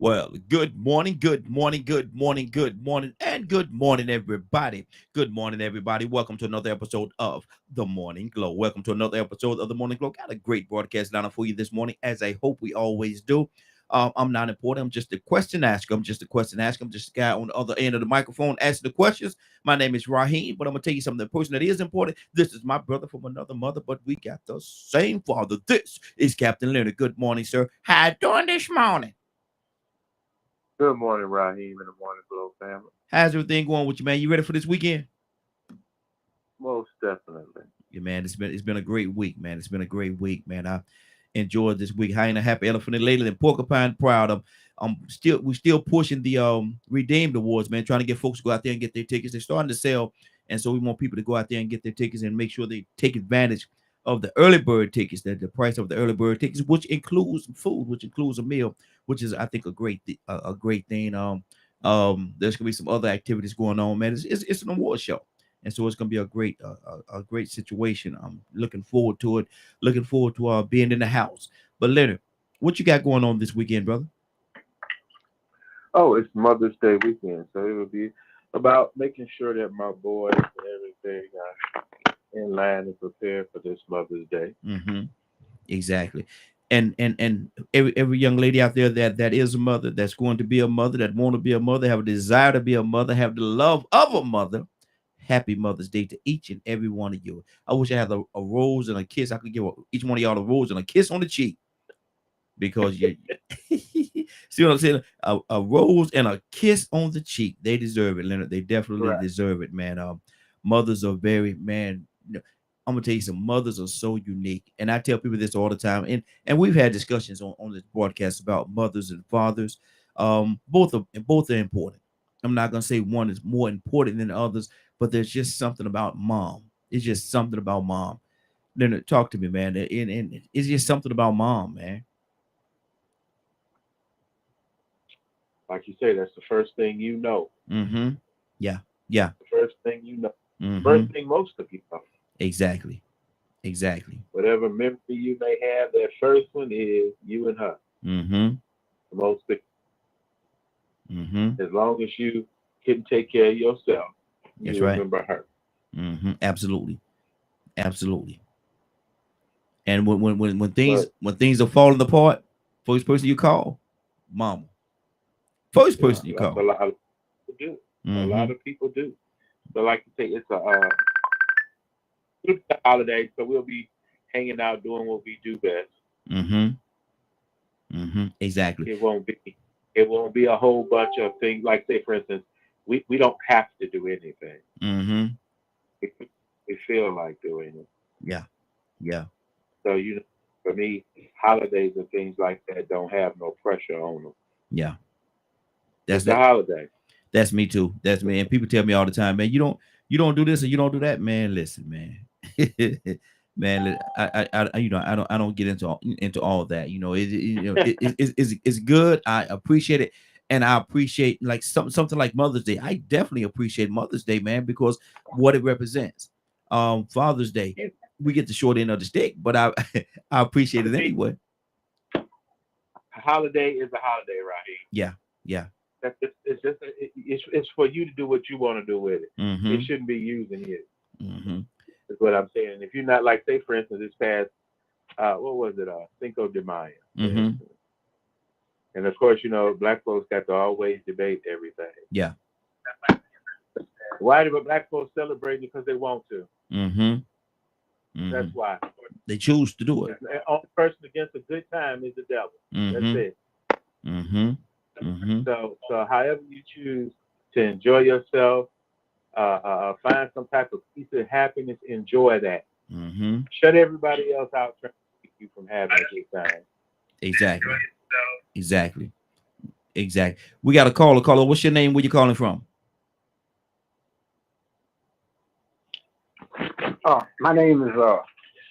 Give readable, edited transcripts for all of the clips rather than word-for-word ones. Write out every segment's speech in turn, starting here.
Well, good morning, good morning, good morning, good morning, and good morning, everybody. Good morning, everybody. Welcome to another episode of The Morning Glow. Welcome to another episode of The Morning Glow. Got a great broadcast lineup for you this morning, as I hope we always do. I'm not important. I'm just a question asker. I'm just a question asker. I'm just a guy on the other end of the microphone asking the questions. My name is Raheem, but I'm going to tell you something. The person that is important, this is my brother from another mother, but we got the same father. This is Captain Leonard. Good morning, sir. How you doing this morning? Good morning, Raheem and the Morning Glow family. How's everything going with you, man? You ready for this weekend? Most definitely. Yeah, man. It's been a great week, man. It's been a great week, man. I enjoyed this week. High and a happy elephant and later than porcupine proud. We still pushing the redeemed awards, man. Trying to get folks to go out there and get their tickets. They're starting to sell, and so we want people to go out there and get their tickets and make sure they take advantage of the early bird tickets. That the price of the early bird tickets, which includes food, which includes a meal, which is I think a great thing. There's gonna be some other activities going on, man. It's an award show, and so it's gonna be a great situation. I'm looking forward to it. Looking forward to being in the house. But Leonard, what you got going on this weekend, brother? Oh, it's Mother's Day weekend, so it will be about making sure that my boys and everything are in line and prepared for this Mother's Day. Mm-hmm. Exactly. And every young lady out there that is a mother, that's going to be a mother, that want to be a mother, have a desire to be a mother, have the love of a mother. Happy Mother's Day to each and every one of you. I wish I had a rose and a kiss. I could give each one of y'all a rose and a kiss on the cheek because you see what I'm saying? A rose and a kiss on the cheek. They deserve it, Leonard. They definitely Right. deserve it, man. Mothers are very, man. I'm gonna tell you, some mothers are so unique, and I tell people this all the time. And we've had discussions on this broadcast about mothers and fathers. Both are important. I'm not gonna say one is more important than others, but there's just something about mom. It's just something about mom. Leonard, talk to me, man. And it's just something about mom, man. Like you say, that's the first thing you know. Mm-hmm. Yeah. Yeah. The first thing you know. Mm-hmm. First thing most of you know. Exactly. Exactly. Whatever memory you may have, that first one is you and her. Mm-hmm. The most, Mm-hmm. as long as you can take care of yourself, That's you right. remember her. Mm-hmm. Absolutely. Absolutely. And But when things are falling apart, first person you call, mama. First yeah, person you that's a call. lot of people do. A Mm-hmm. lot of people do. So, like you say, it's a holiday, so we'll be hanging out doing what we do best. Mm-hmm. Mm-hmm. Exactly. It won't be it won't be a whole bunch of things. Like say, for instance, we don't have to do anything. Mm-hmm. We, we feel like doing it. Yeah. Yeah. So for me, holidays and things like that don't have no pressure on them. Yeah. That's It's a that. holiday. That's me too. That's me. And people tell me all the time, man, you don't do this and you don't do that, man. Listen, man. Man, I don't get into all that. It's good. I appreciate it, and I appreciate like something like Mother's Day. I definitely appreciate Mother's Day, man, because what it represents. Father's Day, It, we get the short end of the stick, but I I appreciate it anyway. a holiday is a holiday, right? Yeah, yeah. It's for you to do what you want to do with it. It Mm-hmm. shouldn't be using you. Mm-hmm. Is what I'm saying. If you're not like, say, for instance, this past what was it? Cinco de Mayo, for Mm-hmm. instance. And of course, black folks got to always debate everything. Yeah. Why do black folks celebrate? Because they want to. Mm-hmm. That's Mm-hmm. why. They choose to do it. The only person against a good time is the devil. That's Mm-hmm. it. Mm-hmm. Mm-hmm. So however you choose to enjoy yourself, find some type of peace and happiness, enjoy that. Mm-hmm. Shut everybody else out trying to keep you from having a good time. Exactly. Exactly. Exactly. We got a caller. Caller, what's your name? Where you calling from? My name is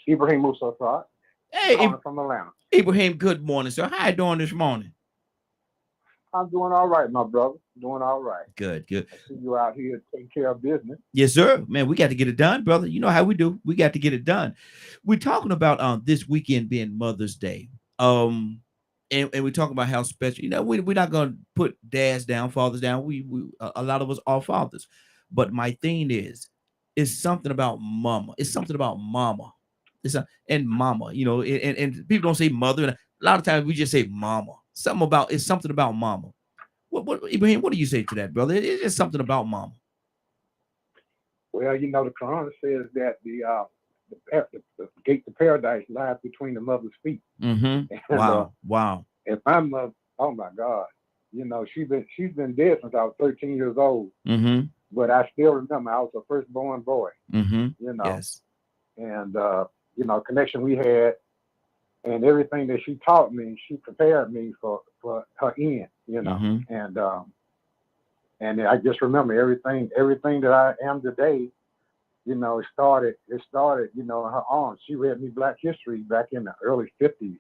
Ibrahim Musa Saad, Hey, calling from Atlanta. Ibrahim. Good morning, sir. How you doing this morning? I'm doing all right, my brother. Doing all right. Good. Good. I see you out here taking care of business. Yes, sir. Man, we got to get it done, brother. You know how we do. We got to get it done. We're talking about this weekend being Mother's Day. Um, and we talk about how special, we're not going to put dads down, fathers down. We a lot of us are fathers, but my thing is, it's something about mama. It's something about mama. And mama, and people don't say mother. And a lot of times we just say mama. It's something about mama. What Ibrahim? What do you say to that, brother? It's just something about mama. Well, the Quran says that the gate to paradise lies between the mother's feet. Mm-hmm. And, Wow. And my mother, oh my God, she's been dead since I was 13 years old. Mm-hmm. But I still remember I was her firstborn boy. Mm-hmm. Yes. And connection we had, and everything that she taught me, she prepared me for her end. Mm-hmm. And I just remember everything that I am today. It started, in her arms. She read me Black History back in the early 50s.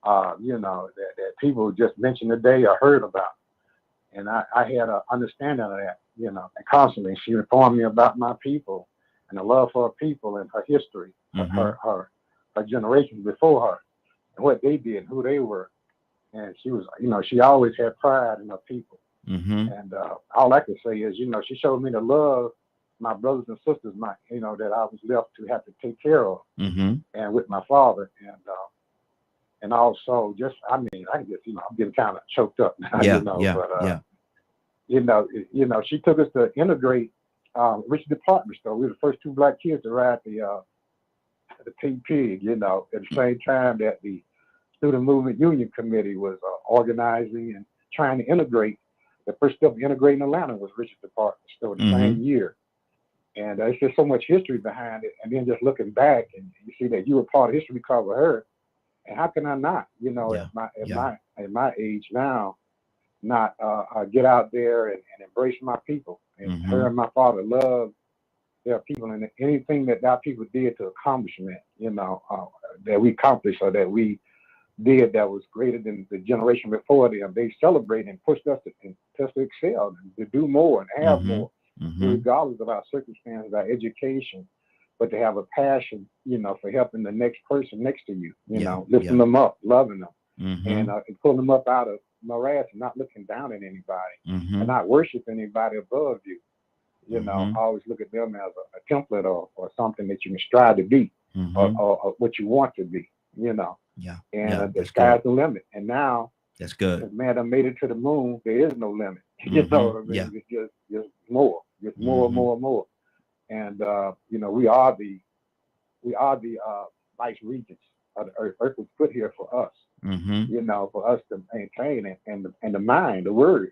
That people just mentioned today or heard about. And I had an understanding of that, and constantly she informed me about my people and the love for her people and her history, Mm-hmm. her generations before her, and what they did, who they were. And she was, she always had pride in her people. Mm-hmm. And all I can say is, she showed me the love my brothers and sisters, that I was left to have to take care of, Mm-hmm. and with my father, and also just, I'm getting kind of choked up now, she took us to integrate Rich Department Store. We were the first two Black kids to ride the Pig Pig, at the same time that the Student Movement Union Committee was organizing and trying to integrate. The first step of integrating Atlanta was Rich Department Store the same year. And there's just so much history behind it. And then just looking back, and you see that you were part of history because of her. And how can I not, at my age now, not get out there and embrace my people? And her and my father loved their people, and anything that our people did to accomplishment, that we accomplished or that we did that was greater than the generation before them, they celebrated and pushed us to excel and to do more and have more, regardless of our circumstances, our education, but to have a passion, for helping the next person next to you, lifting them up, loving them, and pulling them up out of morass and not looking down at anybody, and not worship anybody above you. Always look at them as a template or something that you can strive to be, or what you want to be, And the sky's the limit. And now, that's good. If man done made it to the moon, there is no limit. You know what I mean? Yeah. It's just more, more. And we are the vice regents of the earth. Earth was put here for us, for us to maintain it. And the mind, the word.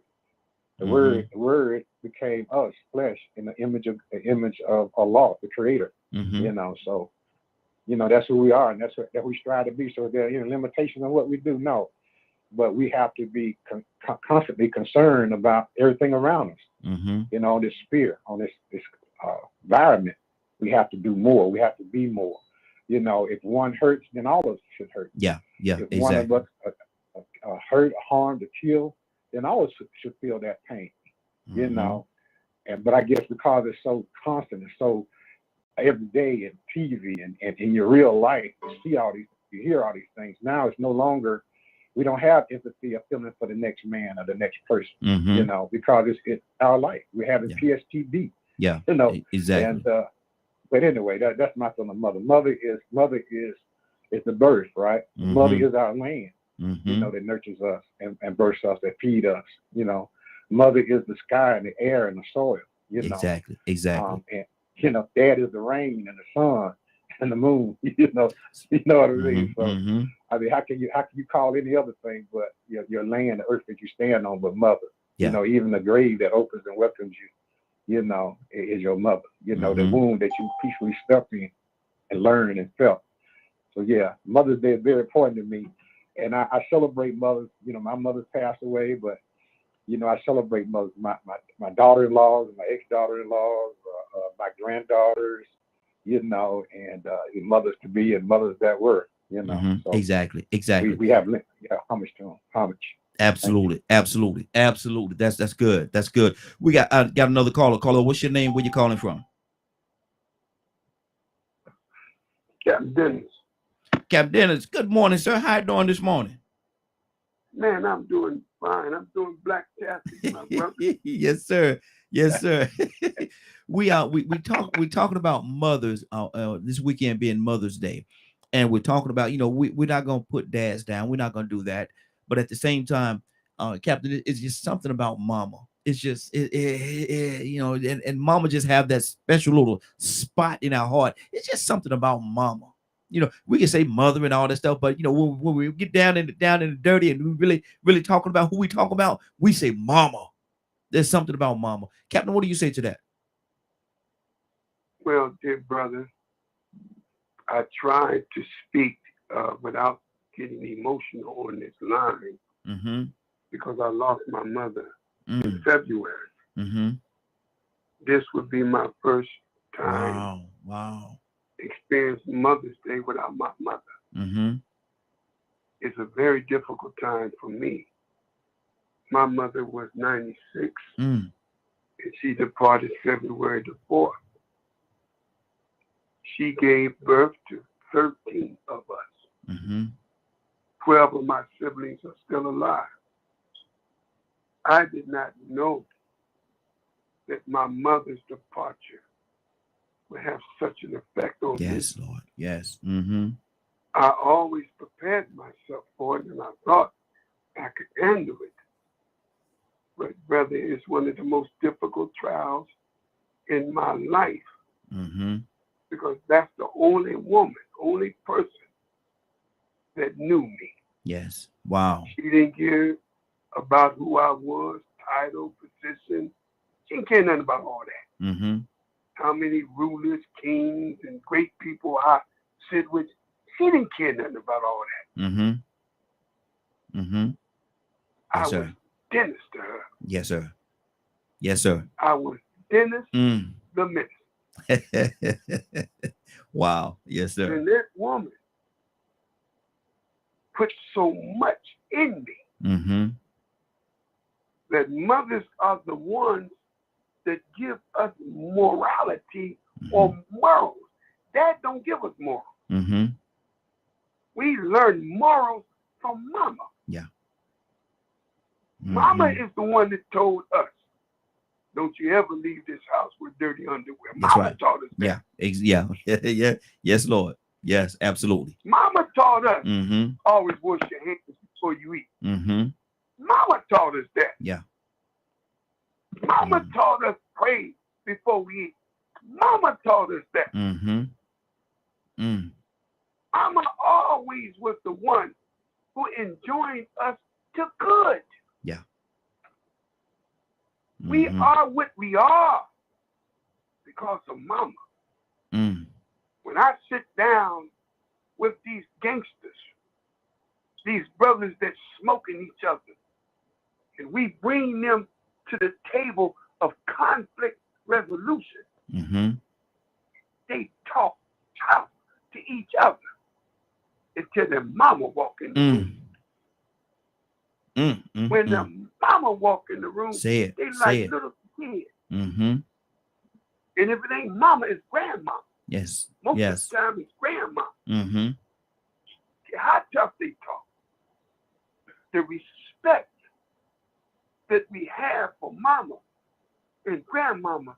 The word became us, flesh, in the image of Allah, the Creator. So that's who we are, and that's that we strive to be. So is there any limitation on what we do? No, but we have to be constantly concerned about everything around us. On this sphere, on this environment, we have to do more. We have to be more. If one hurts, then all of us should hurt. Yeah, if exactly. one of us hurt, harmed, or killed, then all of us should feel that pain. But I guess because it's so constant and so every day in TV and in your real life, you hear all these things. Now it's no longer, we don't have empathy or feeling for the next man or the next person, because it's our life. We're having PSTD. Yeah, exactly. And but anyway, that's my feeling. Mother is the birth, right? Mother is our land. That nurtures us and births us, that feed us. Mother is the sky and the air and the soil. Exactly. And dad is the rain and the sun and the moon. You know what I mean. So I mean, how can you call any other thing but your land, the earth that you stand on, but mother? Yeah. Even the grave that opens and welcomes you. Is your mother. The womb that you peacefully stepped in and learned and felt. So yeah, Mother's Day is very important to me. And I celebrate mothers. My mother's passed away, but I celebrate mothers. My daughter-in-laws, my ex-daughter-in-laws, my granddaughters, and mothers to be and mothers that were. So exactly. We have homage to them. Homage. Absolutely. That's good. That's good. We got another caller. Caller, what's your name? Where you calling from? Captain Dennis. Captain Dennis. Good morning, sir. How you doing this morning? Man, I'm doing fine. I'm doing black-tastic, my brother. Yes, sir. Yes, sir. We talking about mothers this weekend being Mother's Day, and we're talking about, we're not gonna put dads down. We're not gonna do that. But at the same time, Captain, it's just something about mama. It's just and mama just have that special little spot in our heart. It's just something about mama. We can say mother and all that stuff, but when we get down in the dirty and we really talking about who we talk about, we say mama. There's something about mama. Captain, what do you say to that? Well, dear brother, I tried to speak without getting emotional on this line because I lost my mother in February. This would be my first time experience Mother's Day without my mother. It's a very difficult time for me. My mother was 96, and she departed February the 4th. She gave birth to 13 of us. 12 of my siblings are still alive. I did not know that my mother's departure would have such an effect on me. Yes, Lord. Yes. I always prepared myself for it, and I thought I could handle it. But, brother, it's one of the most difficult trials in my life because that's the only woman, only person that knew me. Yes. Wow. She didn't care about who I was, title, position. She didn't care nothing about all that. How many rulers, kings, and great people I sit with. She didn't care nothing about all that. Yes, I sir. was Dennis to her. Yes, sir. Yes, sir. I was Dennis the minister. Wow. Yes, sir. And that woman put so much in me that mothers are the ones that give us morality or morals. Dad don't give us morals. We learn morals from mama. Yeah. Mama is the one that told us, don't you ever leave this house with dirty underwear. That's Mama right. taught us that. Yeah. Yes, Lord. Yes, absolutely. Mama taught us, always wash your hands before you eat. Mama taught us that. Yeah. Mama taught us pray before we eat. Mama taught us that. Mama always was the one who enjoined us to good. Yeah. We are what we are because of mama. When I sit down with these gangsters, these brothers that smoking each other, and we bring them to the table of conflict resolution, they talk tough to each other until their mama walk in the room. When the mama walk in the room, they like little kids. And if it ain't mama, it's grandma. Yes. Most of the time, it's grandma. How tough they talk. The respect that we have for mama and grandmama,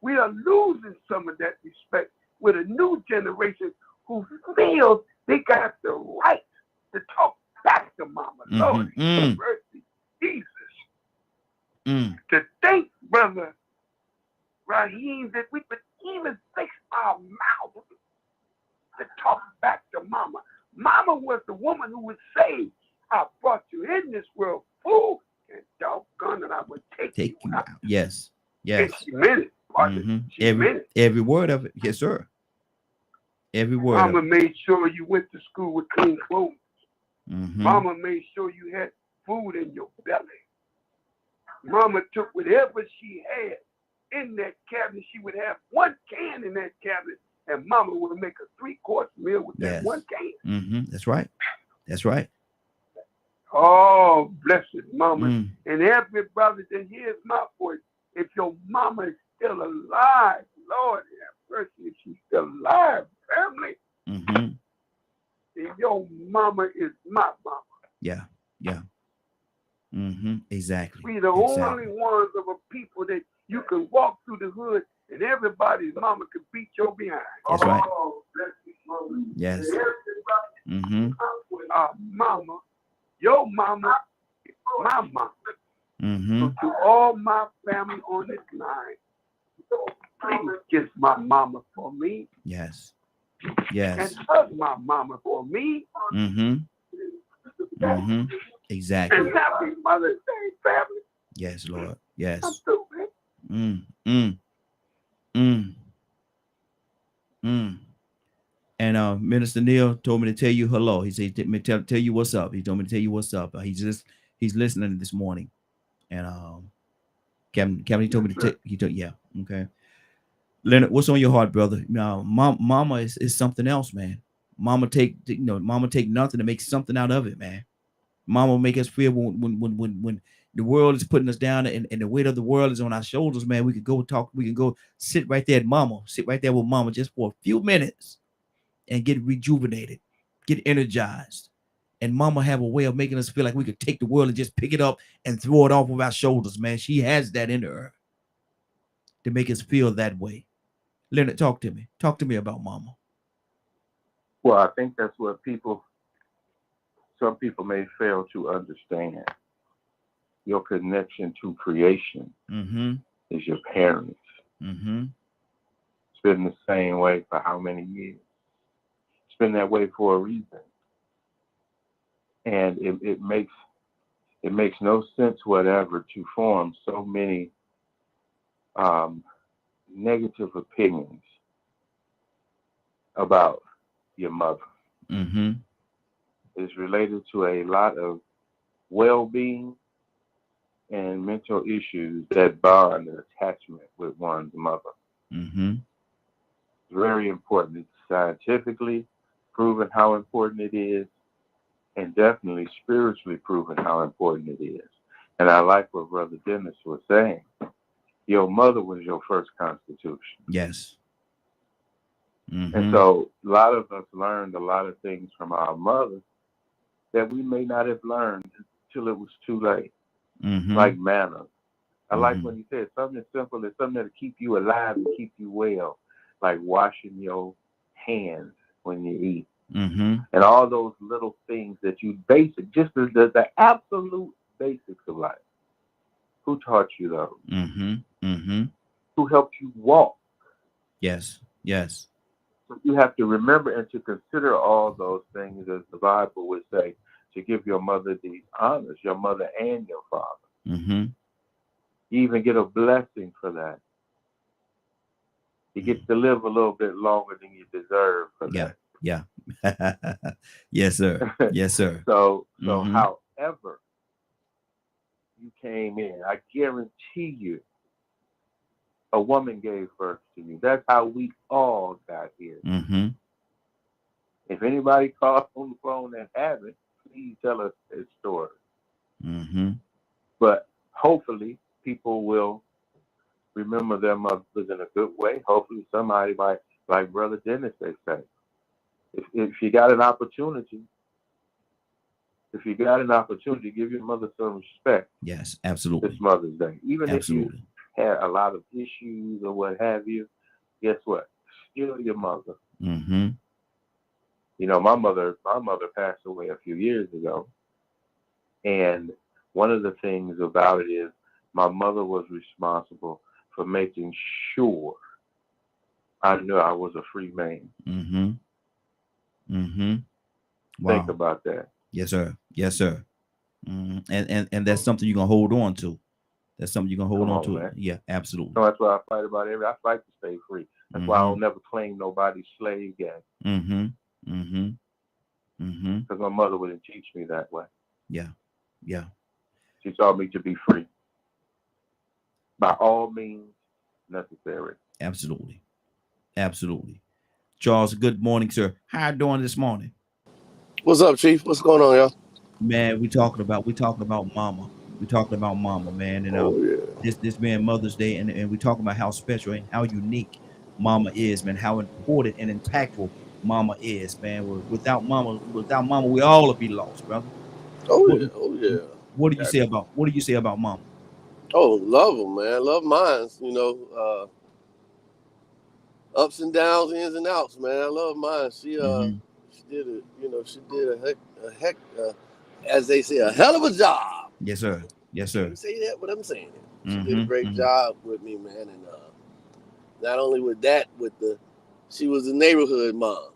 we are losing some of that respect with a new generation who feels they got the right to talk back to mama. Lord, mercy, Jesus. To think, brother Raheem, that we could even fix our mouths to talk back to mama. Mama was the woman who would say, I brought you in this world, fool, and doggone it, I would take you out. Yes. And she meant it, partner. She meant it. Every word of it. Yes, sir. Every word. Mama made sure you went to school with clean clothes. Mama made sure you had food in your belly. Mama took whatever she had in that cabinet. She would have one can in that cabinet, and mama would make a 3-course meal with that one can. That's right. That's right. Oh, blessed mama. And every brother that hears my voice, if your mama is still alive, Lord have mercy, if she's still alive, family, then your mama is my mama. Yeah. Exactly. We the only ones of a people that you can walk through the hood and everybody's mama can beat your behind. That's right. Oh, Yes. Mama, your mama, my mama. Mm-hmm. So to all my family on this line, please kiss my mama for me. Yes. Yes. And hug my mama for me. Exactly. And happy Mother's Day, family. Yes, Lord. Yes. I'm through, man. And Minister Neil told me to tell you hello. He said, tell you what's up. He told me to tell you what's up. He's listening this morning. And Kevin, he told me to yeah. Okay. Leonard, what's on your heart, brother? Now, mama is something else, man. Mama take nothing to make something out of it, man. Mama make us feel when the world is putting us down and the weight of the world is on our shoulders, man. We can go sit right there sit right there with mama just for a few minutes and get rejuvenated, get energized. And mama have a way of making us feel like we could take the world and just pick it up and throw it off of our shoulders, man. She has that in her to make us feel that way. Leonard, talk to me. Talk to me about mama. Well, I think that's what some people may fail to understand. Your connection to creation is your parents. It's been the same way for how many years? It's been that way for a reason. And it makes no sense whatever to form so many negative opinions about your mother. It's related to a lot of well-being and mental issues that bond an attachment with one's mother. It's very important. It's scientifically proven how important it is, and definitely spiritually proven how important it is. And I like what Brother Dennis was saying. Your mother was your first constitution. Yes. And so a lot of us learned a lot of things from our mothers that we may not have learned until it was too late. Like manners. I like when you said something as simple as something that'll keep you alive and keep you well, like washing your hands when you eat. And all those little things that you basic, just the absolute basics of life. Who taught you those? Who helped you walk? Yes. Yes. So you have to remember and to consider all those things, as the Bible would say, to give your mother the honors, your mother and your father. You even get a blessing for that. You get to live a little bit longer than you deserve for that. Yeah. Yes, sir. Yes, sir. So however you came in, I guarantee you, a woman gave birth to you. That's how we all got here. If anybody calls on the phone and haven't, please tell us their story. But hopefully people will remember their mothers in a good way. Hopefully somebody like Brother Dennis, they say. If you got an opportunity, give your mother some respect. Yes, absolutely. This Mother's Day. Even absolutely. If you had a lot of issues or what have you, guess what? Still your mother. You know, my mother passed away a few years ago. And one of the things about it is my mother was responsible for making sure I knew I was a free man. Wow. Think about that. Yes, sir. Yes, sir. And that's something you're gonna hold on to. That's something you're gonna hold on to. Man. Yeah, absolutely. So that's why I fight about I fight to stay free. That's why I don't never claim nobody's slave game. Because my mother wouldn't teach me that way. Yeah. Yeah. She taught me to be free. By all means necessary. Absolutely. Absolutely. Charles, good morning, sir. How you doing this morning? What's up, Chief? What's going on, y'all? Man, we talking about mama. We talking about mama, man. And this being Mother's Day, and we talking about how special and how unique mama is, man. How important and impactful mama is, man. Without mama, we all would be lost, brother. Oh yeah. What do you say about mama? Oh, love them, man. Love mines. Ups and downs, ins and outs, man. I love mine. She did a heck, as they say, a hell of a job. Yes, sir. Yes, You sir. can say that, but I'm saying it. She did a great job with me, man. And not only with that, she was a neighborhood mom.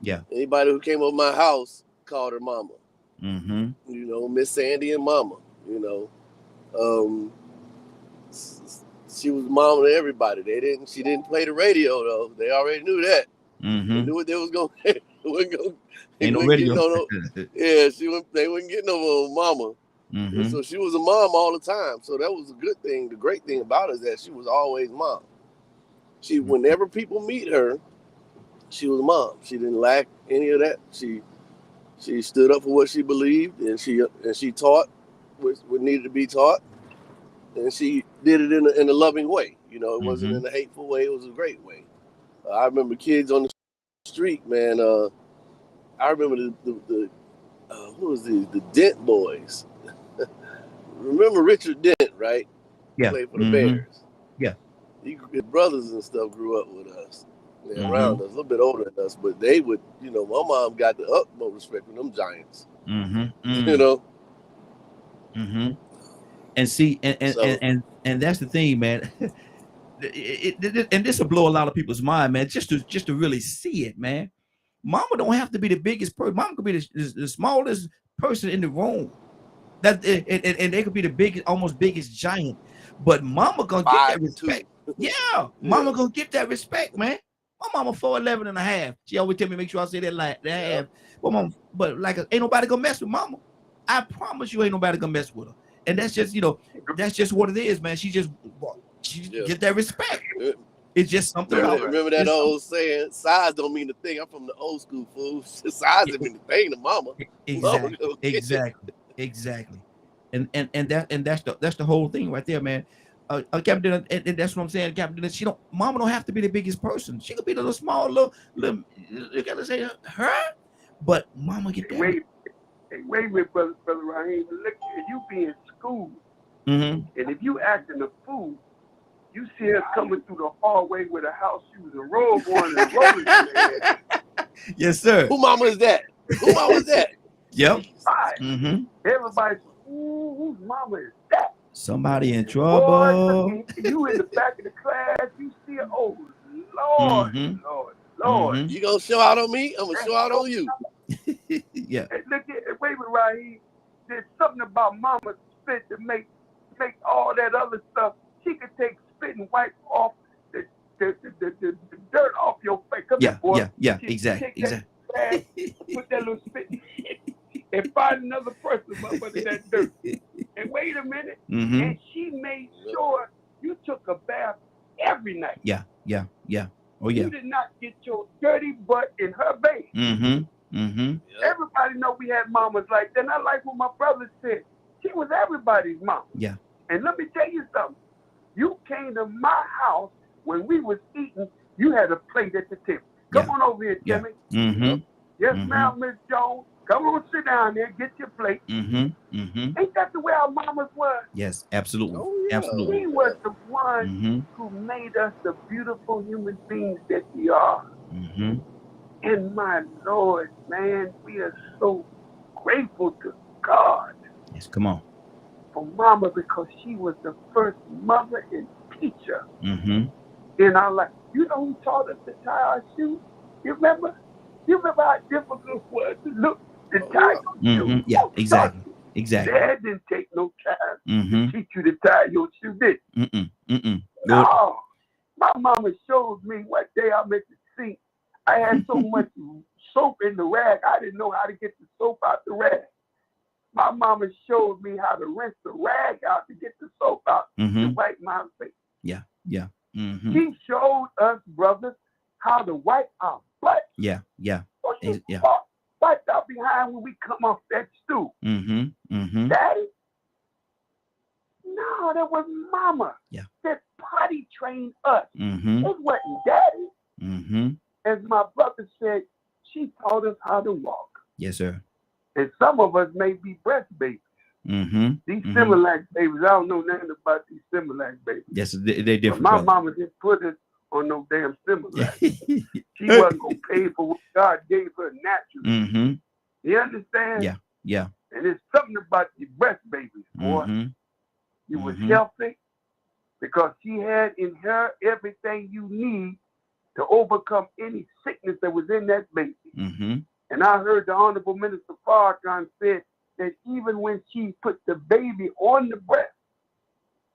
Yeah. Anybody who came over my house called her mama. Miss Sandy and mama. She was mama to everybody. She didn't play the radio though. They already knew that. They knew what they was going. Ain't no radio. Yeah, they wouldn't get no mama. And so she was a mom all the time. So that was a good thing. The great thing about her is that she was always mom. Whenever people meet her, she was mom. She didn't lack any of that. She stood up for what she believed, and she taught what needed to be taught, and she did it in a loving way. It wasn't in a hateful way. It was a great way. I remember kids on the street, man. I remember the who was these? The Dent boys. Remember Richard Dent, right? Yeah. Played for the Bears. Yeah. His brothers and stuff grew up with us. Around us, a little bit older than us, but they would, my mom got the utmost respect for them giants. And see, and that's the thing, man. And this will blow a lot of people's mind, man. Just to really see it, man. Mama don't have to be the biggest person. Mama could be the smallest person in the room. And they could be the biggest, almost biggest giant. But mama gonna get that respect. Yeah, mama gonna get that respect, man. My mama 4'11" and a half. She always tell me make sure I say that half. But like ain't nobody gonna mess with mama. I promise you ain't nobody gonna mess with her. And that's just that's just what it is, man. She get that respect. It's just something. Remember that old saying, size don't mean the thing. I'm from the old school, fool. Size don't mean the thing to mama. Exactly. And that's the whole thing right there, man. Captain, and that's what I'm saying, Captain. Mama don't have to be the biggest person. She could be the little small, little you gotta say her, but mama get that. Wait a minute, brother Raheem. Look, you be in school, and if you acting a fool, you see her coming through the hallway with a house shoes and robe on and rolling in her head. Yes, sir. Who mama is that? Yep. Everybody's, whose mama is that? Somebody in trouble. Boy, you in the back of the class, you see it. Oh, Lord. You gonna show out on me? I'm gonna show out on you. Yeah. Hey, look at wait with Raheem. There's something about mama's spit to make all that other stuff. She could take spit and wipe off the dirt off your face. Come here, boy. Yeah, exactly. Put that little spit and find another person up under that dirt. And wait a minute. And she made sure you took a bath every night. Yeah. Oh yeah. You did not get your dirty butt in her bath. Everybody know we had mamas like that. And I like what my brother said. She was everybody's mom. Yeah. And let me tell you something. You came to my house when we was eating. You had a plate at the table. Come on over here, Jimmy. Yes, ma'am, Miss Jones. Come on, sit down there, get your plate. Ain't that the way our mamas were? Yes, absolutely. Oh, yeah. Absolutely. She was the one who made us the beautiful human beings that we are. And my Lord, man, we are so grateful to God. Yes, come on. For mama, because she was the first mother and teacher in our life. You know who taught us to tie our shoes? You remember how difficult it was to look to tie your shoes? Yeah, exactly. Dad didn't take no time to teach you to tie your shoe, did he? No. My mama showed me one day I meant to sink. I had so much soap in the rag, I didn't know how to get the soap out the rag. My mama showed me how to rinse the rag out to get the soap out to wipe my face. Yeah. She showed us, brothers, how to wipe our butt. Yeah. Wipe out behind when we come off that stool. Daddy? No, that was mama. Yeah. That potty trained us. It wasn't daddy. As my brother said, she taught us how to walk. Yes, sir. And some of us may be breast babies. These Similac babies, I don't know nothing about these Similac babies. Yes, they different. But my mama didn't put it on no damn Similac. She wasn't gonna pay for what God gave her naturally. You understand? Yeah. And it's something about the breast babies, boy. You was healthy because she had in her everything you need to overcome any sickness that was in that baby. And I heard the Honorable Minister Farrakhan said that even when she put the baby on the breast,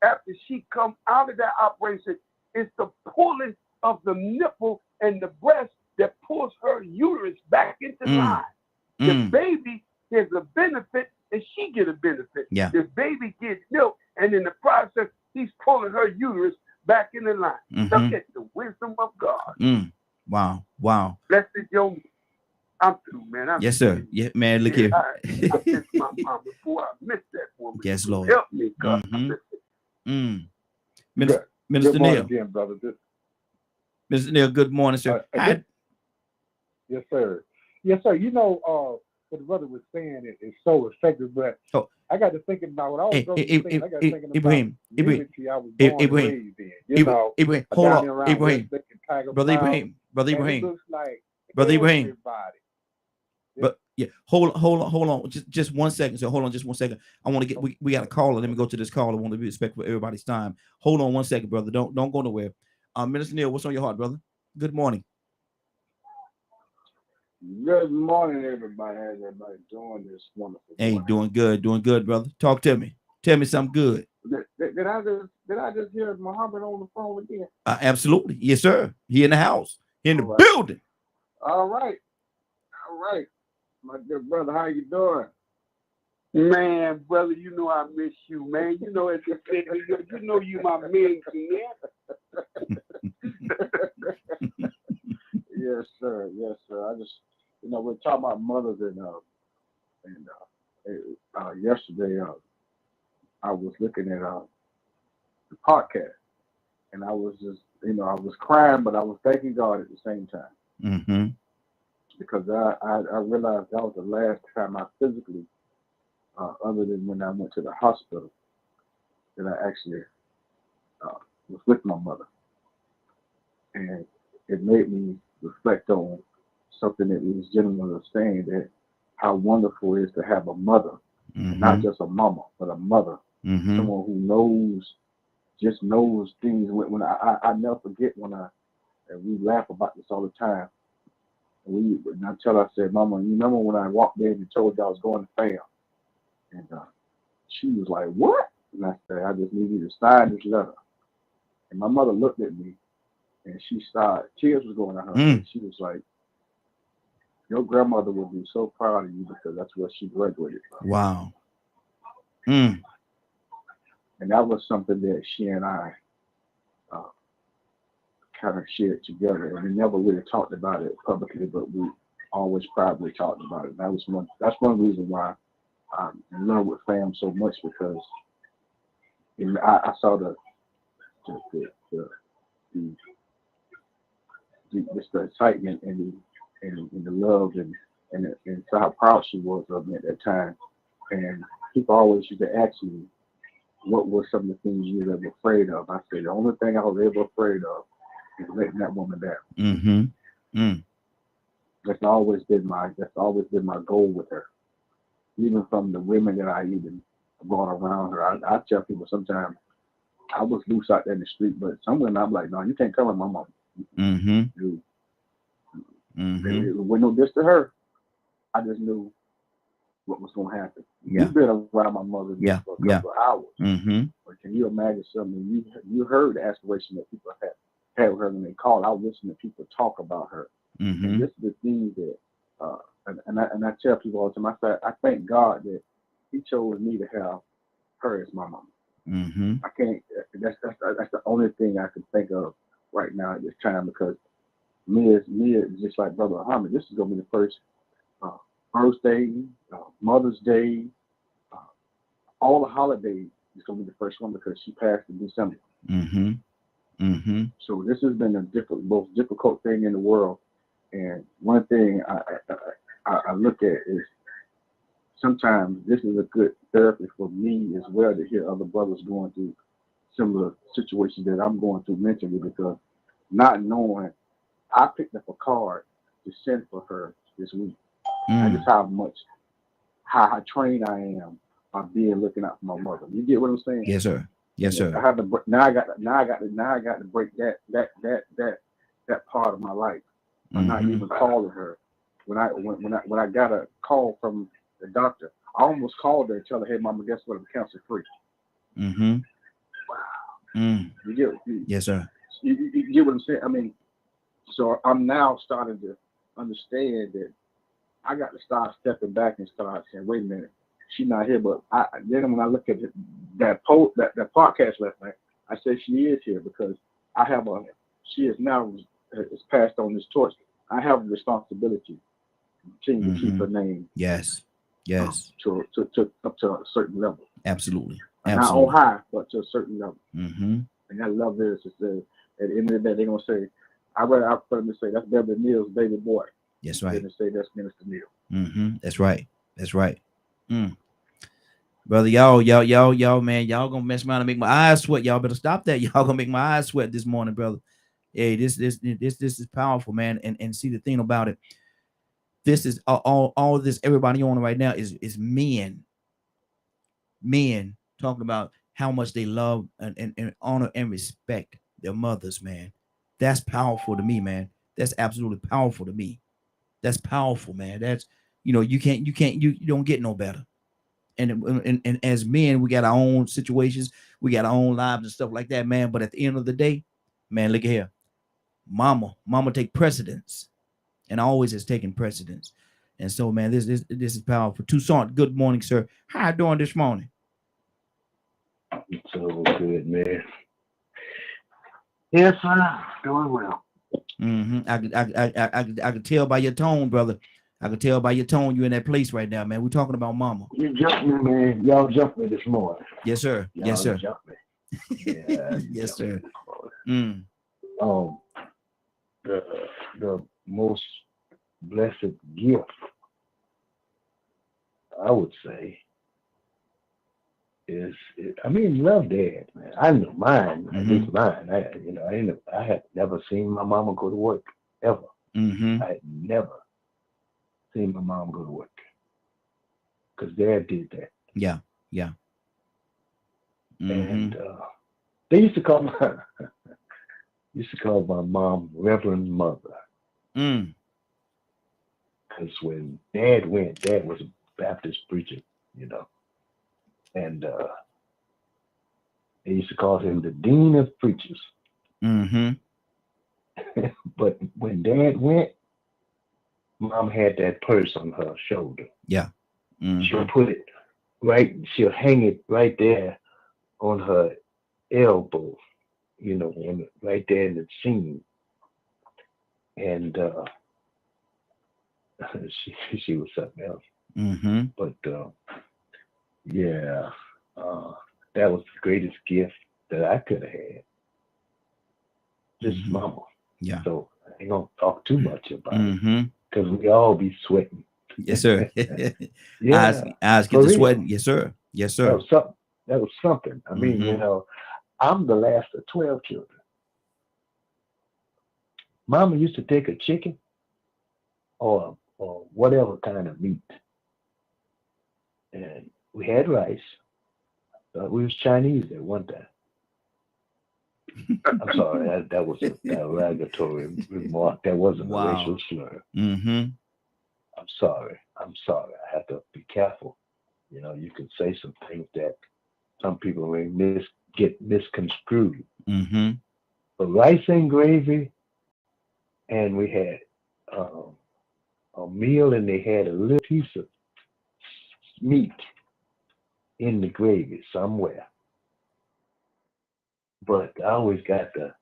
after she come out of that operation, it's the pulling of the nipple and the breast that pulls her uterus back into line. The baby has a benefit and she get a benefit. The baby gets milk, and in the process, he's pulling her uterus back in the line. Look at the wisdom of God. Wow. Blessed your. I'm through, man. Yes, sir. Yeah, man. Look here. I miss my mama before I miss that woman. Yes, Lord. Help me, God. Minister Good morning Neil. again, brother. Mr. Neil, good morning, sir. Yes, sir. Yes, sir. You know, what the brother was saying is so effective, but I got to thinking about what I was going to say. I got to thinking about the community I was born and raised in. You know, hold on, Ibrahim. Brother Ibrahim. It looks like Brother Ibrahim. Everybody. But yeah, hold on. Just 1 second. So hold on, just 1 second. I want to get we got a caller. Let me go to this call. I want to be respectful of everybody's time. Hold on 1 second, brother. Don't go nowhere. Minister Neil, what's on your heart, brother? Good morning. Good morning, everybody. How's everybody doing this wonderful morning? Doing good, brother. Talk to me. Tell me something good. Did I just hear Muhammad on the phone again? Absolutely. Yes, sir. He in the house. He in the building. All right. My good brother, how you doing? Man, brother, you know I miss you, man. You know, as you said, you know you my man, Yes, sir. I just, we're talking about mothers and yesterday I was looking at the podcast, and I was just, I was crying, but I was thanking God at the same time. Because I realized that was the last time I physically, other than when I went to the hospital, that I actually was with my mother. And it made me reflect on something that these gentlemen are saying, that how wonderful it is to have a mother, not just a mama, but a mother, someone who just knows things. When I never forget and we laugh about this all the time. And I tell her, I said, Mama, you remember when I walked in and told you I was going to fail? And she was like, what? And I said, I just need you to sign this letter. And my mother looked at me, and she started, tears was going down her face. She was like, your grandmother will be so proud of you because that's what she graduated from. Wow. And that was something that she and I kind of shared together, and we never really talked about it publicly, but we always privately talked about it. And that's one reason why I'm in love with fam so much, because I saw the excitement and the love and saw how proud she was of me at that time. And people always used to ask me, what were some of the things you were ever afraid of? I said, the only thing I was ever afraid of is letting that woman down. That's always been my goal with her. Even from the women that I even brought around her, I tell people sometimes I was loose out there in the street, but some women I'm like, no, you can't come with my mom. It wasn't no diss to her. I just knew what was going to happen. You've been around my mother for a couple of hours. But can you imagine something? You heard the aspiration that people had with her when they called. I listened to people talk about her. And this is the thing that, and I tell people all the time, I thank God that He chose me to have her as my mama. I can't. That's the only thing I can think of right now at this time, because Mia is just like Brother Muhammad. This is gonna be the first birthday, Mother's Day, all the holidays. It's gonna be the first one because she passed in December. So this has been the most difficult thing in the world. And one thing I look at is sometimes this is a good therapy for me as well to hear other brothers going through similar situations that I'm going through mentally, because not knowing, I picked up a card to send for her this week. And just how trained I am by looking out for my mother. You get what I'm saying? Yes, sir. Yes, sir. I have to now I got to break that part of my life. I'm not even calling her. When I got a call from the doctor, I almost called her and tell her, "Hey, Mama, guess what? I'm cancer free." Wow. You get? Yes, sir. You get what I'm saying? I mean, so I'm now starting to understand that I got to start stepping back and start saying, "Wait a minute, she's not here." But then when I look at that podcast last night, I said she is here because she is now has passed on this torch. I have a responsibility to continue to keep her name. Yes. To up to a certain level. Absolutely. Not on high, but to a certain level. And I love this. It says at the end of the day, they're gonna say, I put them to say that's Beverly Neal's baby boy. That's right. They're gonna say that's Minister Neal. That's right. That's right. Brother, y'all, man, y'all gonna mess around and make my eyes sweat. Y'all better stop that. Y'all gonna make my eyes sweat this morning, brother. Hey, this is powerful, man. And see, the thing about it, this is all of this everybody on right now is men talking about how much they love and honor and respect their mothers, man. That's powerful to me, man. That's absolutely powerful to me. That's powerful, man. That's, you don't get no better. And as men, we got our own situations, we got our own lives and stuff like that, man. But at the end of the day, man, look at here. Mama take precedence, and always has taken precedence. And so, man, this is powerful. Toussaint, good morning, sir. How you doing this morning? It's so good, man. Yes, sir. Doing well. I could tell by your tone, brother. I could tell by your tone you in that place right now, man. We're talking about mama. You jumped me, man. Y'all jumped me this morning. Yes, sir. Yes, sir. Jumped me. Yeah, yes, sir. The most blessed gift, I would say, love Dad, man. I know mine. At least mine. I had never seen my mama go to work ever. I had never seen my mom go to work because Dad did that. Yeah. And they used to call my mom Reverend Mother. Because when Dad went, Dad was a Baptist preacher, and they used to call him the Dean of Preachers. But when Dad went, Mom had that purse on her shoulder. Yeah. She'll put it right, she'll hang it right there on her elbow, right there in the seam. And she was something else. But that was the greatest gift that I could have had. This mama. Yeah. So I ain't gonna talk too much about it because we all be sweating. Yes, sir. Yeah. Eyes get to sweating. Yes, sir. Yes, sir. That was something. I mean, I'm the last of 12 children. Mama used to take a chicken or whatever kind of meat, and we had rice. We was Chinese at one time. I'm sorry, that was a derogatory remark. That wasn't a racial slur. I'm sorry. I have to be careful. You can say some things that some people may get misconstrued. But rice and gravy, and we had a meal, and they had a little piece of meat in the gravy somewhere. But I always got the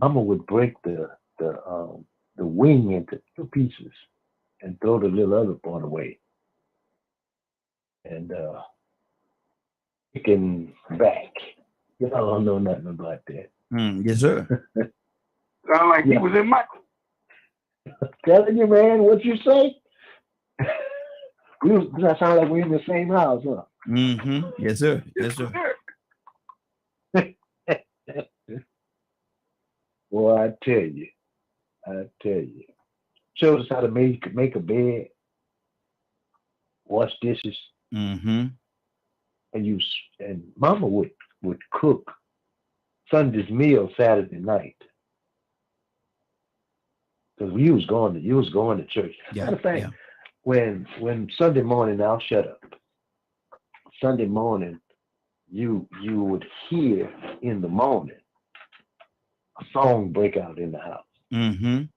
mama would break the wing into 2 pieces and throw the little other part away. And chicken back. Y'all don't know nothing about that. Yes, sir. Sound like he was in my. Telling you, man, what you say? That sound like we're in the same house, huh? Yes, sir. Yes, sir. Boy, I tell you. Showed us how to make a bed, wash dishes, and Mama would cook Sunday's meal Saturday night. Because you was going to church. Matter of fact, when Sunday morning, I'll shut up. Sunday morning, you would hear in the morning a song break out in the house. And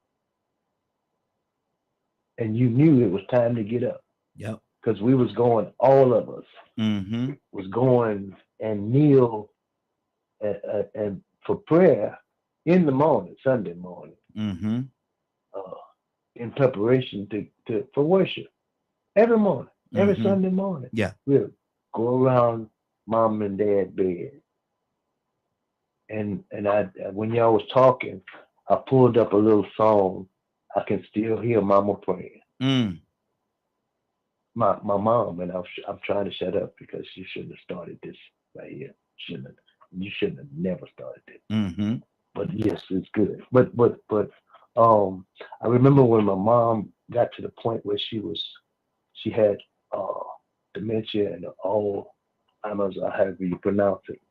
you knew it was time to get up. Yep. Because we was going, all of us was going and kneel and for prayer in the morning, Sunday morning, in preparation for worship. Every morning, every Sunday morning. Yeah. We'll go around Mom and Dad's bed. And I, when y'all was talking, I pulled up a little song. I can still hear Mama praying. My mom, and I'm trying to shut up because you shouldn't have started this right here. You shouldn't have never started this. But yes, it's good. But I remember when my mom got to the point where she had dementia and Alzheimer's, or however you pronounce it.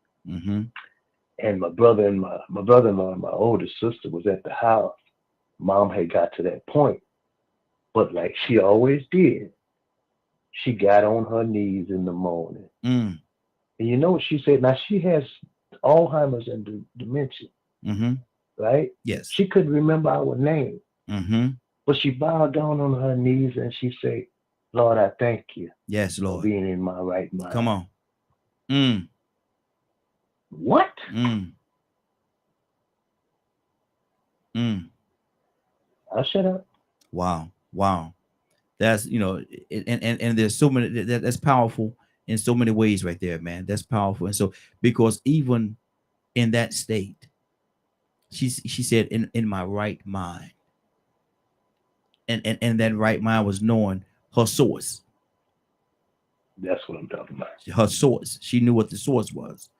And my brother-in-law and my oldest sister was at the house. Mom had got to that point, but like she always did, she got on her knees in the morning. And you know what she said? Now she has Alzheimer's and dementia, right? Yes. She couldn't remember our name, but she bowed down on her knees and she said, "Lord, I thank you." Yes, Lord. For being in my right mind. Come on. What? I'll shut up. Wow. That's, and there's so many, that's powerful in so many ways right there, man. That's powerful. And so, because even in that state, she said, in my right mind, and that right mind was knowing her source. That's what I'm talking about. Her source. She knew what the source was.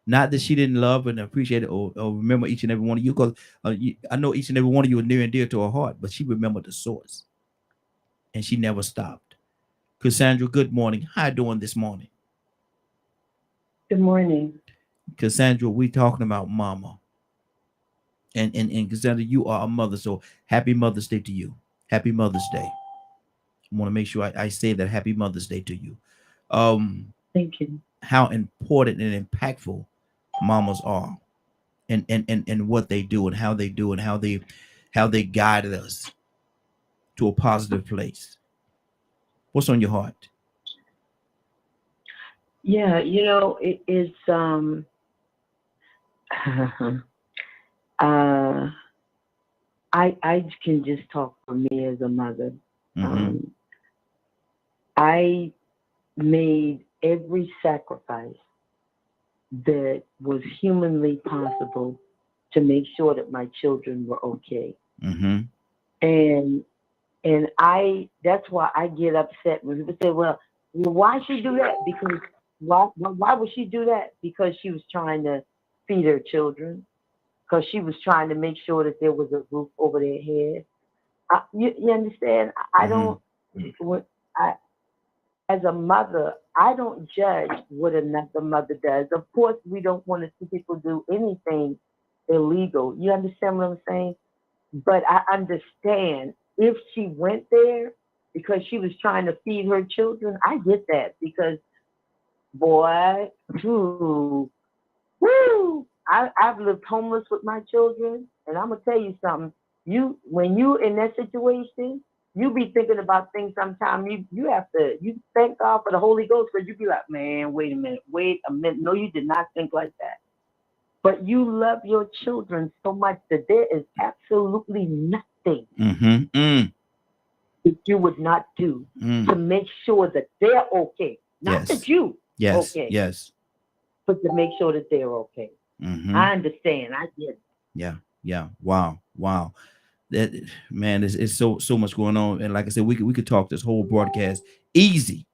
Not that she didn't love and appreciate it or remember each and every one of you, because I know each and every one of you are near and dear to her heart, but she remembered the source. And she never stopped. Cassandra, good morning. How you doing this morning? Good morning. Cassandra, we talking about mama. And Cassandra, you are a mother, so happy Mother's Day to you. Happy Mother's Day. I want to make sure I say that happy Mother's Day to you. Thank you. How important and impactful mamas are, and what they do and how they do and how they guided us to a positive place. What's on your heart? Yeah, it is I can just talk for me as a mother. I made every sacrifice that was humanly possible to make sure that my children were okay. And that's why I get upset when people say, well, why she do that? Because why would she do that? Because she was trying to feed her children, because she was trying to make sure that there was a roof over their head. You understand? I don't, as a mother, I don't judge what another mother does. Of course, we don't want to see people do anything illegal. You understand what I'm saying? But I understand if she went there because she was trying to feed her children. I get that, because, boy, I've lived homeless with my children, and I'm gonna tell you something. When you in that situation, you be thinking about things sometimes. You thank God for the Holy Ghost, because you be like, man, wait a minute. No, you did not think like that. But you love your children so much that there is absolutely nothing that you would not do to make sure that they're okay. Not that you okay. Yes. But to make sure that they're okay. I understand. I get it. Yeah. Wow. that man is so much going on. And like I said, we could talk this whole broadcast easy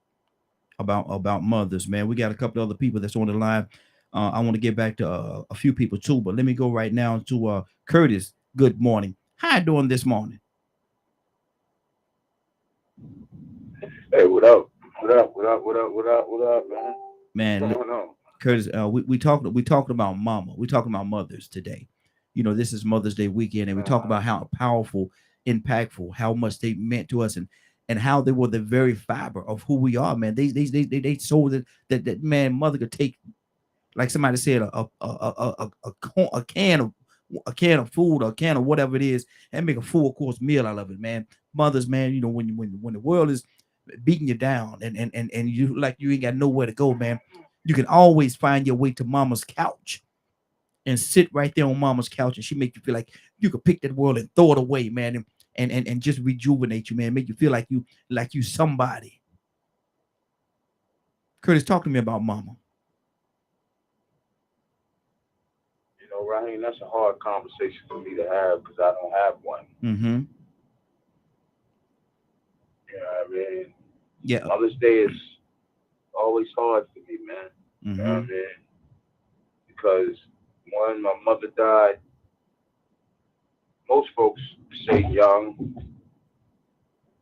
about mothers, man. We got a couple of other people that's on the line. I want to get back to a few people too, but let me go right now to Curtis. Good morning. How you doing this morning? Hey, what up? What up? What up? What up? What up? What up, man? Man, What's going on? Curtis, we talked about mama. We talking about mothers today. You know, this is Mother's Day weekend, and we talk about how powerful, impactful, how much they meant to us, and how they were the very fiber of who we are, man. They sold that man, mother could take, like somebody said, a can of food or a can of whatever it is, and make a full course meal out of it, man. Mothers, man, you know, when the world is beating you down and you like you ain't got nowhere to go, man, you can always find your way to mama's couch and sit right there on mama's couch, and she make you feel like you could pick that world and throw it away, man, and just rejuvenate you, man, make you feel like you somebody. Curtis, talk to me about mama. You know, Raheem, that's a hard conversation for me to have because I don't have one. Mm-hmm. You know what I mean? Yeah. Mother's Day is always hard for me, man. Mm-hmm. You know what I mean? Because one, my mother died. Most folks say young,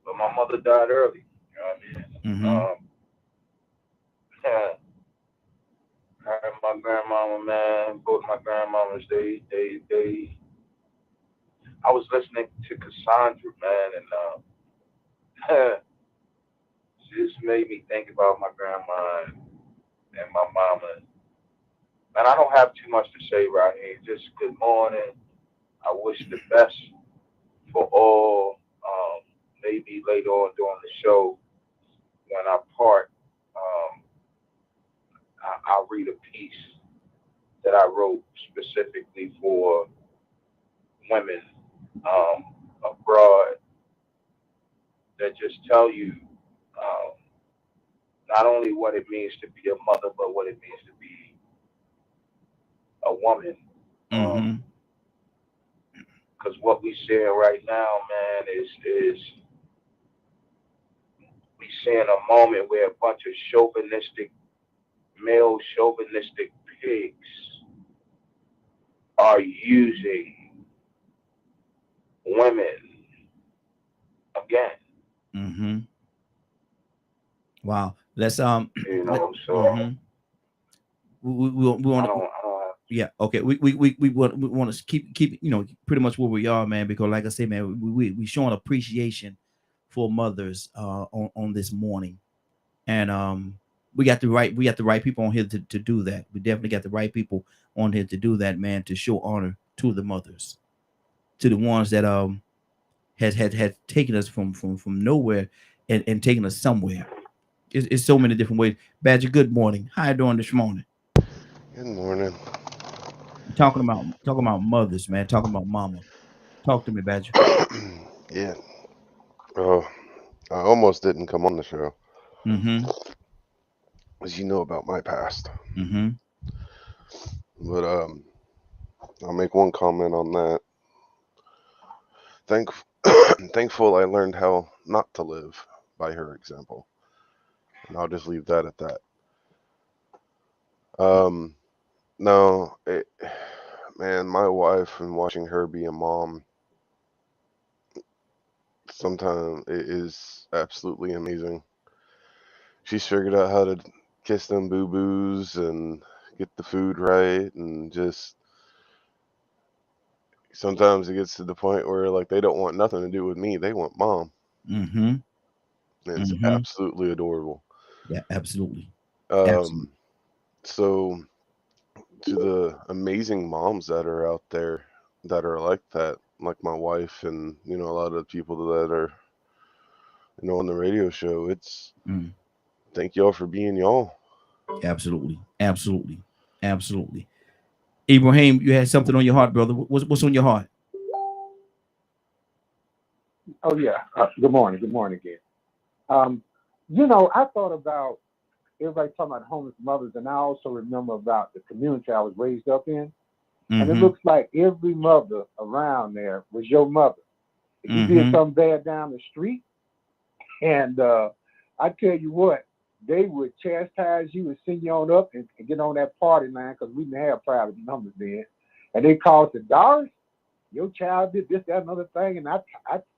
but my mother died early. You know what I mean? Mm-hmm. Her and my grandmama, man, both my grandmamas, they I was listening to Cassandra, man, and she just made me think about my grandma and my mama. And I don't have too much to say right here. Just good morning. I wish the best for all. Maybe later on during the show, when I part, I'll read a piece that I wrote specifically for women abroad that just tell you not only what it means to be a mother, but what it means to be a woman. Because what we seeing right now, man, is we seeing a moment where a bunch of male chauvinistic pigs are using women again. Mm-hmm. Wow. Let's You know, so mm-hmm. we want to. I don't have. Yeah. Okay. We want to keep you know pretty much where we are, man. Because like I say, man, we showing appreciation for mothers on this morning, and we got the right people on here to do that. We definitely got the right people on here to do that, man. To show honor to the mothers, to the ones that had taken us from nowhere and taken us somewhere. It's so many different ways. Badger, good morning. How you doing this morning? Good morning. Talking about mothers, man. Talking about mama. Talk to me, Badger. Yeah. Oh, I almost didn't come on the show. Mm-hmm. As you know about my past. Mm-hmm. But I'll make one comment on that. Thankful I learned how not to live by her example. And I'll just leave that at that. No, man, my wife and watching her be a mom sometimes it is absolutely amazing. She's figured out how to kiss them boo-boos and get the food right, and just sometimes it gets to the point where like they don't want nothing to do with me, they want mom. Mm-hmm. And it's Mm-hmm. absolutely adorable. Yeah, absolutely. Absolutely. So to the amazing moms that are out there that are like that, like my wife and a lot of the people that are on the radio show, it's thank y'all for being y'all. Absolutely. Absolutely. Absolutely. Ibrahim, you had something on your heart, brother. What's on your heart? Oh yeah. Good morning. Good morning again. I thought about everybody talking about homeless mothers, and I also remember about the community I was raised up in. And it looks like every mother around there was your mother. if you did something bad down the street. And I tell you what, they would chastise you and send you on up and get on that party line, because we didn't have private numbers then. And they called the Doris, your child did this, that, another thing. And I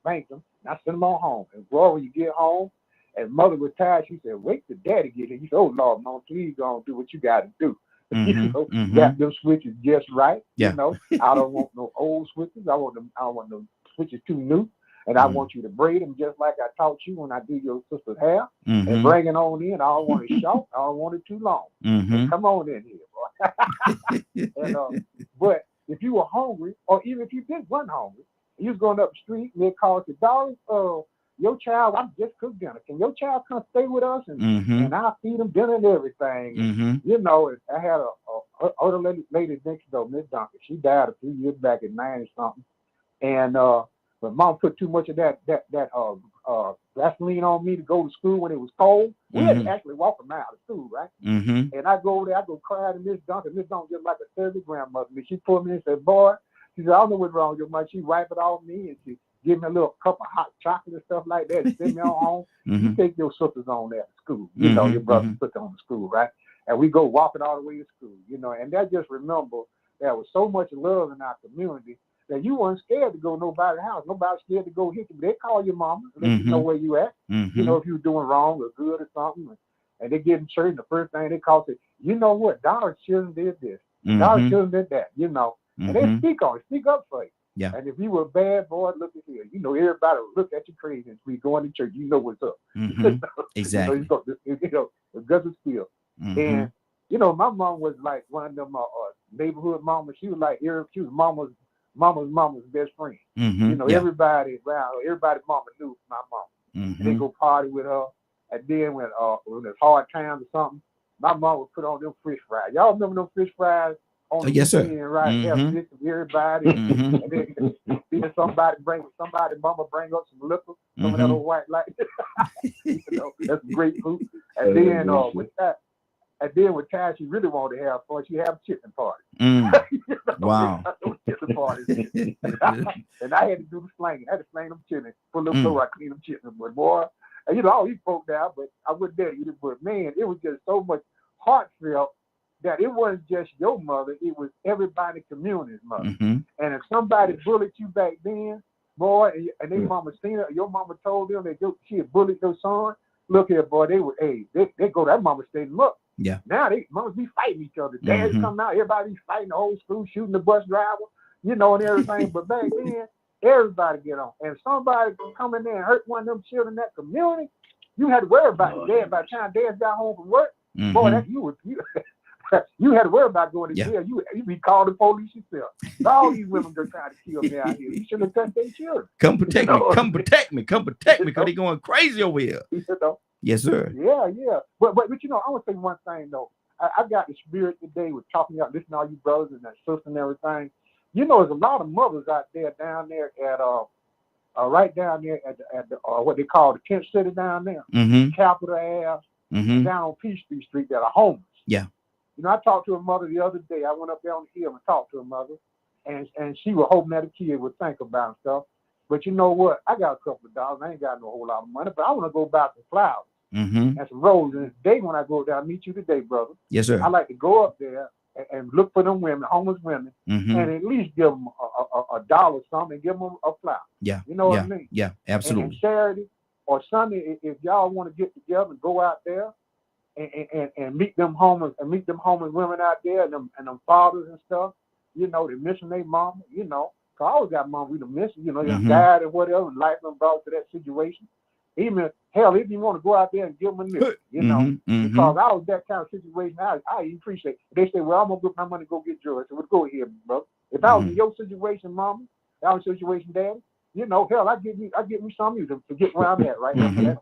thanked them. And I sent them on home. And boy, when you get home, and mother was tired, she said, wait till daddy get here. You said, oh, Lord, Mom, please go and do what you got to do. You know, wrap them switches just right. Yeah. You know, I don't want no old switches. I want them switches too new. And I want you to braid them just like I taught you when I do your sister's hair. And bring it on in. I don't want it short. I don't want it too long. So come on in here, boy. And, but if you were hungry, or even if you wasn't hungry, you was going up the street and they called you, Doris, your child, I just cooked dinner. Can your child come stay with us? And I'll feed them dinner and everything. You know, I had a older lady next door, Miss Duncan. She died a few years back at 90 something. And but Mom put too much of that Vaseline on me to go to school when it was cold. We had to actually walk them out of school, right? And I go over there, I go cry to Miss Duncan. Miss Duncan just like a surrogate grandmother. And she pulled me and said, boy, she said, I don't know what's wrong with your mother. She wiped it off me and she give me a little cup of hot chocolate and stuff like that and send me on home. You take your sisters on there to school. You know, your brother and sister on the school, right? And we go walking all the way to school, you know. And that just remember there was so much love in our community that you weren't scared to go nobody's house. Nobody scared to go hit you. They call your mama and let you know where you at. You know, if you were doing wrong or good or something. And they get in church, and the first thing they call say, you know what, Dollar children did this. Dollar children did that, you know. And they speak up for you. Yeah. And if you were a bad boy, look at here. You know, everybody will look at you crazy as we going to church. You know what's up. Exactly. You know, the guts feel. And, you know, my mom was like one of them neighborhood mamas. She was like, she was mama's best friend. You know, everybody around, everybody's mama knew my mom. And they go party with her. And then when it's hard times or something, my mom would put on them fish fries. Y'all remember them fish fries? Yes, sir. Right? Have fish with everybody. And then somebody mama bring up some liquor, some of that old white light. You know, that's great food. And then with that, and then with time she really wanted to have fun, she have chicken party. You know, wow. Chicken parties. And I had to do the slanging. I had to slang them chicken. Put a little flour, I clean them chicken. But boy, and you know, all these folk now, but I wouldn't dare eat it. But man, it was just so much heartfelt that it wasn't just your mother, it was everybody community's mother. And if somebody bullied you back then, boy, and their mama seen it, your mama told them that she had bullied your son, look here, boy, they go, that mama stayed them up. Yeah. Now mamas be fighting each other. Dads come out, everybody be fighting the whole school, shooting the bus driver, you know, and everything. But back then, everybody get on. And if somebody come in there and hurt one of them children in that community, you had to worry about dad. By the time dad got home from work, boy, that you had to worry about going to jail. You be called the police yourself. All these women are trying to kill me out here. You shouldn't have touched their children. Come protect me. Come protect me. Come protect me, because they're going crazy over here. You know? Yes, sir. Yeah. But you know, I want to say one thing though. I got the spirit today with talking about listening to all you brothers and that sister and everything. You know, there's a lot of mothers out there down there at right down there at the what they call the tent city down there, Capitol Ave, down on Peachtree Street that are homeless. Yeah. You know, I talked to a mother the other day. I went up there on the hill and talked to a mother, and she was hoping that a kid would think about stuff. But you know what? I got a couple of dollars. I ain't got no whole lot of money, but I want to go buy some flowers and some roses. And today, when I go down, I meet you today, brother. Yes, sir. I like to go up there and look for them women, homeless women, and at least give them a dollar or something and give them a flower. Yeah. You know what I mean? Yeah, absolutely. And Saturday or Sunday, if y'all want to get together and go out there and meet them homeless women out there and them fathers and stuff, you know, they're missing their mama, you know. Cause I always got mom we done missing, you know, they died or whatever, and life done brought to that situation. Even hell, if you want to go out there and give them a nip, you know, because I was that kind of situation, I appreciate it. They say, well, I'm gonna get my money, go get yours. So we'll go here, bro. If I was in your situation, mama, that was your situation, daddy, you know, hell, I get me some of you to get where I'm at right now.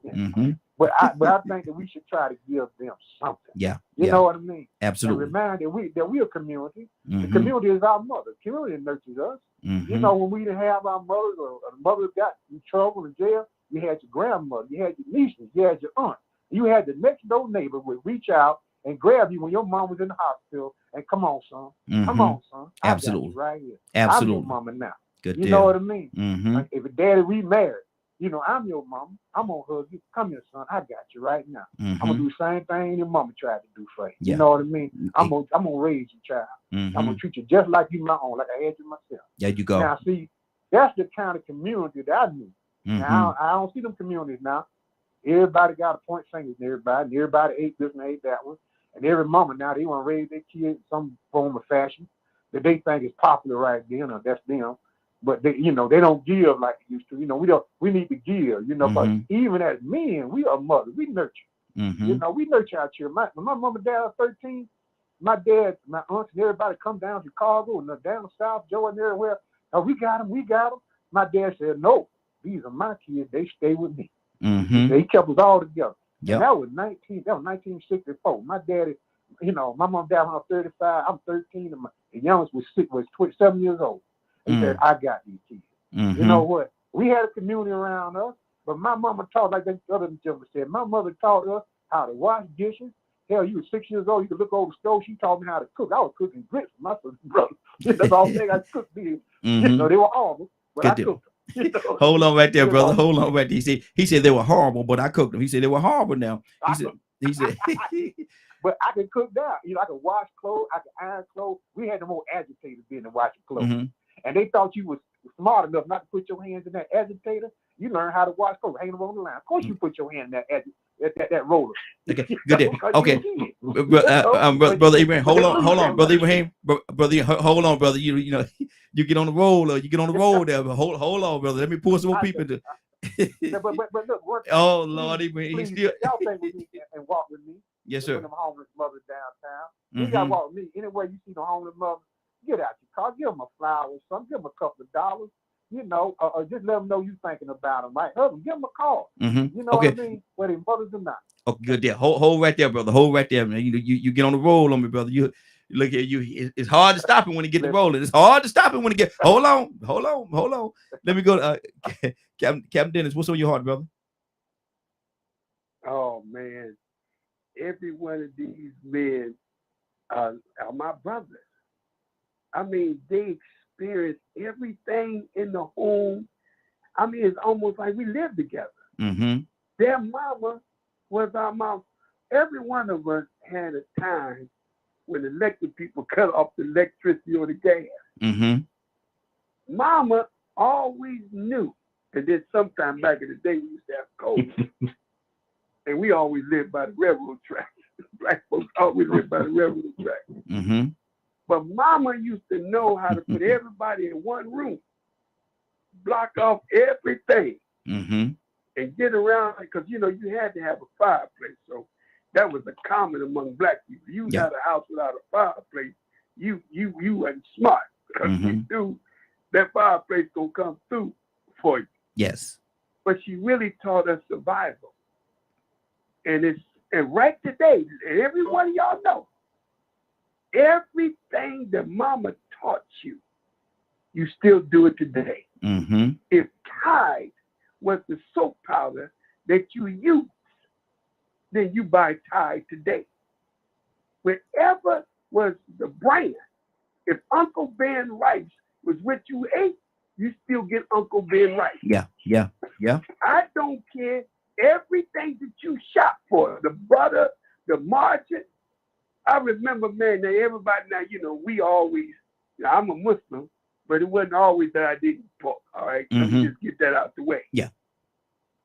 But I think that we should try to give them something. Yeah. You know what I mean? Absolutely. And remind that we a community. The community is our mother. The community nurtures us. You know, when we didn't have our mothers or the mothers got in trouble in jail, you had your grandmother, you had your nieces, you had your aunt. You had the next door neighbor would reach out and grab you when your mom was in the hospital and come on, son. Come on, son. Absolutely. I got you right here. Absolutely. I'm your mama now. Good You deal. know what I mean? Mm-hmm. Like if a daddy remarried, I'm your mama. I'm gonna hug you. Come here, son. I got you right now. Mm-hmm. I'm gonna do the same thing your mama tried to do for you. Yeah. You know what I mean? I'm gonna raise you, child. Mm-hmm. I'm gonna treat you just like you my own, like I had you myself. There you go. Now, see, that's the kind of community that I knew. Mm-hmm. Now I don't see them communities now. Everybody got a point fingers in everybody, and everybody ate this and ate that one. And every mama now they want to raise their kids in some form of fashion that they think is popular right then, or that's them. But they don't give like they used to. We need to give, but even as men, we are mothers. We nurture. Mm-hmm. We nurture our children. My mom and dad are 13. My dad, my aunts, and everybody come down to Chicago and down south, Joe and everywhere. Oh, we got them. My dad said, no, these are my kids. They stay with me. Mm-hmm. They kept us all together. Yep. And that was 1964. My daddy, my mom and dad when I was 35, I'm 13, and the youngest was 7 years old. He said, I got these kids. Mm-hmm. You know what? We had a community around us, but my mama taught, like the other gentleman said, my mother taught us how to wash dishes. Hell, you were 6 years old, you could look over the stove. She taught me how to cook. I was cooking grits for my sister and brother. That's all thing I cooked these. Mm-hmm. They were horrible, but Good I deal. cooked them. Hold on right there, brother. Hold on right there. He said they were horrible, but I cooked them. He said they were horrible now. He said but I could cook down. I could wash clothes, I could iron clothes. We had the more agitators being in washing clothes. Mm-hmm. And they thought you was smart enough not to put your hands in that agitator. You learn how to wash clothes, hang them on the line. Of course you put your hand in that roller. Okay, good deal. Okay. Brother Ibrahim, hold on, Brother Ibrahim. Brother, hold on, brother. You get on the roll, or you get on the roll there. But hold on, brother. Let me pull some more people to. but look, oh Lord, Ibrahim, please, still. y'all think with me and walk with me. Yes, sir. Them homeless mothers downtown. You gotta walk with me. Anywhere you see the homeless mother, get out your car, give them a flower or something, give them a couple of dollars. Or just let them know you thinking about them, right? Hug them, give them a call. Mm-hmm. You know what I mean? Whether they mothers or not. Oh, good deal. Hold right there, brother. Hold right there, man. You get on the roll on me, brother. You look at you. It's hard to stop him when he get to rolling. It's hard to stop him when he get. Hold on. Let me go. Captain Dennis, what's on your heart, brother? Oh man, every one of these men are my brothers. I mean, they experience everything in the home. I mean, it's almost like we live together. Mm-hmm. Their mama was our mom. Every one of us had a time when elected people cut off the electricity or the gas. Mm-hmm. Mama always knew. And then sometime back in the day, we used to have cold. And we always lived by the railroad track. Black folks always lived by the railroad track. Mm-hmm. But Mama used to know how to put everybody in one room, block off everything, and get around, because you had to have a fireplace. So that was a common among black people. You got a house without a fireplace, you wasn't smart, because you knew that fireplace gonna come through for you. Yes. But she really taught us survival. And right today, and every one of y'all know, everything that Mama taught you, you still do it today. Mm-hmm. If Tide was the soap powder that you use, then you buy Tide today. Whatever was the brand, if Uncle Ben Rice was what you ate, you still get Uncle Ben Rice. Yeah. I don't care. Everything that you shop for, the butter, the margarine. I remember, man, that everybody now, we always, I'm a Muslim, but it wasn't always that I didn't pork, all right? Let me just get that out the way. Yeah.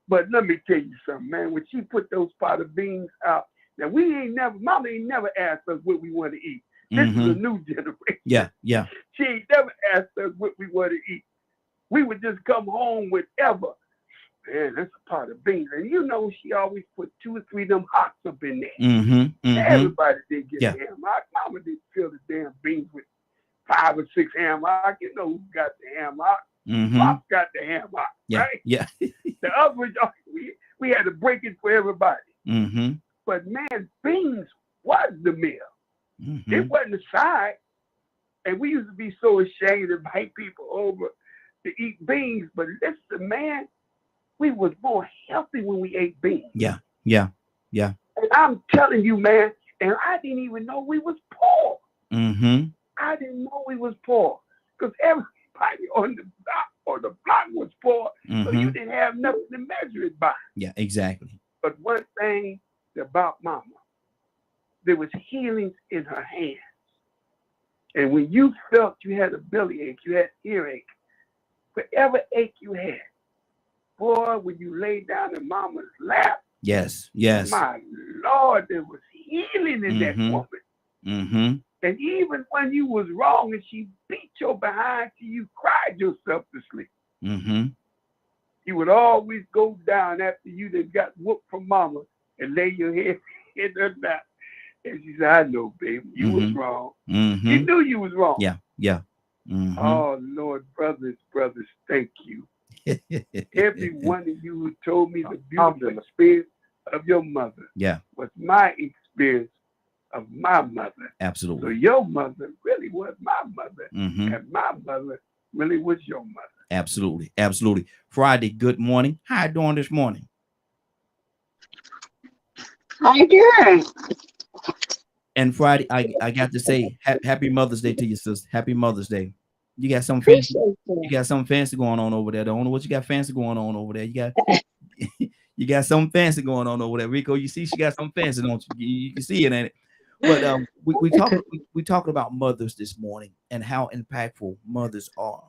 But let me tell you something, man. When she put those pot of beans out, now Mama ain't never asked us what we want to eat. This is a new generation. Yeah. She ain't never asked us what we want to eat. We would just come home with ever. Man, that's a pot of beans. And she always put 2 or 3 of them hocks up in there. Everybody did get ham hock. Mama didn't fill the damn beans with 5 or 6 ham hock. You know who got the ham hock? Pop got the ham hock, right? Yeah. The other ones, we had to break it for everybody. But man, beans was the meal. It wasn't a side. And we used to be so ashamed to invite people over to eat beans. But listen, man, we was more healthy when we ate beans. Yeah. And I'm telling you, man, and I didn't even know we was poor. I didn't know we was poor. Because party on the block or the block was for, so you didn't have nothing to measure it by. Yeah, exactly. But one thing about Mama, there was healings in her hands. And when you felt you had a bellyache, you had earache, whatever ache you had, boy, when you lay down in Mama's lap, yes, my Lord, there was healing in that woman. And even when you was wrong and she beat your behind till you cried yourself to sleep, you would always go down after you then got whooped from Mama and lay your head in her lap. And she said, I know, baby, you was wrong. You knew you was wrong. Yeah. Oh, Lord, brothers, thank you. Every one of you who told me the beautiful experience of your mother was my experience of my mother. Absolutely. So your mother really was my mother, and my mother really was your mother. Absolutely. Friday, good morning. How you doing this morning? How you doing? And Friday, I got to say happy Mother's Day to you, sis. Happy Mother's Day. You got something fancy. You got something fancy going on over there. I don't know what you got fancy going on over there. You got something fancy going on over there, Rico. You see, she got something fancy, don't you? You can see it, ain't it? But we talked about mothers this morning and how impactful mothers are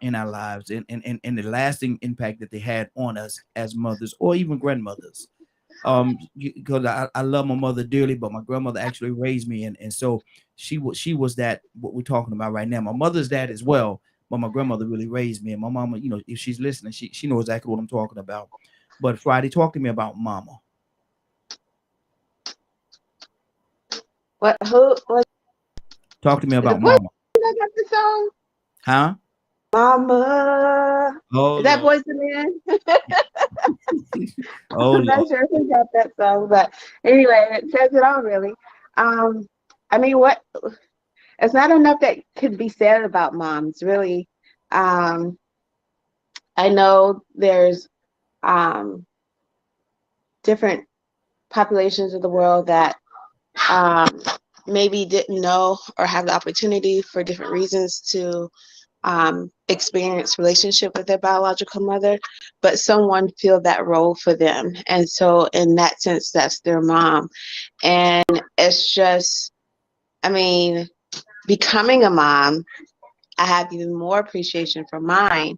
in our lives and the lasting impact that they had on us as mothers or even grandmothers. Because I love my mother dearly, but my grandmother actually raised me, and so she was that what we're talking about right now. My mother's dad as well, but my grandmother really raised me, and my mama, you know, if she's listening, she knows exactly what I'm talking about. But Friday, talk to me about Mama. What? Who? What? Talk to me about Mama. I got the song. Huh? Mama. Oh, is that Boys and Men? Oh, I'm not sure who got that song, but anyway, it says it all really. I mean, what? It's not enough that could be said about moms, really. I know there's different populations of the world that maybe didn't know or have the opportunity for different reasons to experience relationship with their biological mother, but someone filled that role for them. And so in that sense, that's their mom. And it's just, I mean, becoming a mom, I have even more appreciation for mine,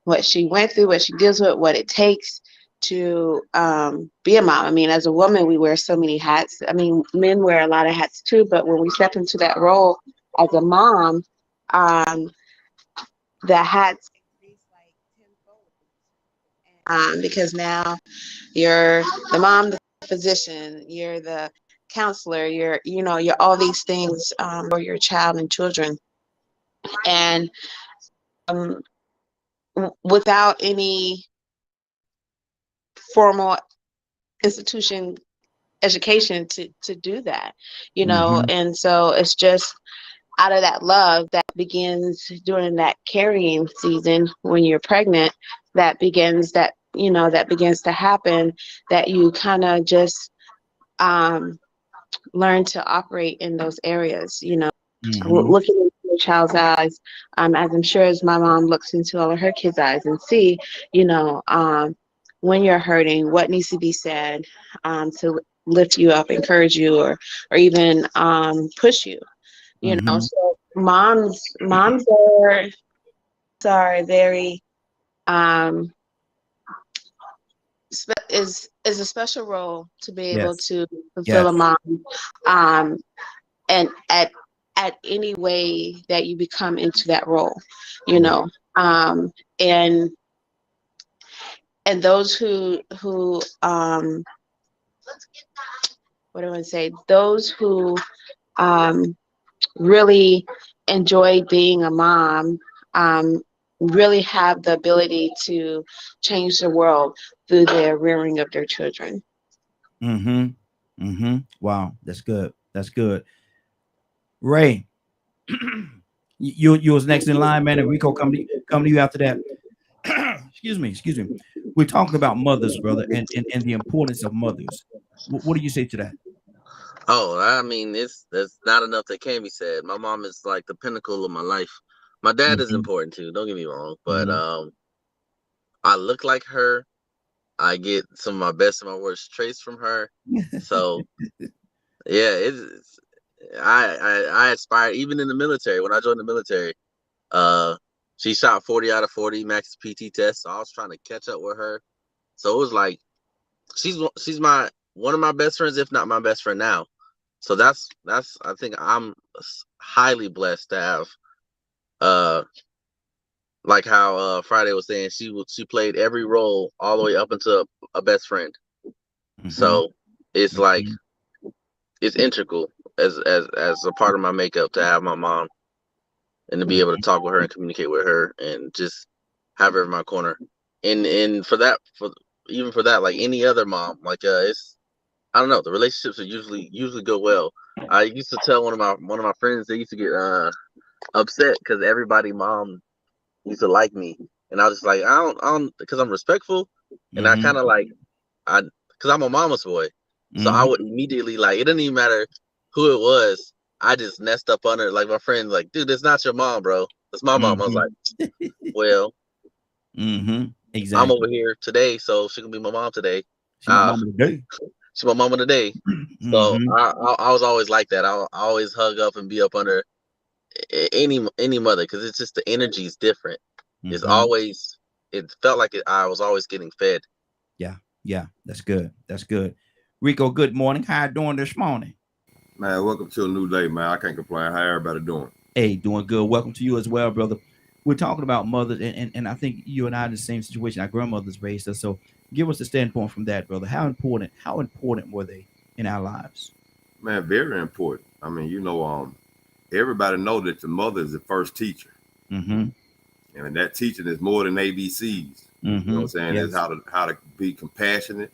what she went through, what she deals with, what it takes to be a mom. I mean, as a woman, we wear so many hats. I mean, men wear a lot of hats too, but when we step into that role as a mom, the hats increase like tenfold. Because now you're the mom, the physician, you're the counselor, you're all these things for your child and children. And without any formal institution education to do that, and so it's just out of that love that begins during that carrying season when you're pregnant, that begins to happen, that you kind of just learn to operate in those areas, looking into your child's eyes, as I'm sure as my mom looks into all of her kids' eyes and see, when you're hurting, what needs to be said to lift you up, encourage you, or even push you. So moms are very is a special role to be able to fulfill a mom, and at any way that you become into that role, and those who what do I say? Those who really enjoy being a mom really have the ability to change the world through their rearing of their children. Wow, that's good. That's good. Ray, you was next in line, man, and Rico come to you after that. Excuse me. We're talking about mothers, brother, and the importance of mothers. What do you say to that? Oh, I mean, there's not enough that can be said. My mom is like the pinnacle of my life. My dad is important too. Don't get me wrong, but I look like her. I get some of my best and my worst traits from her. So yeah, it's I aspire even in the military. When I joined the military, she shot 40 out of 40 max PT test. So I was trying to catch up with her. So it was like she's my one of my best friends, if not my best friend now. So that's I think I'm highly blessed to have like how Friday was saying, she played every role all the way up into a best friend. So it's like it's integral as a part of my makeup to have my mom and to be able to talk with her and communicate with her and just have her in my corner. And for even for that, like any other mom, like it's I don't know, the relationships are usually go well. I used to tell one of my friends, they used to get upset because everybody mom used to like me, and I was just like I don't because I'm respectful, and I kind of like because I'm a mama's boy, so I would immediately like it didn't even matter who it was. I just nest up on her like my friend, like, dude, it's not your mom, bro. It's my mom. I was like, well, exactly. I'm over here today, so she can be my mom today. She's my mama today. She's my mama today. So I was always like that. I always hug up and be up under any mother because it's just the energy is different. It's always it felt like I was always getting fed. Yeah, that's good. That's good. Rico, good morning. How you doing this morning? Man, welcome to a new day, man. I can't complain. How everybody doing? Hey, doing good. Welcome to you as well, brother. We're talking about mothers, and I think you and I are in the same situation. Our grandmothers raised us. So give us the standpoint from that, brother. How important were they in our lives? Man, very important. I mean, everybody know that the mother is the first teacher. And that teaching is more than ABCs. You know what I'm saying? Yes. It's how to be compassionate,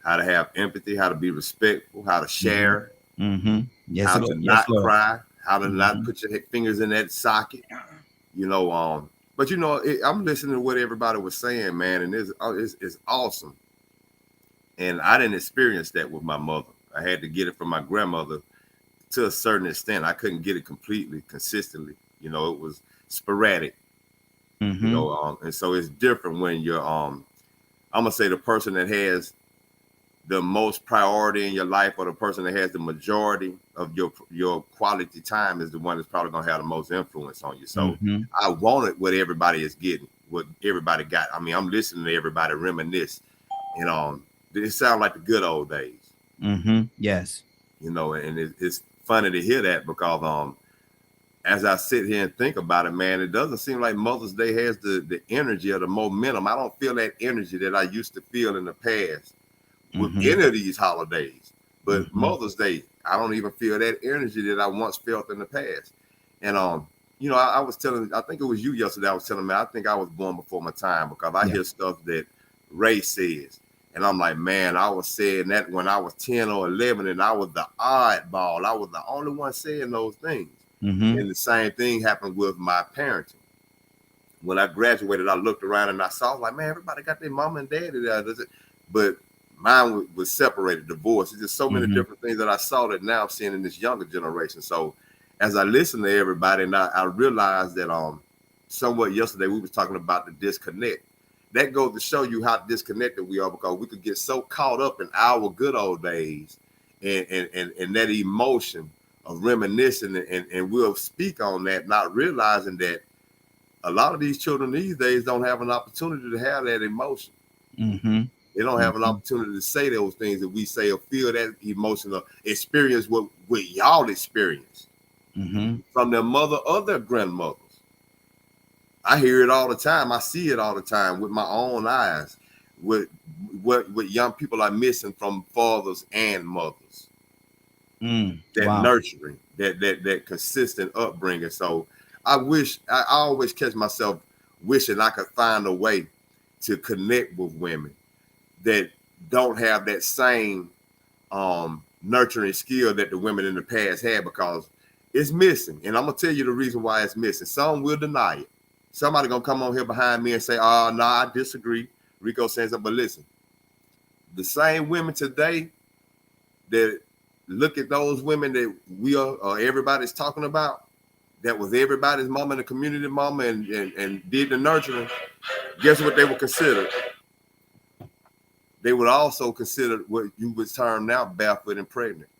how to have empathy, how to be respectful, how to share, Yes, how to not cry, how to not put your fingers in that socket. But I'm listening to what everybody was saying, man, and it's awesome. And I didn't experience that with my mother. I had to get it from my grandmother to a certain extent. I couldn't get it completely, consistently. It was sporadic. And so it's different when you're I'm gonna say the person that has the most priority in your life, or the person that has the majority of your quality time, is the one that's probably gonna have the most influence on you. So I wanted what everybody is getting, what everybody got. I mean, I'm listening to everybody reminisce, and it sounds like the good old days. Yes. And it's funny to hear that because as I sit here and think about it, man, it doesn't seem like Mother's Day has the energy or the momentum. I don't feel that energy that I used to feel in the past with any of these holidays. But Mother's Day, I don't even feel that energy that I once felt in the past. And I was telling, I think it was you yesterday, I was telling me, I think I was born before my time, because I hear stuff that Ray says. And I'm like, man, I was saying that when I was 10 or 11, and I was the oddball. I was the only one saying those things. And the same thing happened with my parenting. When I graduated, I looked around and I saw, like, man, everybody got their mama and daddy there. But mine was separated, divorced. There's just so many different things that I saw that now I'm seeing in this younger generation. So as I listen to everybody, and I realized that somewhat yesterday we was talking about the disconnect. That goes to show you how disconnected we are, because we could get so caught up in our good old days and that emotion of reminiscing, and we'll speak on that, not realizing that a lot of these children these days don't have an opportunity to have that emotion. They don't have an opportunity to say those things that we say, or feel that emotional experience what y'all experience from their mother or their grandmothers. I hear it all the time. I see it all the time with my own eyes, what young people are missing from fathers and mothers. Nurturing, that consistent upbringing. So I always catch myself wishing I could find a way to connect with women that don't have that same nurturing skill that the women in the past had, because it's missing. And I'm gonna tell you the reason why it's missing. Some will deny it. Somebody gonna come on here behind me and say, "Oh, no, I disagree." Rico saying something, but listen, the same women today that look at those women that we are everybody's talking about, that was everybody's mama and the community mama and did the nurturing, guess what they would consider? They would also consider what you would term now barefoot and pregnant.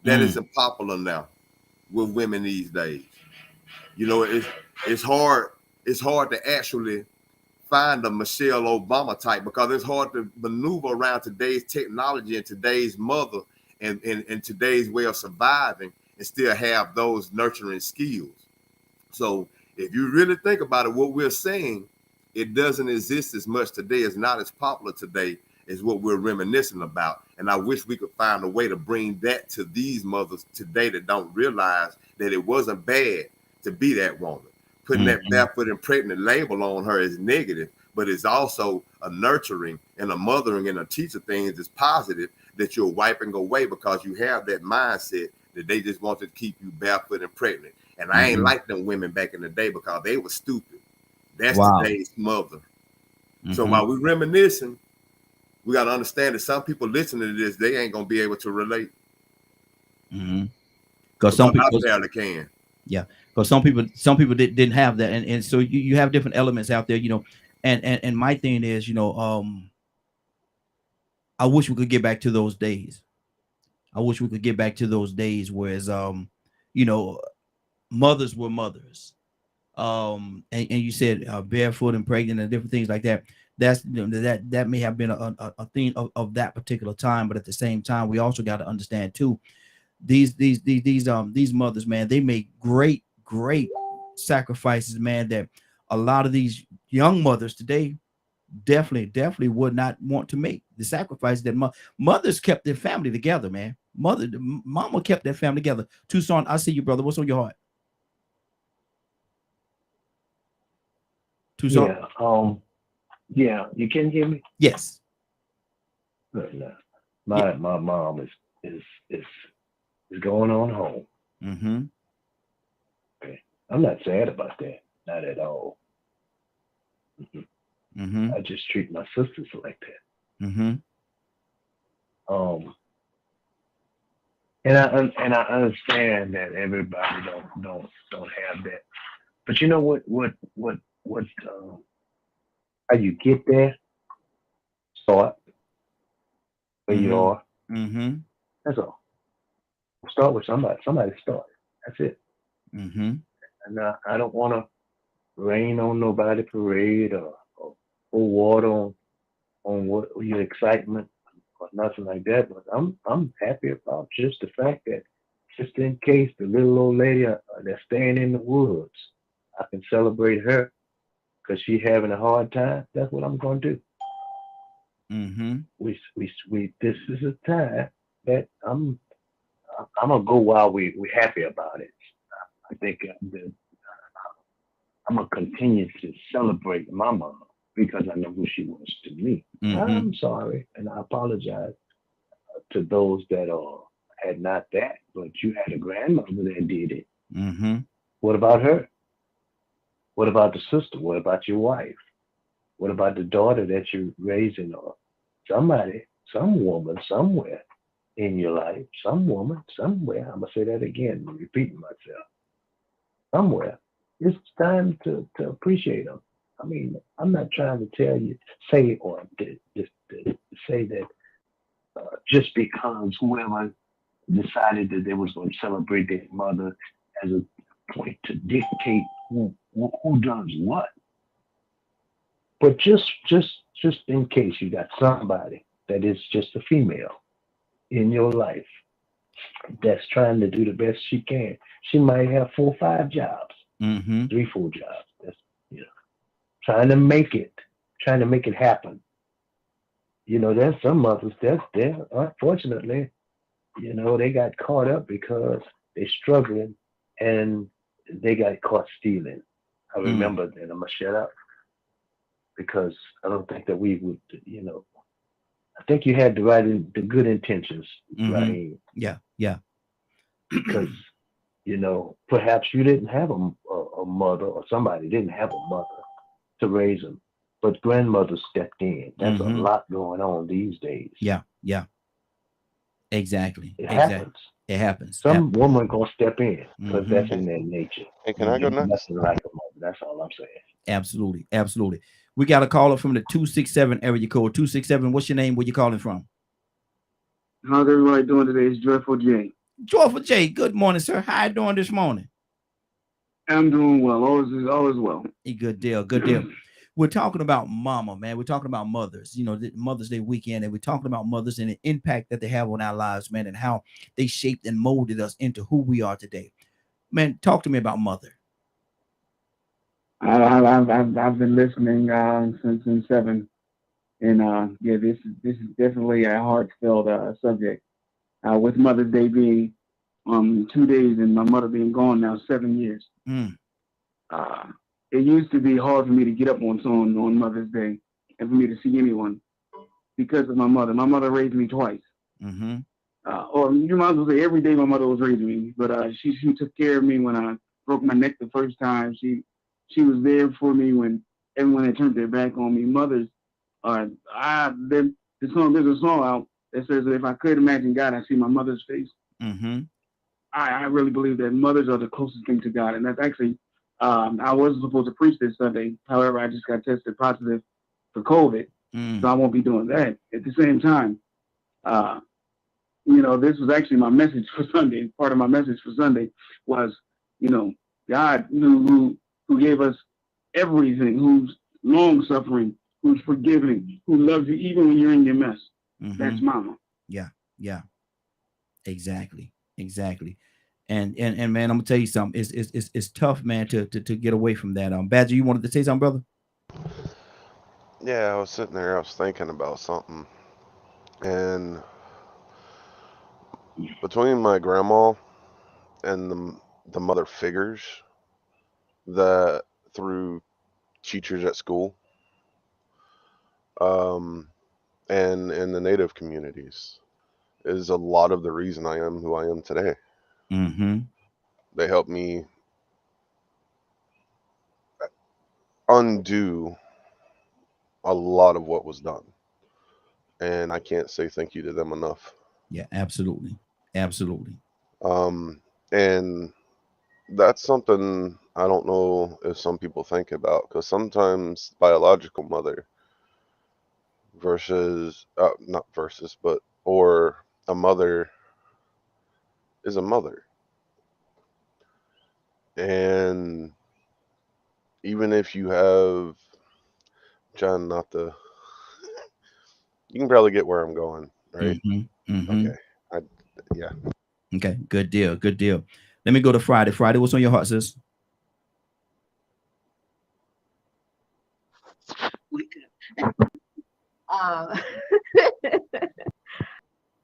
That isn't popular now with women these days. You know, it's hard to actually find a Michelle Obama type because it's hard to maneuver around today's technology and today's mother and today's way of surviving and still have those nurturing skills. So if you really think about it, what we're saying, it doesn't exist as much today. It's not as popular today as what we're reminiscing about. And I wish we could find a way to bring that to these mothers today that don't realize that it wasn't bad to be that woman. Putting that barefoot and pregnant label on her is negative, but it's also a nurturing and a mothering and a teacher things is positive that you're wiping away because you have that mindset that they just want to keep you barefoot and pregnant. And I ain't like them women back in the day because they were stupid. That's today's mother. So while we're reminiscing, we got to understand that some people listening to this, they ain't going to be able to relate. Because some people barely can. Yeah, because some people didn't have that, and so you have different elements out there, you know, and my thing is, you know, I wish we could get back to those days. I wish we could get back to those days, whereas you know, mothers were mothers, and you said barefoot and pregnant and different things like that. That's, you know, that may have been a theme of that particular time, but at the same time, we also got to understand too, these mothers, man, they make great sacrifices, man, that a lot of these young mothers today definitely would not want to make. The sacrifice that mothers kept their family together, man. Mama kept their family together. Tucson, I see you, brother. What's on your heart? Tucson? Yeah, you can hear me? Yes. My mom is going on home. Okay. I'm not sad about that. Not at all. I just treat my sisters like that. And I understand that everybody don't have that. But you know what how you get there? Start where you are. That's all. Start with somebody. Somebody started. That's it. And I don't want to rain on nobody parade or pour water on what your excitement or nothing like that. But I'm happy about just the fact that just in case the little old lady that's staying in the woods, I can celebrate her because she's having a hard time. That's what I'm going to do. We this is a time that I'm gonna go while we happy about it. I think I'm gonna continue to celebrate my mom because I know who she was to me. I'm sorry, and I apologize to those that had not that, but you had a grandmother that did it. What about her? What about the sister? What about your wife? What about the daughter that you're raising, or somebody, some woman somewhere in your life, some woman somewhere? I'm gonna say that again, I'm repeating myself. Somewhere, it's time to appreciate them. I mean, I'm not trying to tell you, say that just because whoever decided that they was going to celebrate their mother as a point to dictate who does what. But just in case you got somebody that is just a female in your life that's trying to do the best she can. She might have 4 or 5 jobs, 3, 4 jobs. That's, you know, trying to make it happen. You know, there's some mothers that's there. Unfortunately, you know, they got caught up because they're struggling and they got caught stealing. I remember that. I'm gonna shut up because I don't think that we would, you know. I think you had the good intentions, right? Yeah. Because, you know, perhaps you didn't have a mother, or somebody didn't have a mother to raise them, but grandmother stepped in. That's a lot going on these days. Yeah. Exactly. It happens. It happens. Some woman gonna step in because that's in their nature. Hey, can I go next? Nothing like a mother. That's all I'm saying. Absolutely, absolutely. We got a caller from the 267 area code. 267. What's your name? Where you calling from? How's everybody doing today? It's Joyful J. Joyful J. Good morning, sir. How you doing this morning? I'm doing well. All is well. Good deal. Good deal. We're talking about mama, man. We're talking about mothers, you know, the Mother's Day weekend, and we're talking about mothers and the impact that they have on our lives, man, and how they shaped and molded us into who we are today. Man, talk to me about mother. I've been listening since 7, and yeah, this is definitely a heartfelt subject. With Mother's Day being 2 days and my mother being gone now 7 years. It used to be hard for me to get up on Mother's Day and for me to see anyone because of my mother. My mother raised me twice. Or you might as well say every day my mother was raising me, but she took care of me when I broke my neck the first time. She was there for me when everyone had turned their back on me. Mothers are there's a song out that says that if I could imagine God, I see my mother's face. I really believe that mothers are the closest thing to God, and that's actually I wasn't supposed to preach this Sunday. However, I just got tested positive for COVID, so I won't be doing that. At the same time, you know, this was actually my message for Sunday. Part of my message for Sunday was, you know, God who gave us everything, who's long suffering, who's forgiving, who loves you even when you're in your mess. That's mama. Yeah. Exactly. And man, I'm gonna tell you something. It's tough, man, to get away from that. Badger, you wanted to say something, brother? Yeah, I was sitting there, I was thinking about something. And between my grandma and the mother figures that through teachers at school, and in the Native communities, is a lot of the reason I am who I am today. They helped me undo a lot of what was done, and I can't say thank you to them enough. Yeah, absolutely. And that's something I don't know if some people think about, because sometimes biological mother versus not versus, but or a mother is a mother, and even if you have John, not the you can probably get where I'm going, right? Okay. Yeah. Okay, good deal. Let me go to Friday. Friday, what's on your heart, sis?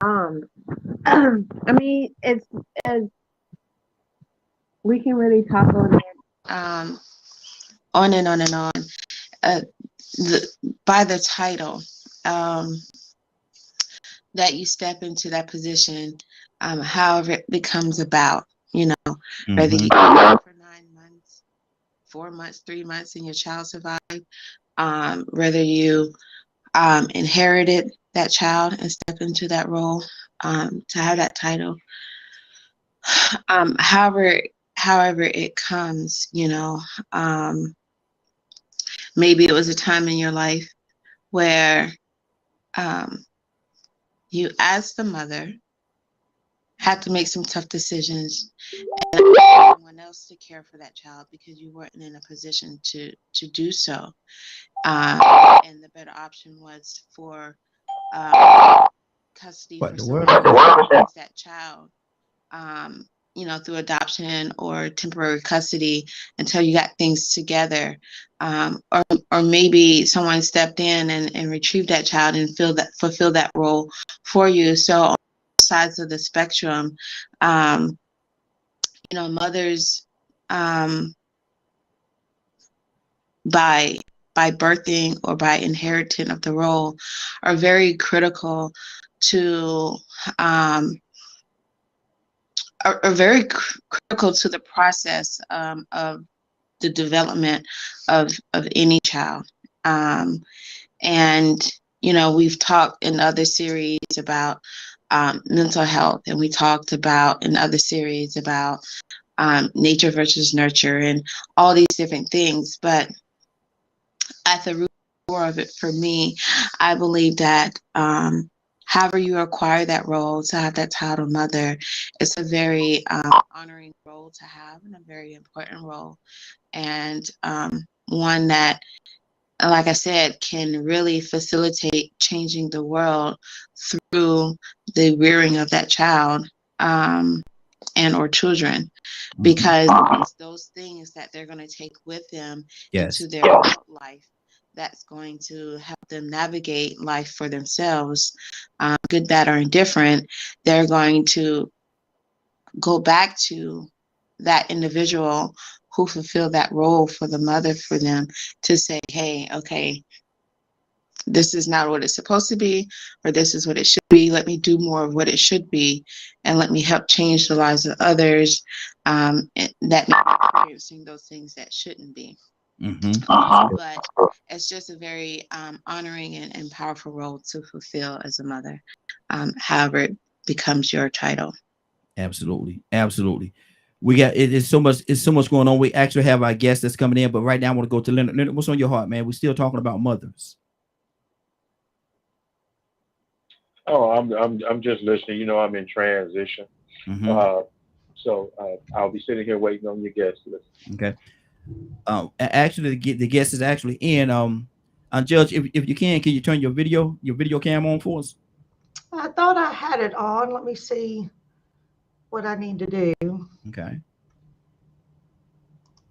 I mean, it's as we can really talk on it, on and on and on. By the title, that you step into that position, however it becomes about, you know, whether you for 9 months, 4 months, 3 months, and your child survived, whether you inherited that child and step into that role, to have that title, however it comes, you know, maybe it was a time in your life where you as the mother had to make some tough decisions and someone else to care for that child because you weren't in a position to do so, and the better option was for custody for someone to raise that child, you know, through adoption or temporary custody until you got things together, or maybe someone stepped in and retrieved that child and fulfill that role for you. So on both sides of the spectrum, you know, mothers, by birthing or by inheriting of the role, are very critical to are very critical to the process of the development of any child. And, you know, we've talked in other series about mental health, and we talked about in other series about nature versus nurture and all these different things. But at the root core of it, for me, I believe that however you acquire that role to have that title mother, it's a very honoring role to have and a very important role, and one that, like I said, can really facilitate changing the world through the rearing of that child and or children, because it's those things that they're going to take with them into their life that's going to help them navigate life for themselves, good, bad, or indifferent. They're going to go back to that individual who fulfilled that role for the mother for them to say, hey, okay, this is not what it's supposed to be, or this is what it should be. Let me do more of what it should be, and let me help change the lives of others that may be experiencing those things that shouldn't be. But it's just a very honoring and powerful role to fulfill as a mother, however it becomes your title. Absolutely. We got it's so much going on. We actually have our guest that's coming in, but right now I want to go to Leonard. Leonard, what's on your heart, man? We're still talking about mothers. Oh, I'm just listening. You know, I'm in transition. So I'll be sitting here waiting on your guest. Okay. Actually, the guest is actually in. Judge, if you can you turn your video cam on for us? I thought I had it on. Let me see what I need to do. Okay.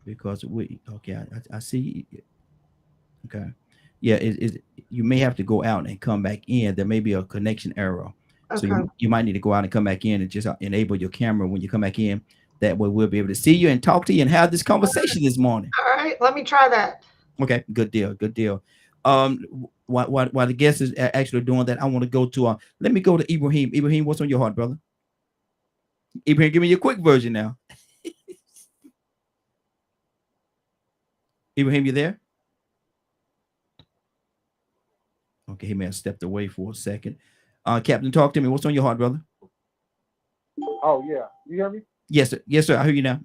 Because I see. Okay. Yeah, you may have to go out and come back in. There may be a connection error. Okay. So you might need to go out and come back in and just enable your camera when you come back in. That way we'll be able to see you and talk to you and have this conversation this morning. All right, let me try that. Okay, good deal. While the guest is actually doing that, I want to go to let me go to Ibrahim. Ibrahim, what's on your heart, brother? Ibrahim, give me your quick version now. Ibrahim, you there? Okay, he may have stepped away for a second. Captain, talk to me. What's on your heart, brother? Oh yeah, you hear me? Yes, sir. I hear you now.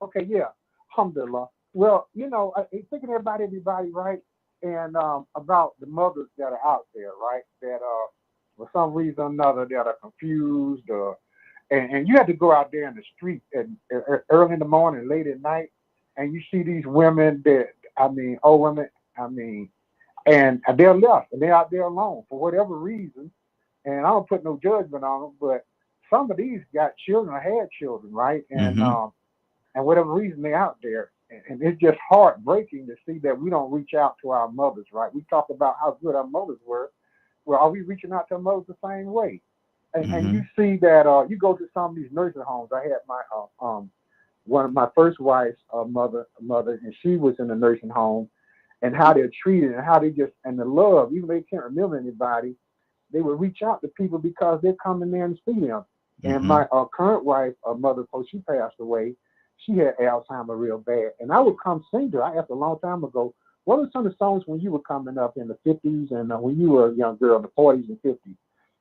Okay, yeah. Alhamdulillah. Well, you know, thinking about everybody, right? And about the mothers that are out there, right? That for some reason or another that are confused, and you have to go out there in the street and early in the morning, late at night, and you see these women old women, and they're left and they're out there alone for whatever reason. And I don't put no judgment on them, but some of these got children or had children, right? And whatever reason they're out there. And it's just heartbreaking to see that we don't reach out to our mothers, right? We talk about how good our mothers were. Well, are we reaching out to our mothers the same way? And you see that you go to some of these nursing homes. I had my one of my first wife's mother, and she was in a nursing home, and how they're treated and how they just, and the love, even though they can't remember anybody, they would reach out to people because they're coming there and see them. And my current wife, mother, before she passed away, she had Alzheimer's real bad. And I would come sing to her. I asked a long time ago, what were some of the songs when you were coming up in the 50s and when you were a young girl in the 40s and 50s?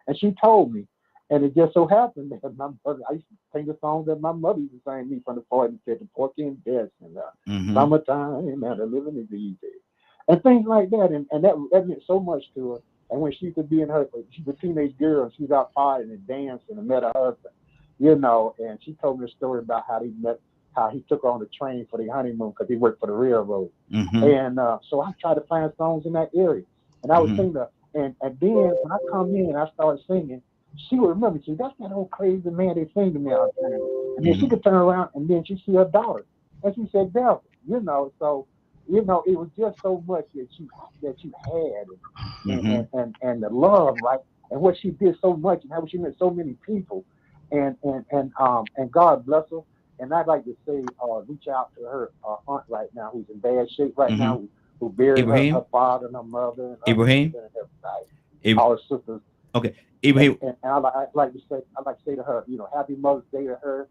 And she told me. And it just so happened that my mother, I used to sing the songs that my mother used to sing me from the 40s and 50s, Porky and Bess and Summertime and the Living is Easy. And things like that. And that meant so much to her. And when she could be she was a teenage girl, and she was out partying and dancing and met her husband, you know, and she told me a story about how he took her on the train for the honeymoon because he worked for the railroad. And so I tried to find songs in that area. And I would sing and then when I come in and I started singing, she would remember, she that's that old crazy man they sing to me all the time. And then she could turn around and then she see her daughter. And she said, Devil, you know, so you know, it was just so much that you had and the love, right? And what she did so much and how she met so many people. And God bless her. And I'd like to say, reach out to her aunt right now, who's in bad shape right now, who buried her father and her mother and Ibrahim, and all her sisters. Okay, Ibrahim. And I'd like to say to her, you know, Happy Mother's Day to her,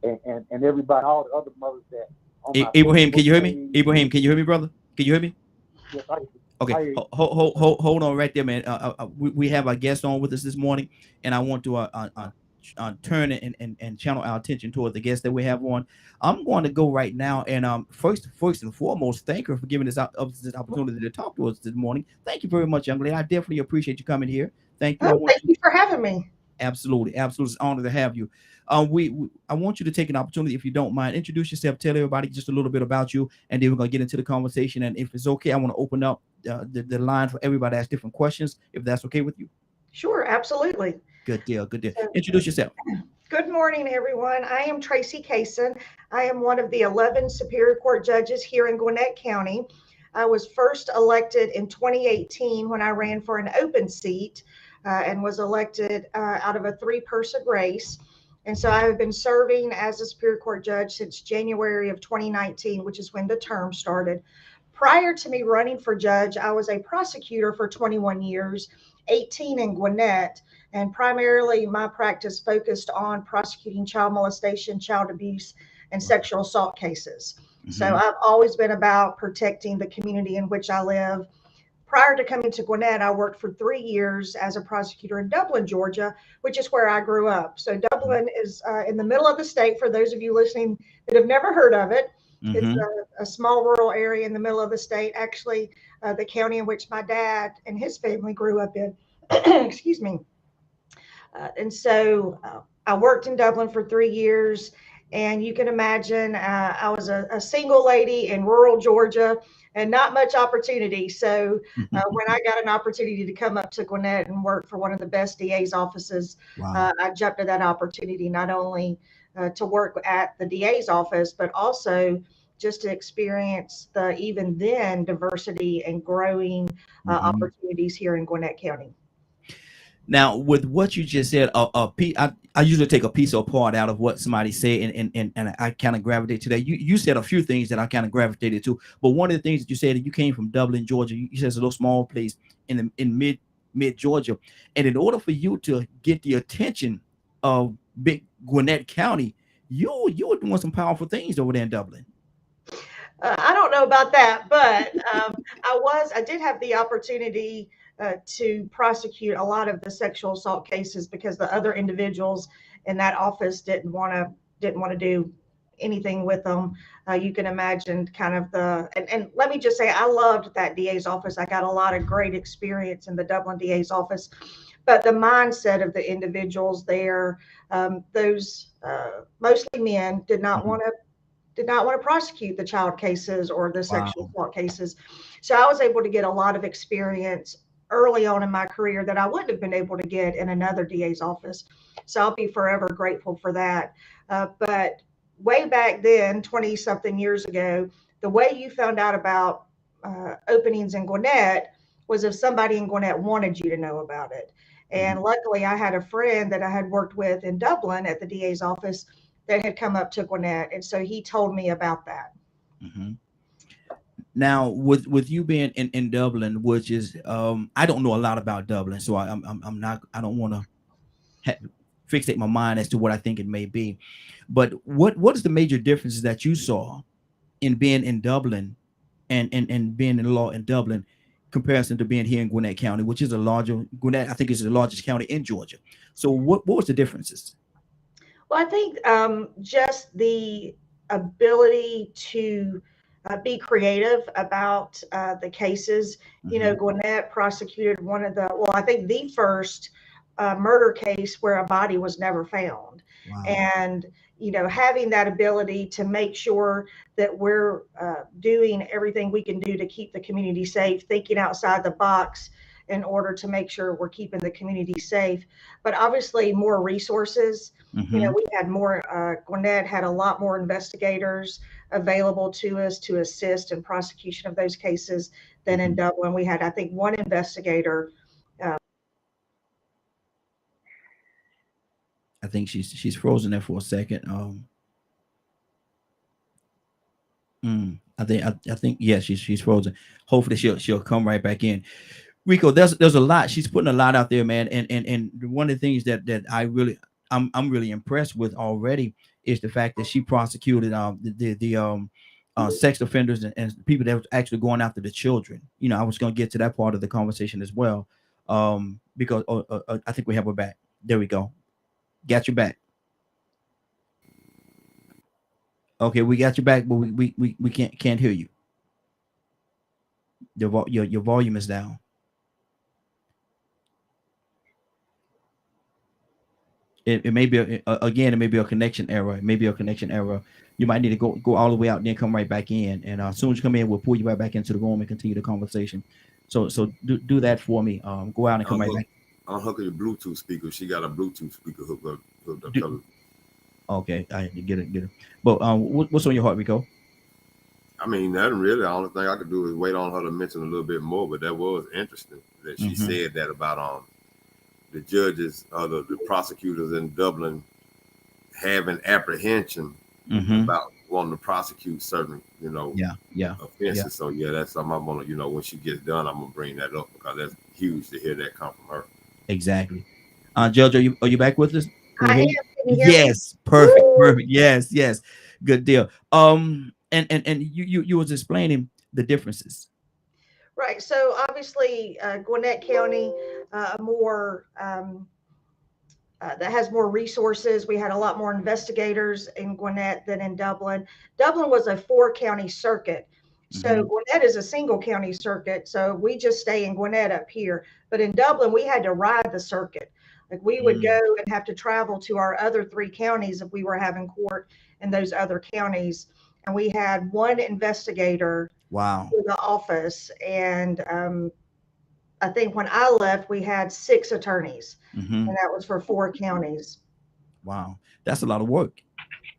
and everybody, all the other mothers that. Ibrahim, can you hear me? Ibrahim, can you hear me, brother? Can you hear me? Yes, I can. Okay, hold on right there, man. We have our guest on with us this morning, and I want to turn and channel our attention toward the guest that we have on. I'm going to go right now, and first and foremost, thank her for giving this opportunity to talk to us this morning. Thank you very much, young lady. I definitely appreciate you coming here. Thank you. Oh, thank you for having me. Absolutely. It's an honor to have you. I want you to take an opportunity, if you don't mind, introduce yourself, tell everybody just a little bit about you, and then we're going to get into the conversation. And if it's okay, I want to open up the line for everybody to ask different questions, if that's okay with you. Sure, absolutely. Good deal. Introduce yourself. Good morning, everyone. I am Tracy Kaysen. I am one of the 11 Superior Court judges here in Gwinnett County. I was first elected in 2018 when I ran for an open seat and was elected out of a 3-person race. And so I have been serving as a Superior Court judge since January of 2019, which is when the term started. Prior to me running for judge, I was a prosecutor for 21 years, 18 in Gwinnett, and primarily my practice focused on prosecuting child molestation, child abuse, and sexual assault cases. Mm-hmm. So I've always been about protecting the community in which I live. Prior to coming to Gwinnett, I worked for 3 years as a prosecutor in Dublin, Georgia, which is where I grew up. So Dublin is in the middle of the state, for those of you listening that have never heard of it. Mm-hmm. It's a small rural area in the middle of the state, actually the county in which my dad and his family grew up in. Excuse me. And so I worked in Dublin for 3 years, and you can imagine I was a single lady in rural Georgia and not much opportunity. So when I got an opportunity to come up to Gwinnett and work for one of the best DA's offices, wow. I jumped at that opportunity, not only to work at the DA's office, but also just to experience the even then diversity and growing opportunities here in Gwinnett County. Now, with what you just said, I usually take a piece or part out of what somebody said, and I kind of gravitate to that. You said a few things that I kind of gravitated to, but one of the things that you said, that you came from Dublin, Georgia. You said it's a little small place in mid Georgia, and in order for you to get the attention of big Gwinnett County, you were doing some powerful things over there in Dublin. I don't know about that, but I did have the opportunity to prosecute a lot of the sexual assault cases because the other individuals in that office didn't want to do anything with them. You can imagine kind of and let me just say, I loved that DA's office. I got a lot of great experience in the Dublin DA's office, but the mindset of the individuals there, those mostly men, did not want to prosecute the child cases or the sexual assault cases. So I was able to get a lot of experience early on in my career that I wouldn't have been able to get in another DA's office. So I'll be forever grateful for that. But way back then, 20 something years ago, the way you found out about openings in Gwinnett was if somebody in Gwinnett wanted you to know about it. And luckily I had a friend that I had worked with in Dublin at the DA's office that had come up to Gwinnett. And so he told me about that. Mm-hmm. Now, with you being in Dublin, which is I don't know a lot about Dublin, so I don't want to fixate my mind as to what I think it may be. But what is the major differences that you saw in being in Dublin and being in law in Dublin, comparison to being here in Gwinnett County, which is Gwinnett, I think, is the largest county in Georgia. So what was the differences? Well, I think just the ability to be creative about the cases. You know, Gwinnett prosecuted I think the first murder case where a body was never found. Wow. And, you know, having that ability to make sure that we're doing everything we can do to keep the community safe, thinking outside the box in order to make sure we're keeping the community safe. But obviously more resources. You know, we had more, Gwinnett had a lot more investigators available to us to assist in prosecution of those cases than in Dublin. We had, I think, one investigator. I think she's frozen there for a second. I think yeah, she's frozen. Hopefully she'll come right back in. Rico, there's a lot. She's putting a lot out there, man. And one of the things that I'm really impressed with already is the fact that she prosecuted the sex offenders and people that was actually going after the children. You know, I was going to get to that part of the conversation as well, because I think we have her back. There we go. Got your back. Okay, we got your back, but we can't hear you. Your volume is down. It may be again, it may be a connection error. It may be a connection error. You might need to go all the way out, then come right back in. And as soon as you come in, we'll pull you right back into the room and continue the conversation. So do that for me. Go out and come right back. I'll hook your Bluetooth speaker. She got a Bluetooth speaker hooked up. Okay, I get it. But what's on your heart, Rico? I mean, that really, the only thing I could do is wait on her to mention a little bit more. But that was interesting that she said that about the judges, the prosecutors in Dublin having apprehension about wanting to prosecute certain, offenses. Yeah. So that's something I'm gonna, when she gets done, I'm gonna bring that up because that's huge to hear that come from her. Exactly. Judge, are you back with us? I am. Yes, perfect. Yes. Good deal. And you was explaining the differences. Right. So obviously, Gwinnett County, more that has more resources. We had a lot more investigators in Gwinnett than in Dublin. Dublin was a 4-county circuit. So Gwinnett is a single county circuit. So we just stay in Gwinnett up here. But in Dublin, we had to ride the circuit. Like we would go and have to travel to our other 3 counties if we were having court in those other counties. And we had 1 investigator in the office. And I think when I left, we had 6 attorneys, and that was for 4 counties. Wow, that's a lot of work.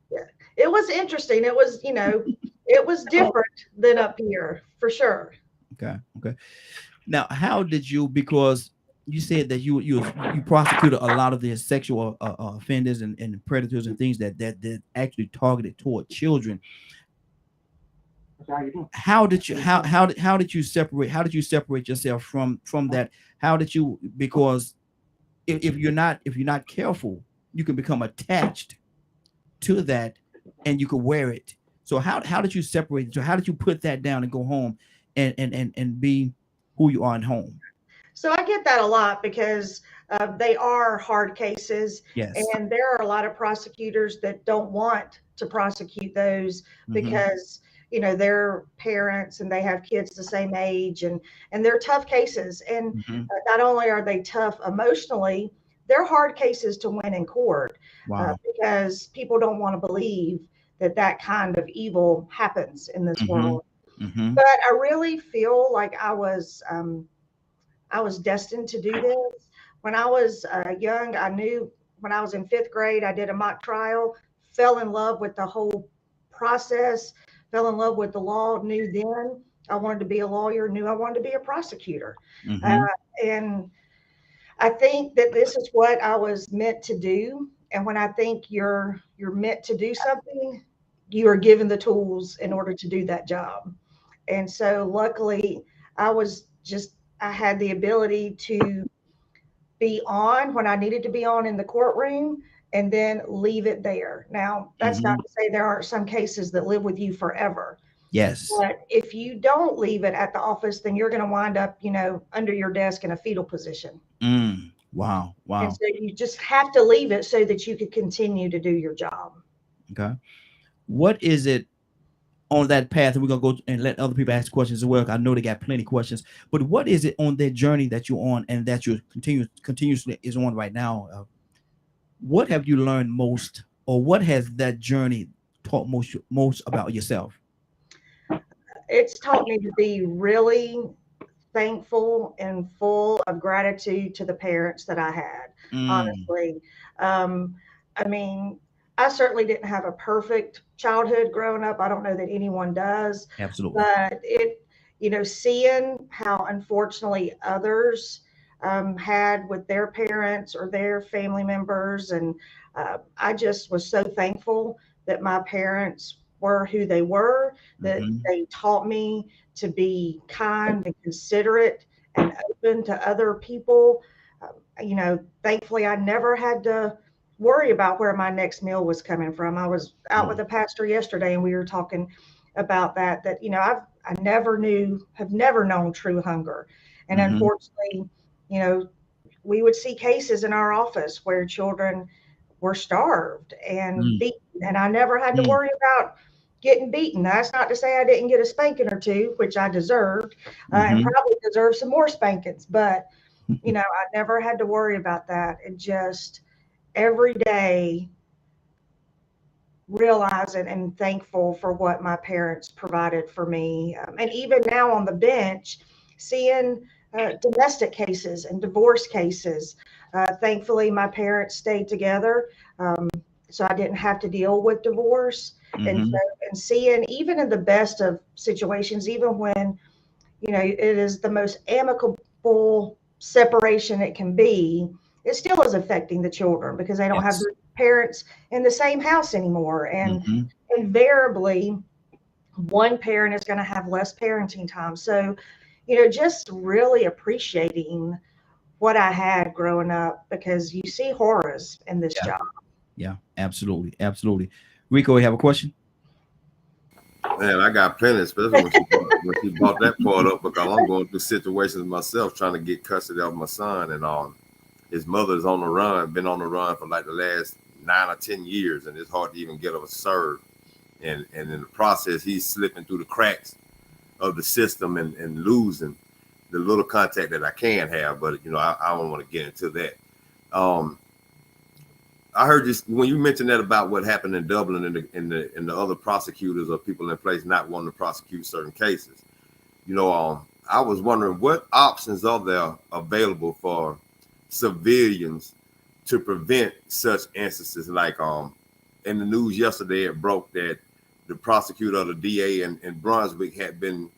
Yeah, it was interesting. It was, it was different than up here for sure. Okay. Now, how did you? Because you said that you prosecuted a lot of the sexual offenders and predators and things that actually targeted toward children. How did you separate yourself from that? How did you, because if you're not careful, you can become attached to that and you could wear it. So how did you separate it? So how did you put that down and go home and be who you are at home? So I get that a lot because they are hard cases. Yes. And there are a lot of prosecutors that don't want to prosecute those because they're parents and they have kids the same age and they're tough cases. And not only are they tough emotionally, they're hard cases to win in court. Because people don't want to believe that kind of evil happens in this world. But I really feel like I was destined to do this. When I was young, I knew when I was in 5th grade, I did a mock trial, fell in love with the whole process, fell in love with the law, knew then I wanted to be a lawyer, knew I wanted to be a prosecutor. And I think that this is what I was meant to do. And when I think you're meant to do something, you are given the tools in order to do that job. And so luckily I had the ability to be on when I needed to be on in the courtroom and then leave it there. Now, that's not to say there aren't some cases that live with you forever. Yes. But if you don't leave it at the office, then you're going to wind up, under your desk in a fetal position. Wow. And so you just have to leave it so that you can continue to do your job. Okay. What is it on that path? And we're going to go and let other people ask questions as well. I know they got plenty of questions, but what is it on that journey that you're on and that you're continuously is on right now? What have you learned most, or what has that journey taught most about yourself? It's taught me to be really thankful and full of gratitude to the parents that I had, honestly. I mean, I certainly didn't have a perfect childhood growing up. I don't know that anyone does. Absolutely. But seeing how unfortunately others had with their parents or their family members. And I just was so thankful that my parents were who they were, that they taught me to be kind and considerate and open to other people. Thankfully, I never had to worry about where my next meal was coming from. I was out with a pastor yesterday and we were talking about that, I have never known true hunger. And unfortunately, we would see cases in our office where children were starved and beaten, and I never had to worry about getting beaten. That's not to say I didn't get a spanking or two, which I deserved, and probably deserve some more spankings, but I never had to worry about that. And just every day realizing and thankful for what my parents provided for me. And even now on the bench, seeing domestic cases and divorce cases. Thankfully, my parents stayed together, so I didn't have to deal with divorce. And seeing, even in the best of situations, even when it is the most amicable separation it can be, it still is affecting the children because they don't have their parents in the same house anymore. And invariably, one parent is going to have less parenting time. So, just really appreciating what I had growing up, because you see horrors in this job. Yeah, absolutely. Absolutely. Rico, you have a question? Man, I got plenty, especially when she brought that part up, because I'm going through situations myself trying to get custody of my son, and his mother's on the run, been on the run for like the last 9 or 10 years, and it's hard to even get her served. And in the process, he's slipping through the cracks of the system and losing the little contact that I can have. But I don't want to get into that. I heard this when you mentioned that about what happened in Dublin and the other prosecutors or people in place not wanting to prosecute certain cases. I was wondering what options are there available for civilians to prevent such instances. Like in the news yesterday, it broke that the prosecutor of the DA in Brunswick had been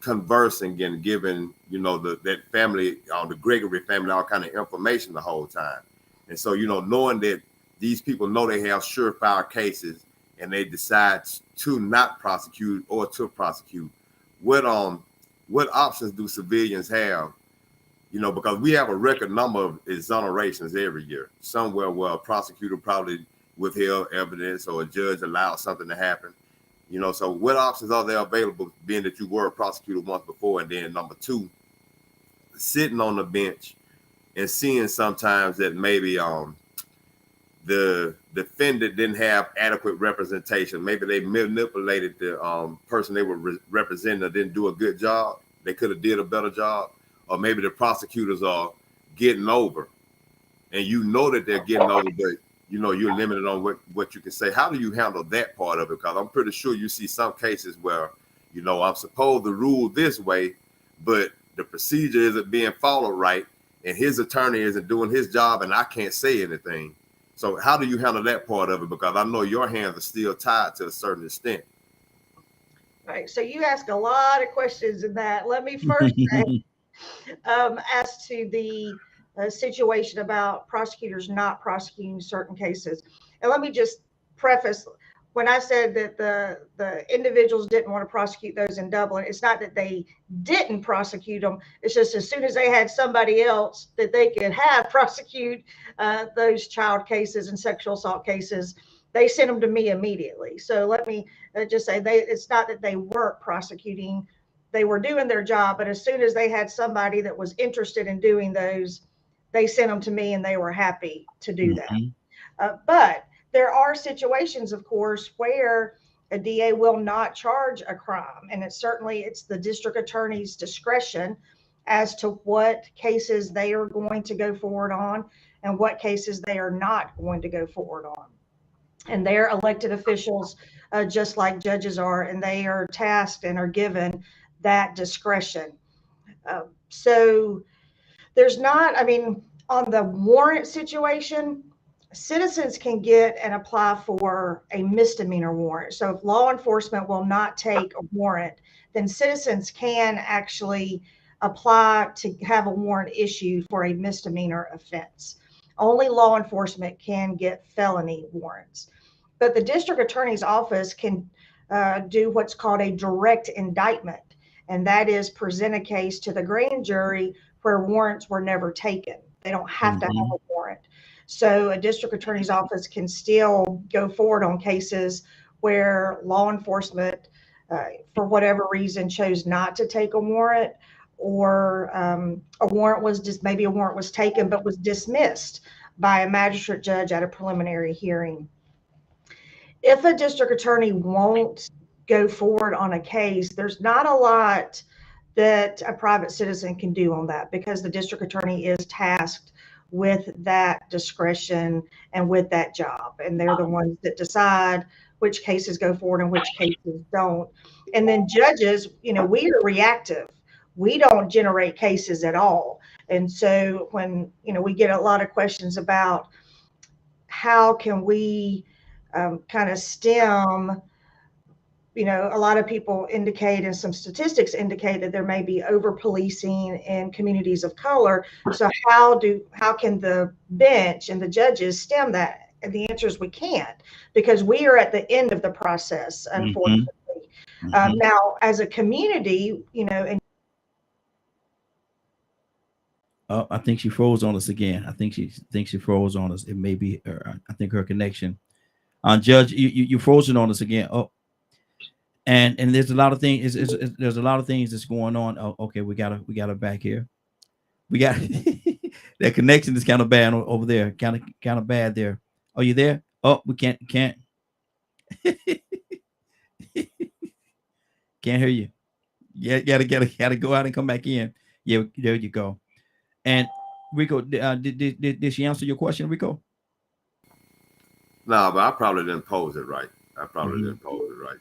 conversing and giving that family, the Gregory family, all kind of information the whole time. And so, knowing that these people know they have surefire cases and they decide to not prosecute or to prosecute, what options do civilians have? Because we have a record number of exonerations every year, somewhere where a prosecutor probably withheld evidence or a judge allowed something to happen. So what options are there available, being that you were a prosecutor once before? And then number two, sitting on the bench and seeing sometimes that maybe the defendant didn't have adequate representation. Maybe they manipulated the person they were representing, or didn't do a good job. They could have did a better job. Or maybe the prosecutors are getting over, and that they're getting over, but you're limited on what you can say. How do you handle that part of it? Because I'm pretty sure you see some cases where, I'm supposed to rule this way, but the procedure isn't being followed right, and his attorney isn't doing his job, and I can't say anything. So how do you handle that part of it? Because I know your hands are still tied to a certain extent. Right. So you ask a lot of questions in that. Let me first say, as to the situation about prosecutors not prosecuting certain cases. And let me just preface, when I said that the individuals didn't want to prosecute those in Dublin, it's not that they didn't prosecute them. It's just as soon as they had somebody else that they could have prosecute those child cases and sexual assault cases, they sent them to me immediately. So let me just say, it's not that they weren't prosecuting. They were doing their job, but as soon as they had somebody that was interested in doing those, they sent them to me, and they were happy to do that. But there are situations, of course, where a DA will not charge a crime, and it's the district attorney's discretion as to what cases they are going to go forward on and what cases they are not going to go forward on. And they're elected officials, just like judges are, and they are tasked and are given that discretion. So there's not, on the warrant situation, citizens can get and apply for a misdemeanor warrant. So if law enforcement will not take a warrant, then citizens can actually apply to have a warrant issued for a misdemeanor offense. Only law enforcement can get felony warrants. But the district attorney's office can do what's called a direct indictment, and that is present a case to the grand jury where warrants were never taken. They don't have to have a warrant. So a district attorney's office can still go forward on cases where law enforcement for whatever reason, chose not to take a warrant, or a warrant was just maybe a warrant was taken but was dismissed by a magistrate judge at a preliminary hearing. If a district attorney won't go forward on a case, there's not a lot that a private citizen can do on that, because the district attorney is tasked with that discretion and with that job. And they're the ones that decide which cases go forward and which cases don't. And then judges, we are reactive. We don't generate cases at all. And so when, we get a lot of questions about how can we kind of stem, a lot of people indicate, and some statistics indicate, that there may be over policing in communities of color. So how can the bench and the judges stem that? And the answer is we can't, because we are at the end of the process, unfortunately. Now, as a community, and oh, I think she froze on us again. I think she froze on us. It may be I think her connection. Judge, you frozen on us again. Oh, and there's a lot of things. There's a lot of things that's going on. Oh, okay, we got her back here. We got that connection is kind of bad over there. Kind of bad there. Are you there? Oh, we can't can't hear you. Yeah, gotta go out and come back in. Yeah, there you go. And Rico, did she answer your question, Rico? No, but I probably didn't pose it right. I probably didn't pose it right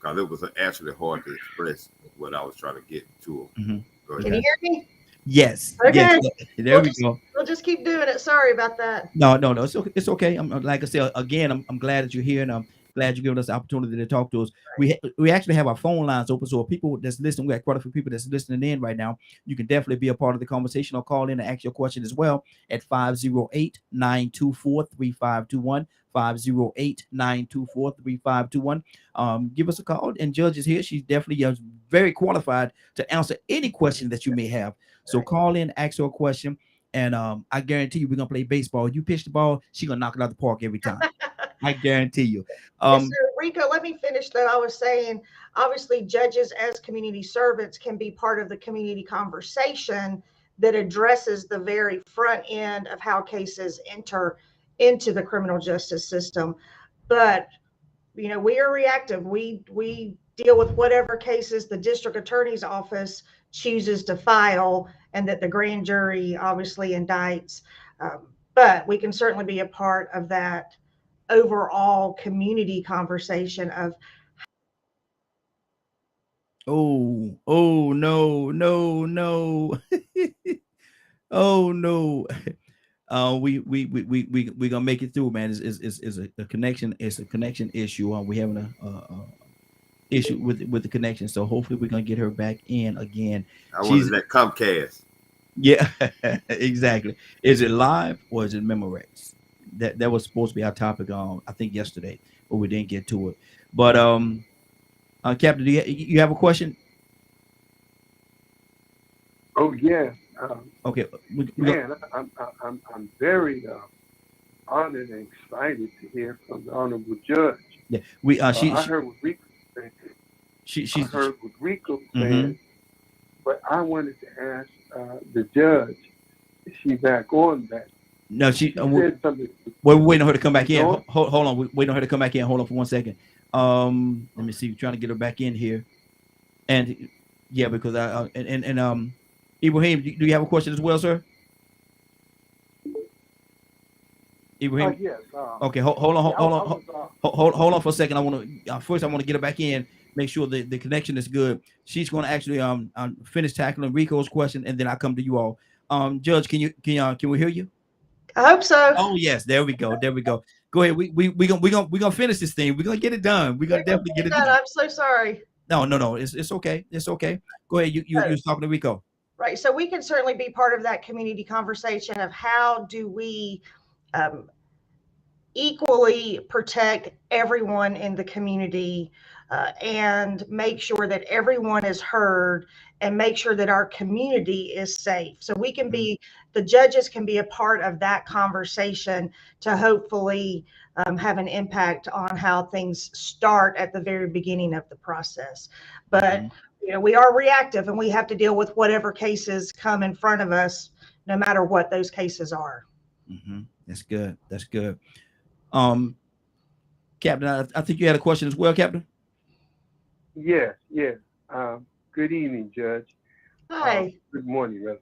because it was actually hard to express what I was trying to get to. Can you hear me? Yes. Okay. Yes. There we go. We'll just keep doing it. Sorry about that. No. It's okay. I'm like I said again. I'm glad that you're here, and I'm glad you're giving us the opportunity to talk to us. We actually have our phone lines open, so people that's listening, we got quite a few people that's listening in right now. You can definitely be a part of the conversation, or call in and ask your question as well at 508-924-3521. 508-924-3521. Give us a call, and Judge is here. She's definitely very qualified to answer any question that you may have. So call in, ask her a question, and I guarantee you we're gonna play baseball. You pitch the ball, she's gonna knock it out the park every time. I guarantee you. Yes, sir. Rico, let me finish though. I was saying, obviously, judges as community servants can be part of the community conversation that addresses the very front end of how cases enter into the criminal justice system. But we are reactive. We deal with whatever cases the district attorney's office chooses to file, and that the grand jury obviously indicts. But we can certainly be a part of that overall community conversation of no oh no we gonna make it through, man. It's a connection. It's a connection issue. We having a issue with the connection, so hopefully we're gonna get her back in again. She's that Comcast. Yeah. Exactly. Is it live or is it Memorex? That was supposed to be our topic on I think yesterday, but we didn't get to it. But Captain, do you have a question? Oh yeah. Okay. Man, I'm very honored and excited to hear from the honorable judge. Yeah, I heard what Rico said. I heard what Rico said, but I wanted to ask the judge, is she back on that? No, she said something. We're waiting on her to come back in. Hold on, we're waiting on her to come back in. Hold on for 1 second. Let me see. We're trying to get her back in here, and yeah, because Ibrahim, do you have a question as well, sir? Ibrahim. Yes. Okay, hold on for a second. I want to get her back in. Make sure the connection is good. She's going to actually finish tackling Rico's question, and then I come to you all. Judge, can we hear you? I hope so. Oh yes, there we go. Go ahead. We gonna finish this thing. We're gonna get it done. We're gonna definitely get it done. I'm so sorry. No. It's okay. It's okay. Go ahead. You was talking to Rico. Right. So we can certainly be part of that community conversation of how do we equally protect everyone in the community and make sure that everyone is heard and make sure that our community is safe. So we can be, the judges can be a part of that conversation to hopefully have an impact on how things start at the very beginning of the process. But you know, we are reactive, and we have to deal with whatever cases come in front of us, no matter what those cases are. That's good. That's good. Captain, I think you had a question as well, Captain. Yes, yes. Good evening, Judge. Hi. Good morning, rather.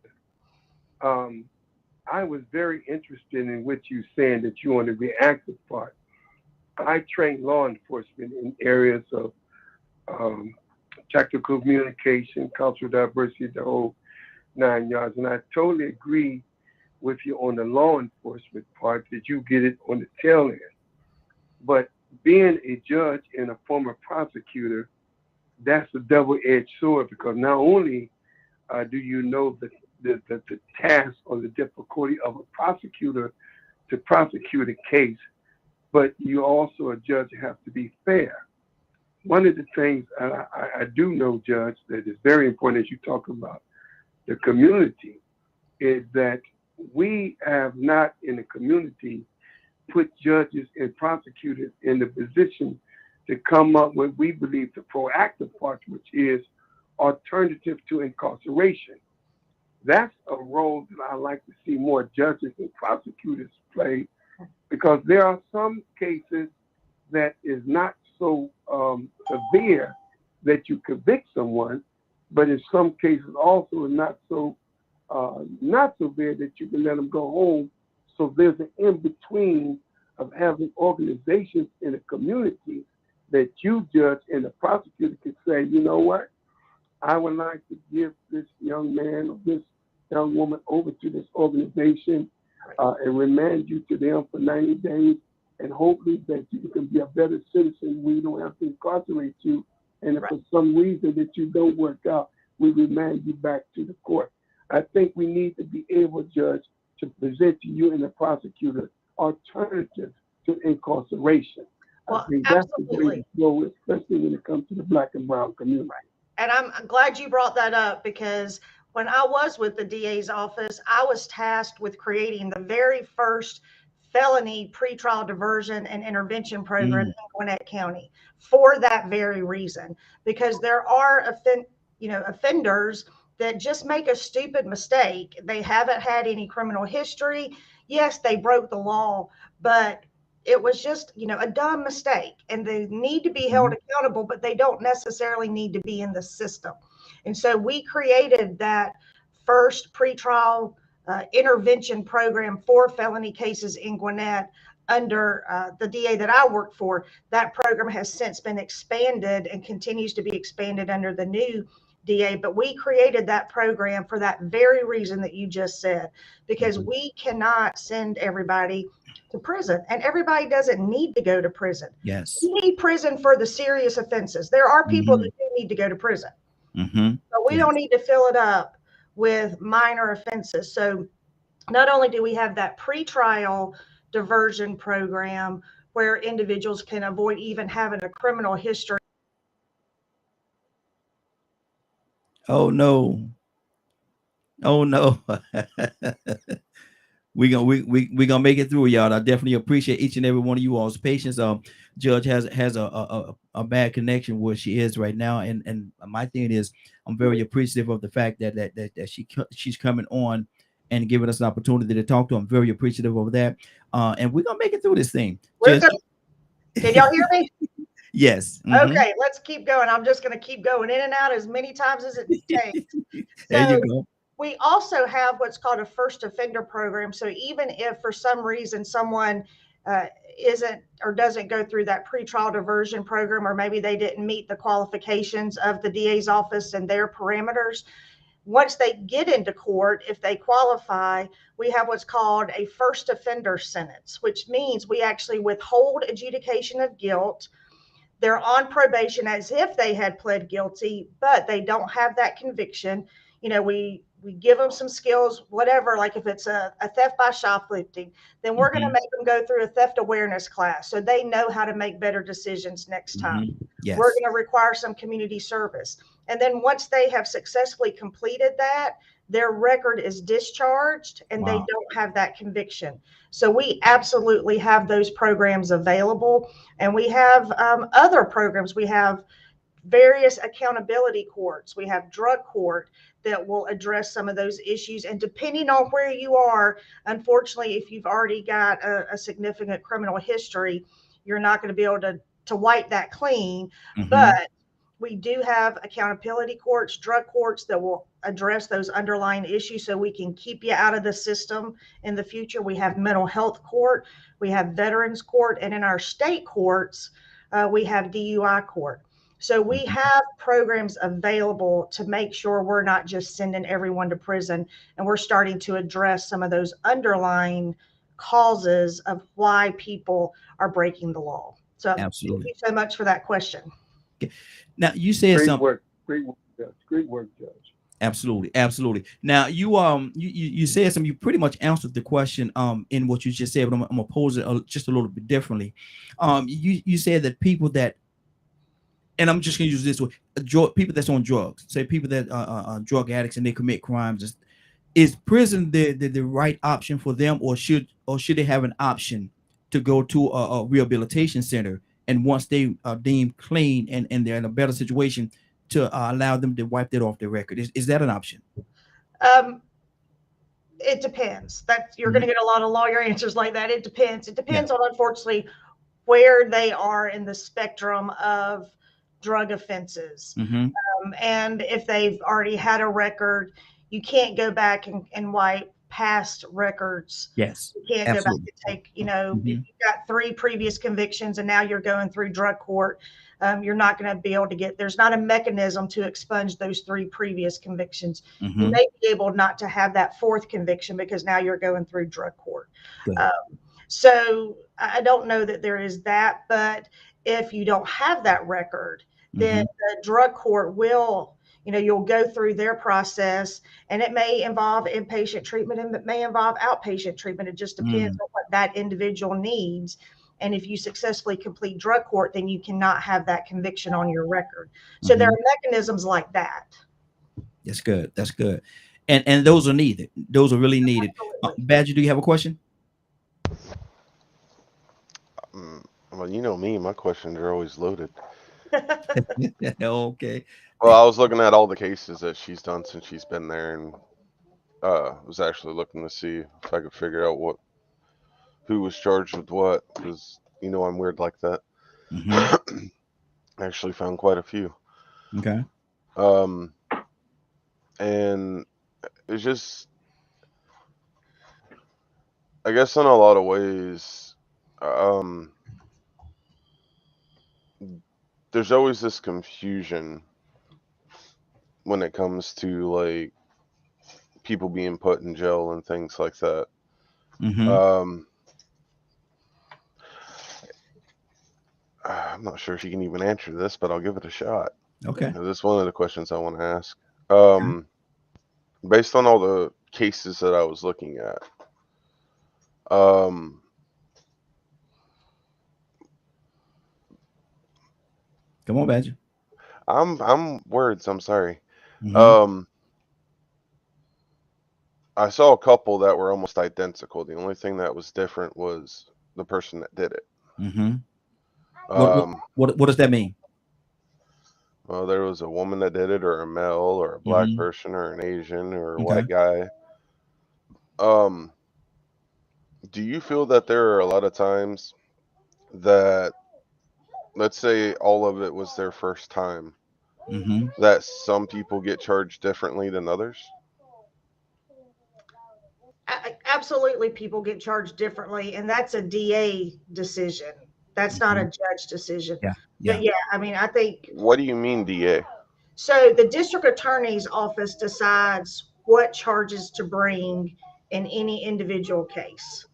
I was very interested in what you saying that you on the reactive part. I train law enforcement in areas of tactical communication, cultural diversity, the whole 9 yards, and I totally agree with you on the law enforcement part that you get it on the tail end. But being a judge and a former prosecutor, that's a double-edged sword, because not only do you know the task or the difficulty of a prosecutor to prosecute a case, but you also, a judge, have to be fair. One of the things I do know, Judge, that is very important as you talk about the community, is that we have not in the community put judges and prosecutors in the position to come up with, we believe, the proactive part, which is alternative to incarceration. That's a role that I like to see more judges and prosecutors play, because there are some cases that is not so severe that you convict someone, but in some cases also not so severe that you can let them go home. So there's an in-between of having organizations in a community that you, judge, and the prosecutor can say, you know what, I would like to give this young man or this young woman over to this organization and remand you to them for 90 days, and hopefully that you can be a better citizen. We don't have to incarcerate you. And if for some reason that you don't work out, we remand you back to the court. I think we need to be able, Judge, to present to you and the prosecutor alternatives to incarceration. Well, I think that's the way to go, especially when it comes to the Black and brown community. And I'm glad you brought that up, because when I was with the DA's office, I was tasked with creating the very first felony pretrial diversion and intervention program in Gwinnett County for that very reason, because there are offenders that just make a stupid mistake. They haven't had any criminal history. Yes, they broke the law, but it was just, a dumb mistake, and they need to be held accountable, but they don't necessarily need to be in the system. And so we created that first pretrial intervention program for felony cases in Gwinnett under the DA that I worked for. That program has since been expanded and continues to be expanded under the new DA, but we created that program for that very reason that you just said, because we cannot send everybody to prison, and everybody doesn't need to go to prison. Yes. You need prison for the serious offenses. There are people that do need to go to prison, but we don't need to fill it up with minor offenses. So not only do we have that pretrial diversion program where individuals can avoid even having a criminal history. Oh no. we gonna make it through, y'all. I definitely appreciate each and every one of you all's patience. Judge has a bad connection where she is right now, and my thing is, I'm very appreciative of the fact that she's coming on and giving us an opportunity to talk to. I'm very appreciative of that, and we're gonna make it through this thing. Can y'all hear me? Yes. Okay, let's keep going. I'm just going to keep going in and out as many times as it takes. There you go. We also have what's called a first offender program. So even if for some reason someone isn't or doesn't go through that pretrial diversion program, or maybe they didn't meet the qualifications of the DA's office and their parameters, once they get into court, if they qualify, we have what's called a first offender sentence, which means we actually withhold adjudication of guilt. They're on probation as if they had pled guilty, but they don't have that conviction. We give them some skills, whatever, like if it's a theft by shoplifting, then we're going to make them go through a theft awareness class so they know how to make better decisions next time. Yes. We're going to require some community service. And then once they have successfully completed that, their record is discharged and they Wow. don't have that conviction. So we absolutely have those programs available. And we have other programs. We have various accountability courts. We have drug court that will address some of those issues. And depending on where you are, unfortunately, if you've already got a significant criminal history, you're not going to be able to wipe that clean. But we do have accountability courts, drug courts that will address those underlying issues so we can keep you out of the system in the future. We have mental health court, we have veterans court, and in our state courts, we have DUI court. So we have programs available to make sure we're not just sending everyone to prison, and we're starting to address some of those underlying causes of why people are breaking the law. So Absolutely. thank you so much for that question. Now you said Great something. work. Great work, Judge. Great work, Judge. Absolutely, absolutely. Now you said something. You pretty much answered the question in what you just said, but I'm gonna pose it just a little bit differently. You said that people that, and I'm just gonna use this word, people that's on drugs, say people that are drug addicts and they commit crimes. Is prison the right option for them, or should they have an option to go to a rehabilitation center, and once they are deemed clean and they're in a better situation, to allow them to wipe that off their record? Is that an option? It depends. That you're going to get a lot of lawyer answers like that. It depends. It depends on, unfortunately, where they are in the spectrum of drug offenses. And if they've already had a record, you can't go back and wipe past records. Yes. You can't go back and take, if you've got 3 previous convictions and now you're going through drug court, you're not going to be able to there's not a mechanism to expunge those 3 previous convictions. You may be able not to have that 4th conviction because now you're going through drug court. So I don't know that there is that, but if you don't have that record, then the drug court will, you'll go through their process, and it may involve inpatient treatment and it may involve outpatient treatment. It just depends on what that individual needs. And if you successfully complete drug court, then you cannot have that conviction on your record. So there are mechanisms like that. That's good. That's good. And those are needed. Those are really needed. Badger, do you have a question? Well, you know me, my questions are always loaded. Okay. Well, I was looking at all the cases that she's done since she's been there, and was actually looking to see if I could figure out who was charged with what, because I'm weird like that. I actually found quite a few. Okay. And it's just, I guess in a lot of ways, there's always this confusion when it comes to like people being put in jail and things like that. I'm not sure if you can even answer this, but I'll give it a shot. Okay. This is one of the questions I want to ask. Based on all the cases that I was looking at, come on, Badger. I'm words. I'm sorry. I saw a couple that were almost identical. The only thing that was different was the person that did it. What does that mean? Well, there was a woman that did it, or a male, or a black person, or an Asian, or a white guy. Do you feel that there are a lot of times that, let's say all of it was their first time, that some people get charged differently than others? Absolutely, people get charged differently, and that's a DA decision. That's not a judge decision. But yeah, I mean, I think. What do you mean, DA? So the district attorney's office decides what charges to bring in any individual case.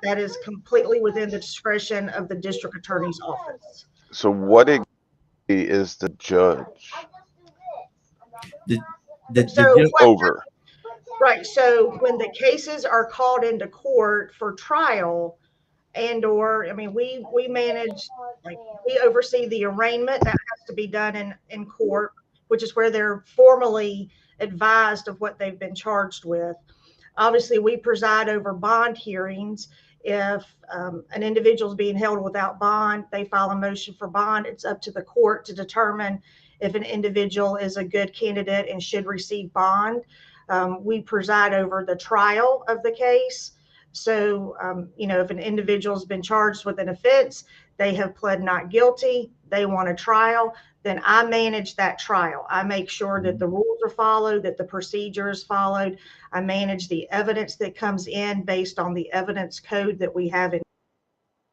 That is completely within the discretion of the district attorney's office. So what is the judge? The over. Right. So when the cases are called into court for trial, we manage, like, we oversee the arraignment that has to be done in court. which is where they're formally advised of what they've been charged with. Obviously, we preside over bond hearings. If an individual is being held without bond, they file a motion for bond. It's up to the court to determine if an individual is a good candidate and should receive bond. We preside over the trial of the case. So, if an individual has been charged with an offense, they have pled not guilty, they want a trial, then I manage that trial. I make sure that the rules are followed, that the procedure is followed. I manage the evidence that comes in based on the evidence code that we have in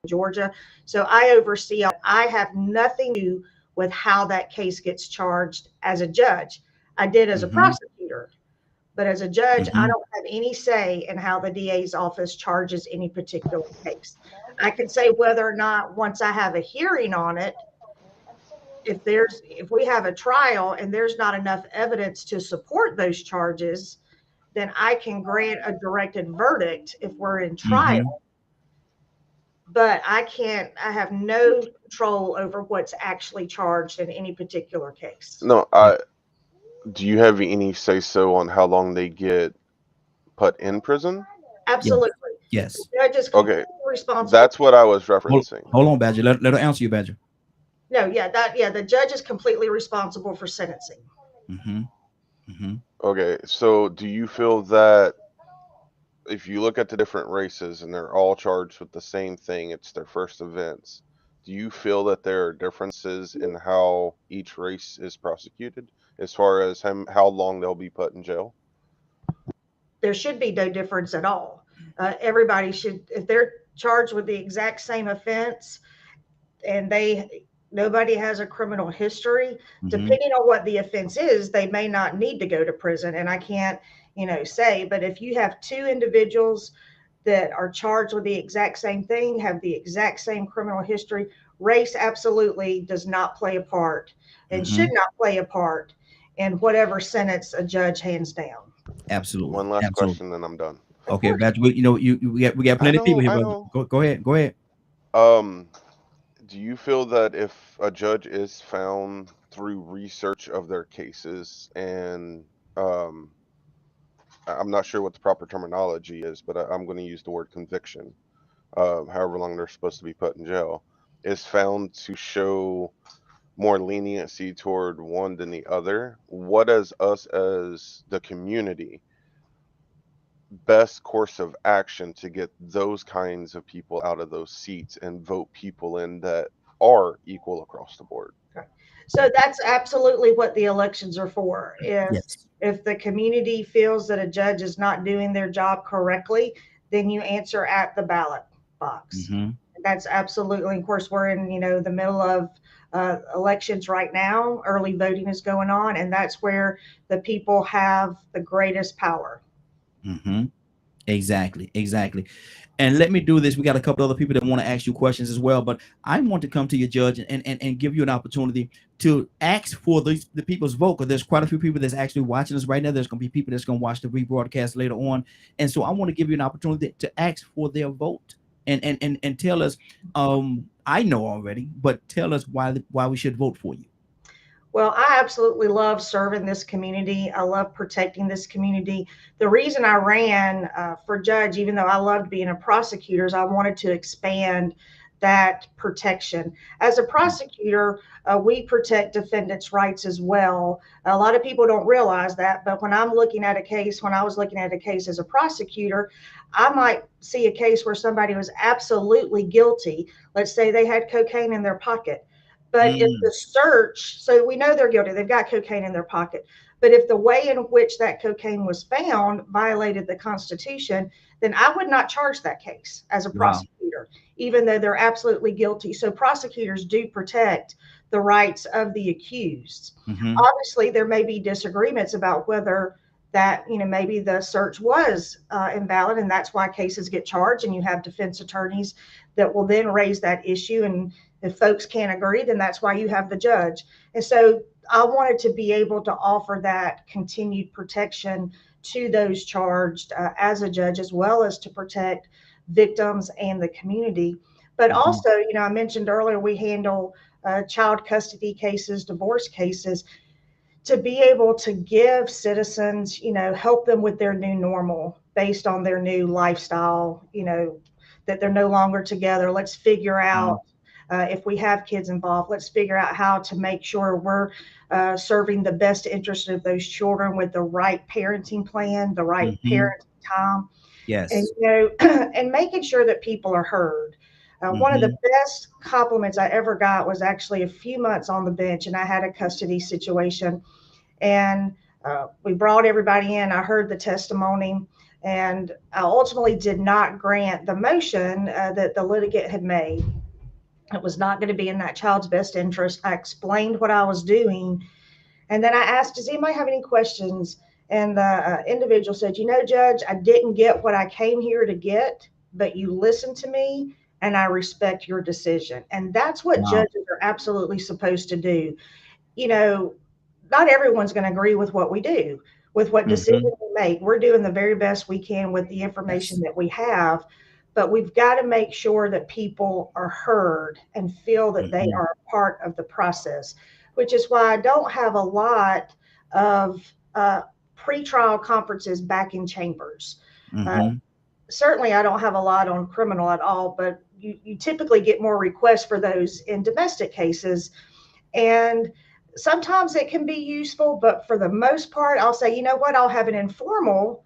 Georgia. So I oversee, I have nothing to do with how that case gets charged as a judge. I did as a prosecutor, but as a judge, I don't have any say in how the DA's office charges any particular case. I can say whether or not, once I have a hearing on it, if we have a trial and there's not enough evidence to support those charges, then I can grant a directed verdict if we're in trial. But I have no control over what's actually charged in any particular case. No, do you have any say so on how long they get put in prison? Absolutely. Yes. The judge is Okay. responsible. That's what I was referencing. Hold on, Badger. Let her answer you, Badger. No, the judge is completely responsible for sentencing. Okay, so do you feel that if you look at the different races and they're all charged with the same thing, it's their first events, do you feel that there are differences in how each race is prosecuted as far as how long they'll be put in jail? There should be no difference at all. Everybody should, if they're charged with the exact same offense and nobody has a criminal history, depending on what the offense is, they may not need to go to prison. And I can't, say, but if you have two individuals that are charged with the exact same thing, have the exact same criminal history, race absolutely does not play a part and should not play a part in whatever sentence a judge hands down. Absolutely. One last question, then I'm done. Okay, Badger. We got plenty of people here. Go ahead. Do you feel that if a judge is found through research of their cases and I'm not sure what the proper terminology is, but I'm going to use the word conviction, however long they're supposed to be put in jail, is found to show more leniency toward one than the other, what is us as the community best course of action to get those kinds of people out of those seats and vote people in that are equal across the board? Okay. So that's absolutely what the elections are for. If the community feels that a judge is not doing their job correctly, then you answer at the ballot box. That's absolutely, of course, we're in, the middle of elections right now. Early voting is going on, and that's where the people have the greatest power. Exactly. And let me do this. We got a couple other people that want to ask you questions as well, but I want to come to you, Judge, and give you an opportunity to ask for the people's vote, because there's quite a few people that's actually watching us right now. There's going to be people that's going to watch the rebroadcast later on, and so I want to give you an opportunity to ask for their vote and tell us. I know already, but tell us why we should vote for you. Well, I absolutely love serving this community. I love protecting this community. The reason I ran for judge, even though I loved being a prosecutor, is I wanted to expand that protection. As a prosecutor, we protect defendants' rights as well. A lot of people don't realize that, but when I was looking at a case as a prosecutor, I might see a case where somebody was absolutely guilty. Let's say they had cocaine in their pocket. But if the search, so we know they're guilty, they've got cocaine in their pocket. But if the way in which that cocaine was found violated the Constitution, then I would not charge that case as a prosecutor, even though they're absolutely guilty. So prosecutors do protect the rights of the accused. Obviously, there may be disagreements about whether that, maybe the search was invalid, and that's why cases get charged, and you have defense attorneys that will then raise that issue. And if folks can't agree, then that's why you have the judge. And so I wanted to be able to offer that continued protection to those charged as a judge, as well as to protect victims and the community. But also, I mentioned earlier, we handle child custody cases, divorce cases. to be able to give citizens, help them with their new normal based on their new lifestyle, that they're no longer together. Let's figure out if we have kids involved, let's figure out how to make sure we're serving the best interest of those children with the right parenting plan, the right parenting time. Yes. And, and making sure that people are heard. One of the best compliments I ever got was actually a few months on the bench, and I had a custody situation. And we brought everybody in. I heard the testimony, and I ultimately did not grant the motion that the litigant had made. It was not going to be in that child's best interest. I explained what I was doing. And then I asked, does anybody have any questions? And the individual said, Judge, I didn't get what I came here to get, but you listened to me and I respect your decision. And that's what judges are absolutely supposed to do. Not everyone's going to agree with what we do, with what decisions we make. We're doing the very best we can with the information that we have, but we've got to make sure that people are heard and feel that they are a part of the process, which is why I don't have a lot of pretrial conferences back in chambers. Certainly, I don't have a lot on criminal at all, but you typically get more requests for those in domestic cases. And sometimes it can be useful, but for the most part, I'll say, I'll have an informal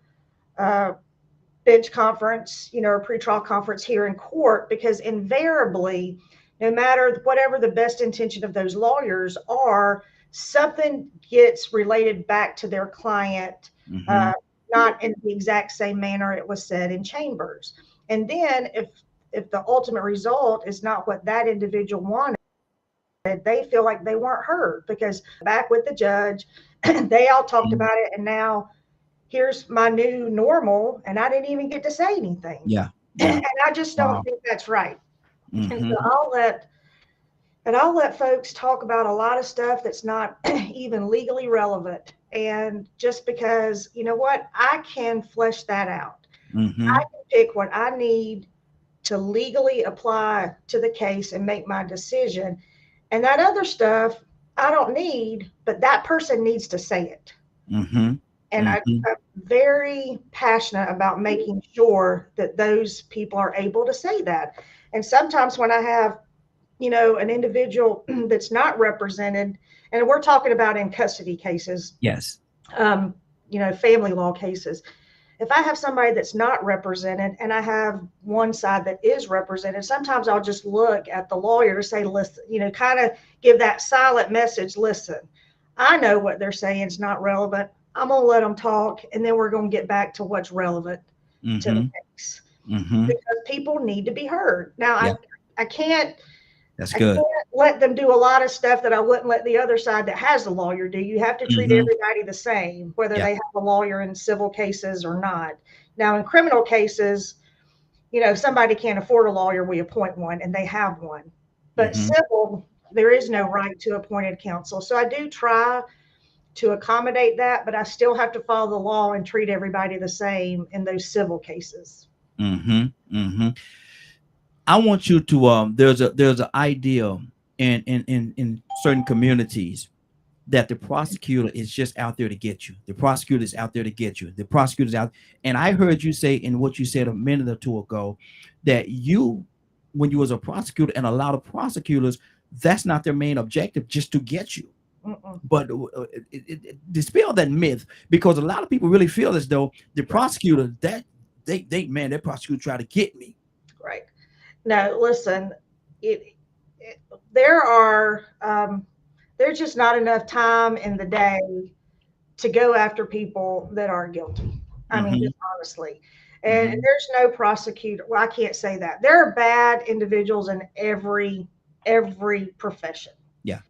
bench conference, or pretrial conference here in court, because invariably, no matter whatever the best intention of those lawyers are, something gets related back to their client, not in the exact same manner it was said in chambers. And then if the ultimate result is not what that individual wanted, they feel like they weren't heard, because back with the judge, they all talked about it, and now here's my new normal, and I didn't even get to say anything. Yeah. And I just don't think that's right. And so I'll let folks talk about a lot of stuff that's not even legally relevant. And just because, I can flesh that out. I can pick what I need to legally apply to the case and make my decision. And that other stuff I don't need, but that person needs to say it. And I'm very passionate about making sure that those people are able to say that. And sometimes when I have, an individual that's not represented, and we're talking about in custody cases. Yes. Family law cases. If I have somebody that's not represented and I have one side that is represented, sometimes I'll just look at the lawyer to say, listen, kind of give that silent message. Listen, I know what they're saying is not relevant. I'm going to let them talk, and then we're going to get back to what's relevant to the case. Because people need to be heard. Now, I can't. That's good. I can't let them do a lot of stuff that I wouldn't let the other side that has a lawyer do. You have to treat everybody the same, whether they have a lawyer in civil cases or not. Now, in criminal cases, if somebody can't afford a lawyer, we appoint one, and they have one. But civil, there is no right to appointed counsel. So I do try to accommodate that, but I still have to follow the law and treat everybody the same in those civil cases. I want you to there's an idea in certain communities that the prosecutor is just out there to get you. The prosecutor is out there to get you. The prosecutor's out. And I heard you say in what you said a minute or two ago that when you was a prosecutor, and a lot of prosecutors, that's not their main objective, just to get you. But dispel that myth, because a lot of people really feel as though the prosecutor, that that prosecutor try to get me. Right. No, listen, there's just not enough time in the day to go after people that are guilty. I mean, just honestly. And there's no prosecutor. Well, I can't say that. There are bad individuals in every profession. Yeah.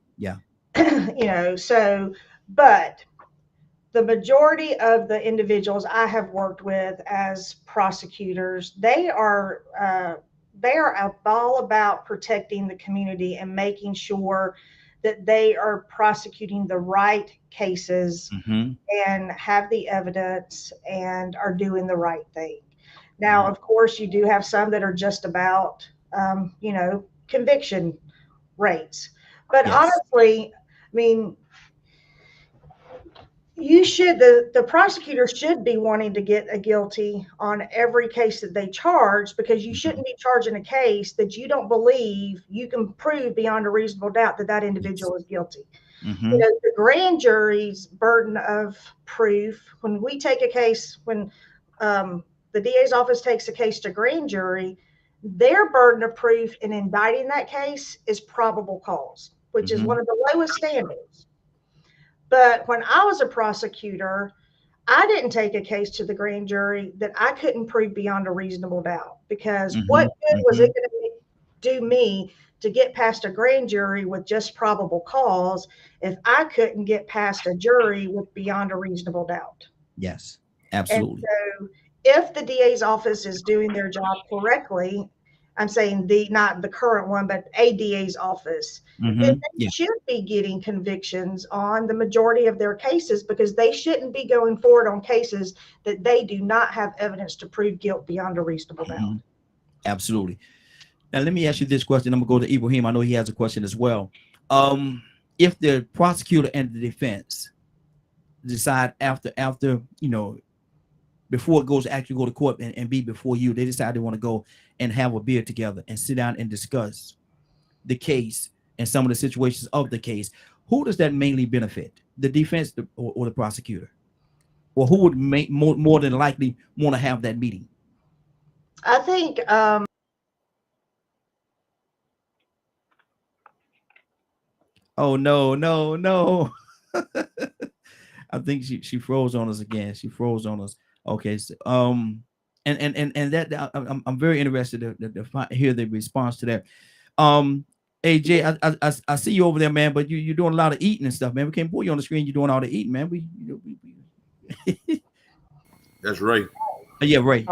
But the majority of the individuals I have worked with as prosecutors, they are all about protecting the community and making sure that they are prosecuting the right cases and have the evidence and are doing the right thing. Now, of course, you do have some that are just about, conviction rates. But honestly, I mean, You should, the prosecutor should be wanting to get a guilty on every case that they charge, because you shouldn't be charging a case that you don't believe you can prove beyond a reasonable doubt that that individual is guilty. You know, the grand jury's burden of proof, when we take a case, when the DA's office takes a case to grand jury, their burden of proof in indicting that case is probable cause, which is one of the lowest standards. But when I was a prosecutor, I didn't take a case to the grand jury that I couldn't prove beyond a reasonable doubt, because what good was it going to do me to get past a grand jury with just probable cause if I couldn't get past a jury with beyond a reasonable doubt? Yes, absolutely. And so if the DA's office is doing their job correctly, I'm saying not the current one, but a DA's office, then they should be getting convictions on the majority of their cases, because they shouldn't be going forward on cases that they do not have evidence to prove guilt beyond a reasonable doubt. Absolutely. Now, let me ask you this question. I'm going to go to Ibrahim. I know he has a question as well. If the prosecutor and the defense decide after, you know, before it goes actually go to court and be before you, they decide they want to go and have a beer together and sit down and discuss the case and some of the situations of the case, who does that mainly benefit? The defense or the prosecutor? Or who would make more than likely want to have that meeting? I think oh no. I think she froze on us again. She froze on us. Okay, so, and that I'm very interested to hear the response to that. AJ, I see you over there, man, but you're doing a lot of eating and stuff, man. We can't put you on the screen. You're doing all the eating, man. That's right. Yeah, right.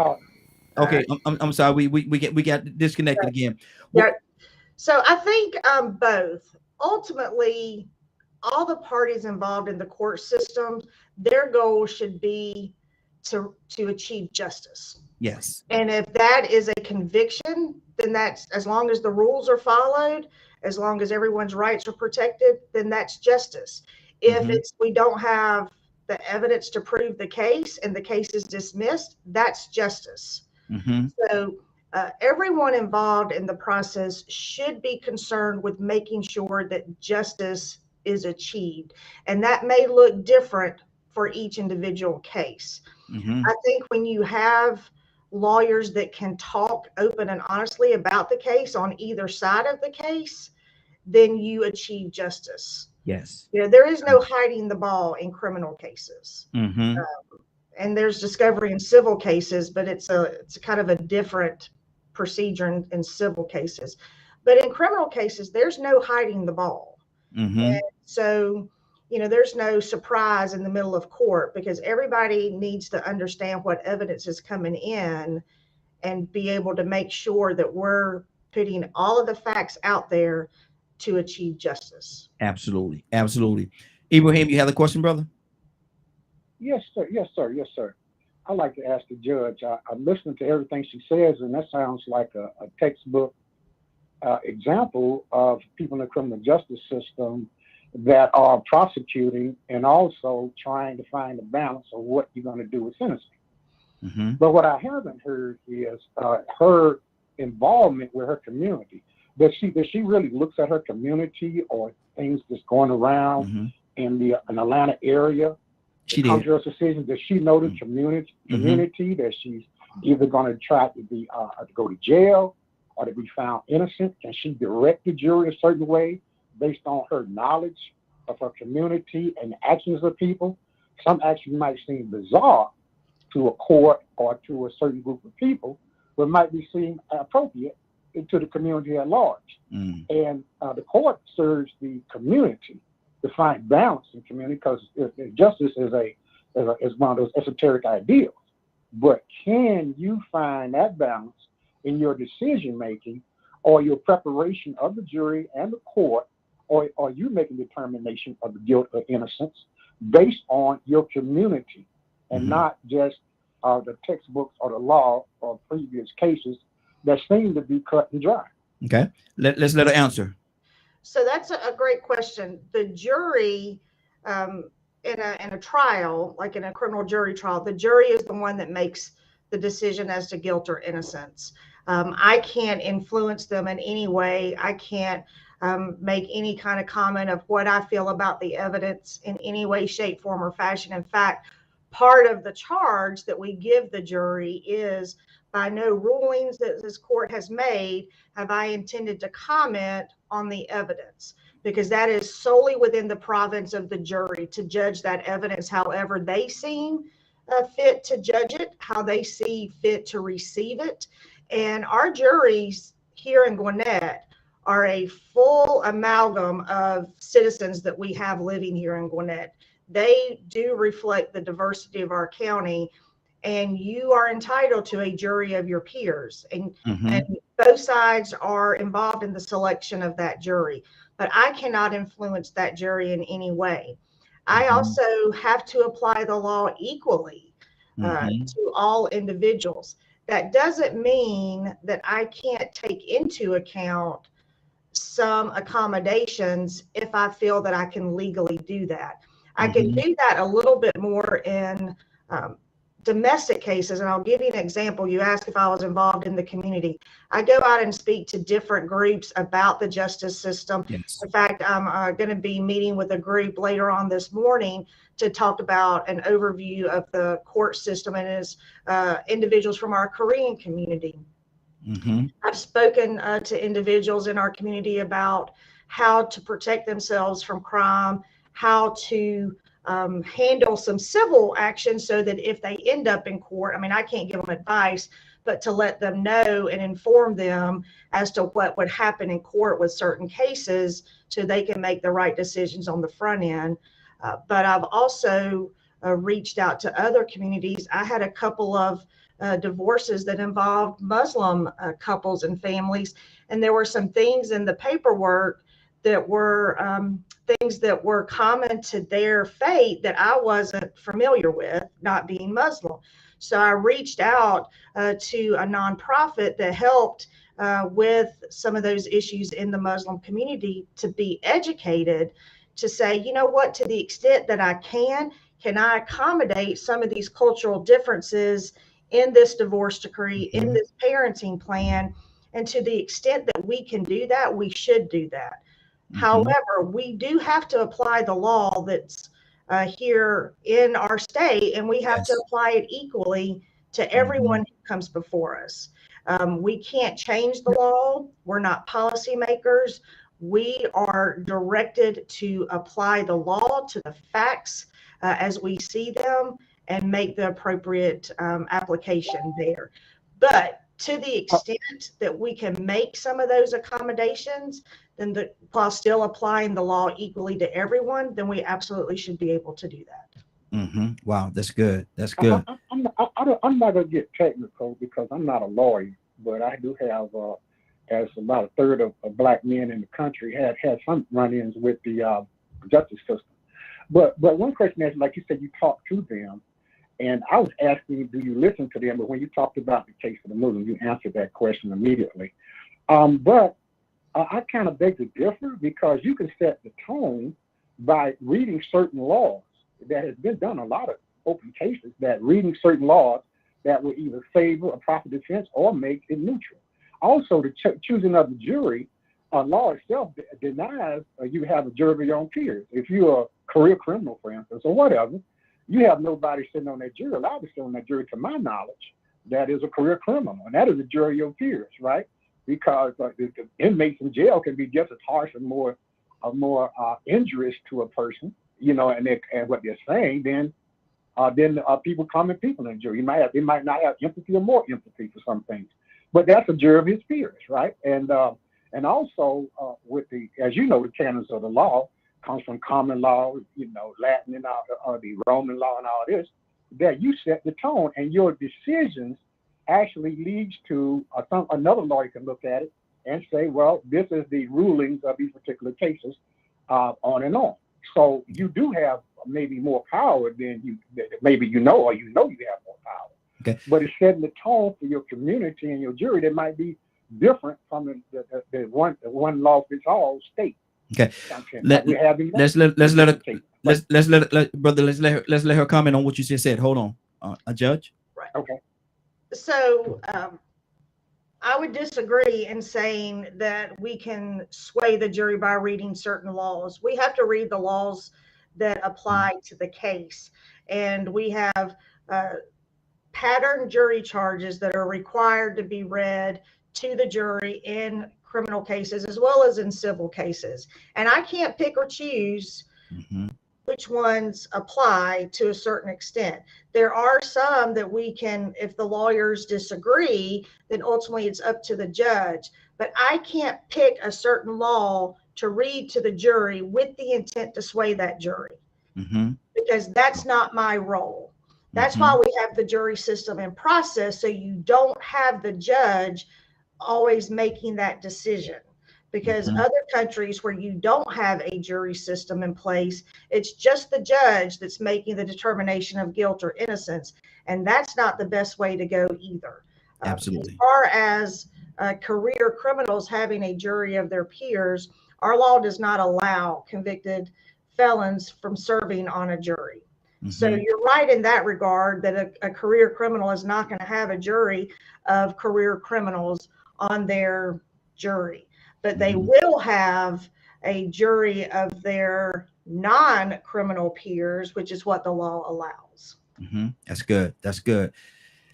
Okay, I'm sorry. We got disconnected again. Yeah. So I think both. Ultimately, all the parties involved in the court system, their goal should be to achieve justice. Yes. And if that is a conviction, then that's, as long as the rules are followed, as long as everyone's rights are protected, then that's justice. If it's we don't have the evidence to prove the case and the case is dismissed, that's justice. So everyone involved in the process should be concerned with making sure that justice is achieved. And that may look different for each individual case. I think when you have lawyers that can talk open and honestly about the case on either side of the case, then you achieve justice. Yes. You know, there is no hiding the ball in criminal cases. And there's discovery in civil cases, but it's a kind of a different procedure in civil cases. But in criminal cases, there's no hiding the ball. And so, you know, there's no surprise in the middle of court, because everybody needs to understand what evidence is coming in and be able to make sure that we're putting all of the facts out there to achieve justice. Absolutely. Absolutely. Ibrahim, you have a question, brother? Yes, sir. Yes, sir. Yes, sir. I'd like to ask the judge. I'm listening to everything she says, and that sounds like a textbook example of people in the criminal justice system that are prosecuting and also trying to find a balance of what you're going to do with sentencing. But what I haven't heard is her involvement with her community. Does she really looks at her community or things that's going around in the Atlanta area? She comes to her decision. Does she know the community that she's either going to try to be to go to jail or to be found innocent? Can she direct the jury a certain way based on her knowledge of her community and the actions of people? Some actions might seem bizarre to a court or to a certain group of people, but might be seen appropriate to the community at large. And the court serves the community to find balance in community, because justice is one of those esoteric ideals. But can you find that balance in your decision making or your preparation of the jury and the court, or are you making determination of the guilt or innocence based on your community and not just the textbooks or the law or previous cases that seem to be cut and dry? Okay, let's let her answer. So that's a great question. The jury in a trial, like in a criminal jury trial, the jury is the one that makes the decision as to guilt or innocence. I can't influence them in any way. I can't make any kind of comment of what I feel about the evidence in any way, shape, form, or fashion. In fact, part of the charge that we give the jury is, by no rulings that this court has made have I intended to comment on the evidence, because that is solely within the province of the jury to judge that evidence however they seem fit to judge it, how they see fit to receive it. And our juries here in Gwinnett are a full amalgam of citizens that we have living here in Gwinnett. They do reflect the diversity of our county, and you are entitled to a jury of your peers. And both sides are involved in the selection of that jury. But I cannot influence that jury in any way. I also have to apply the law equally to all individuals. That doesn't mean that I can't take into account some accommodations if I feel that I can legally do that. I can do that a little bit more in domestic cases. And I'll give you an example. You asked if I was involved in the community. I go out and speak to different groups about the justice system. Yes. In fact, I'm going to be meeting with a group later on this morning to talk about an overview of the court system, and as individuals from our Korean community. I've spoken to individuals in our community about how to protect themselves from crime, how to handle some civil action so that if they end up in court, I mean, I can't give them advice, but to let them know and inform them as to what would happen in court with certain cases so they can make the right decisions on the front end. But I've also reached out to other communities. I had a couple of divorces that involved Muslim couples and families, and there were some things in the paperwork that were things that were common to their faith that I wasn't familiar with, not being Muslim. So I reached out to a nonprofit that helped with some of those issues in the Muslim community to be educated, to say, you know what, to the extent that I can I accommodate some of these cultural differences in this divorce decree, in this parenting plan, and to the extent that we can do that, we should do that. However, we do have to apply the law that's here in our state, and we have to apply it equally to everyone who comes before us. We can't change the law. We're not policymakers. We are directed to apply the law to the facts as we see them and make the appropriate application there. But to the extent that we can make some of those accommodations, then while still applying the law equally to everyone, then we absolutely should be able to do that. Wow, that's good. That's good. I'm not going to get technical because I'm not a lawyer, but I do have, as about a third of Black men in the country had some run-ins with the justice system. But one question is, like you said, you talk to them, and I was asking, do you listen to them? But when you talked about the case of the Muslim, you answered that question immediately. But I kind of beg to differ, because you can set the tone by reading certain laws. That has been done a lot of open cases, that reading certain laws that will either favor a proper defense or make it neutral. Also, the choosing of the jury, law itself denies you have a jury of your own peers. If you're a career criminal, for instance, or whatever, you have nobody sitting on that jury, allowed to sit on that jury, to my knowledge, that is a career criminal, and that is a jury of your peers, right? Because the inmates in jail can be just as harsh and more injurious to a person, you know, and what they're saying, then people common people in jury. They might not have empathy or more empathy for some things, but that's a jury of his peers, right? And also with the, as you know, the canons of the law comes from common law, you know, Latin and all, the Roman law and all this, that you set the tone, and your decisions actually leads to another lawyer can look at it and say, well, this is the rulings of these particular cases, on and on. So you do have maybe more power than you know you have more power. Okay. But it's setting the tone for your community and your jury that might be different from the one law fits all state. Okay. Let's let let's let her comment on what you just said. Hold on, a judge. Right. Okay. So I would disagree in saying that we can sway the jury by reading certain laws. We have to read the laws that apply to the case, and we have pattern jury charges that are required to be read to the jury in criminal cases as well as in civil cases. And I can't pick or choose which ones apply to a certain extent. There are some that we can, if the lawyers disagree, then ultimately it's up to the judge. But I can't pick a certain law to read to the jury with the intent to sway that jury, because that's not my role. That's why we have the jury system in process, so you don't have the judge always making that decision. Because other countries where you don't have a jury system in place, it's just the judge that's making the determination of guilt or innocence. And that's not the best way to go either. Absolutely. As far as career criminals having a jury of their peers, our law does not allow convicted felons from serving on a jury. So you're right in that regard, that a career criminal is not going to have a jury of career criminals on their jury. But they will have a jury of their non-criminal peers, which is what the law allows. That's good. That's good.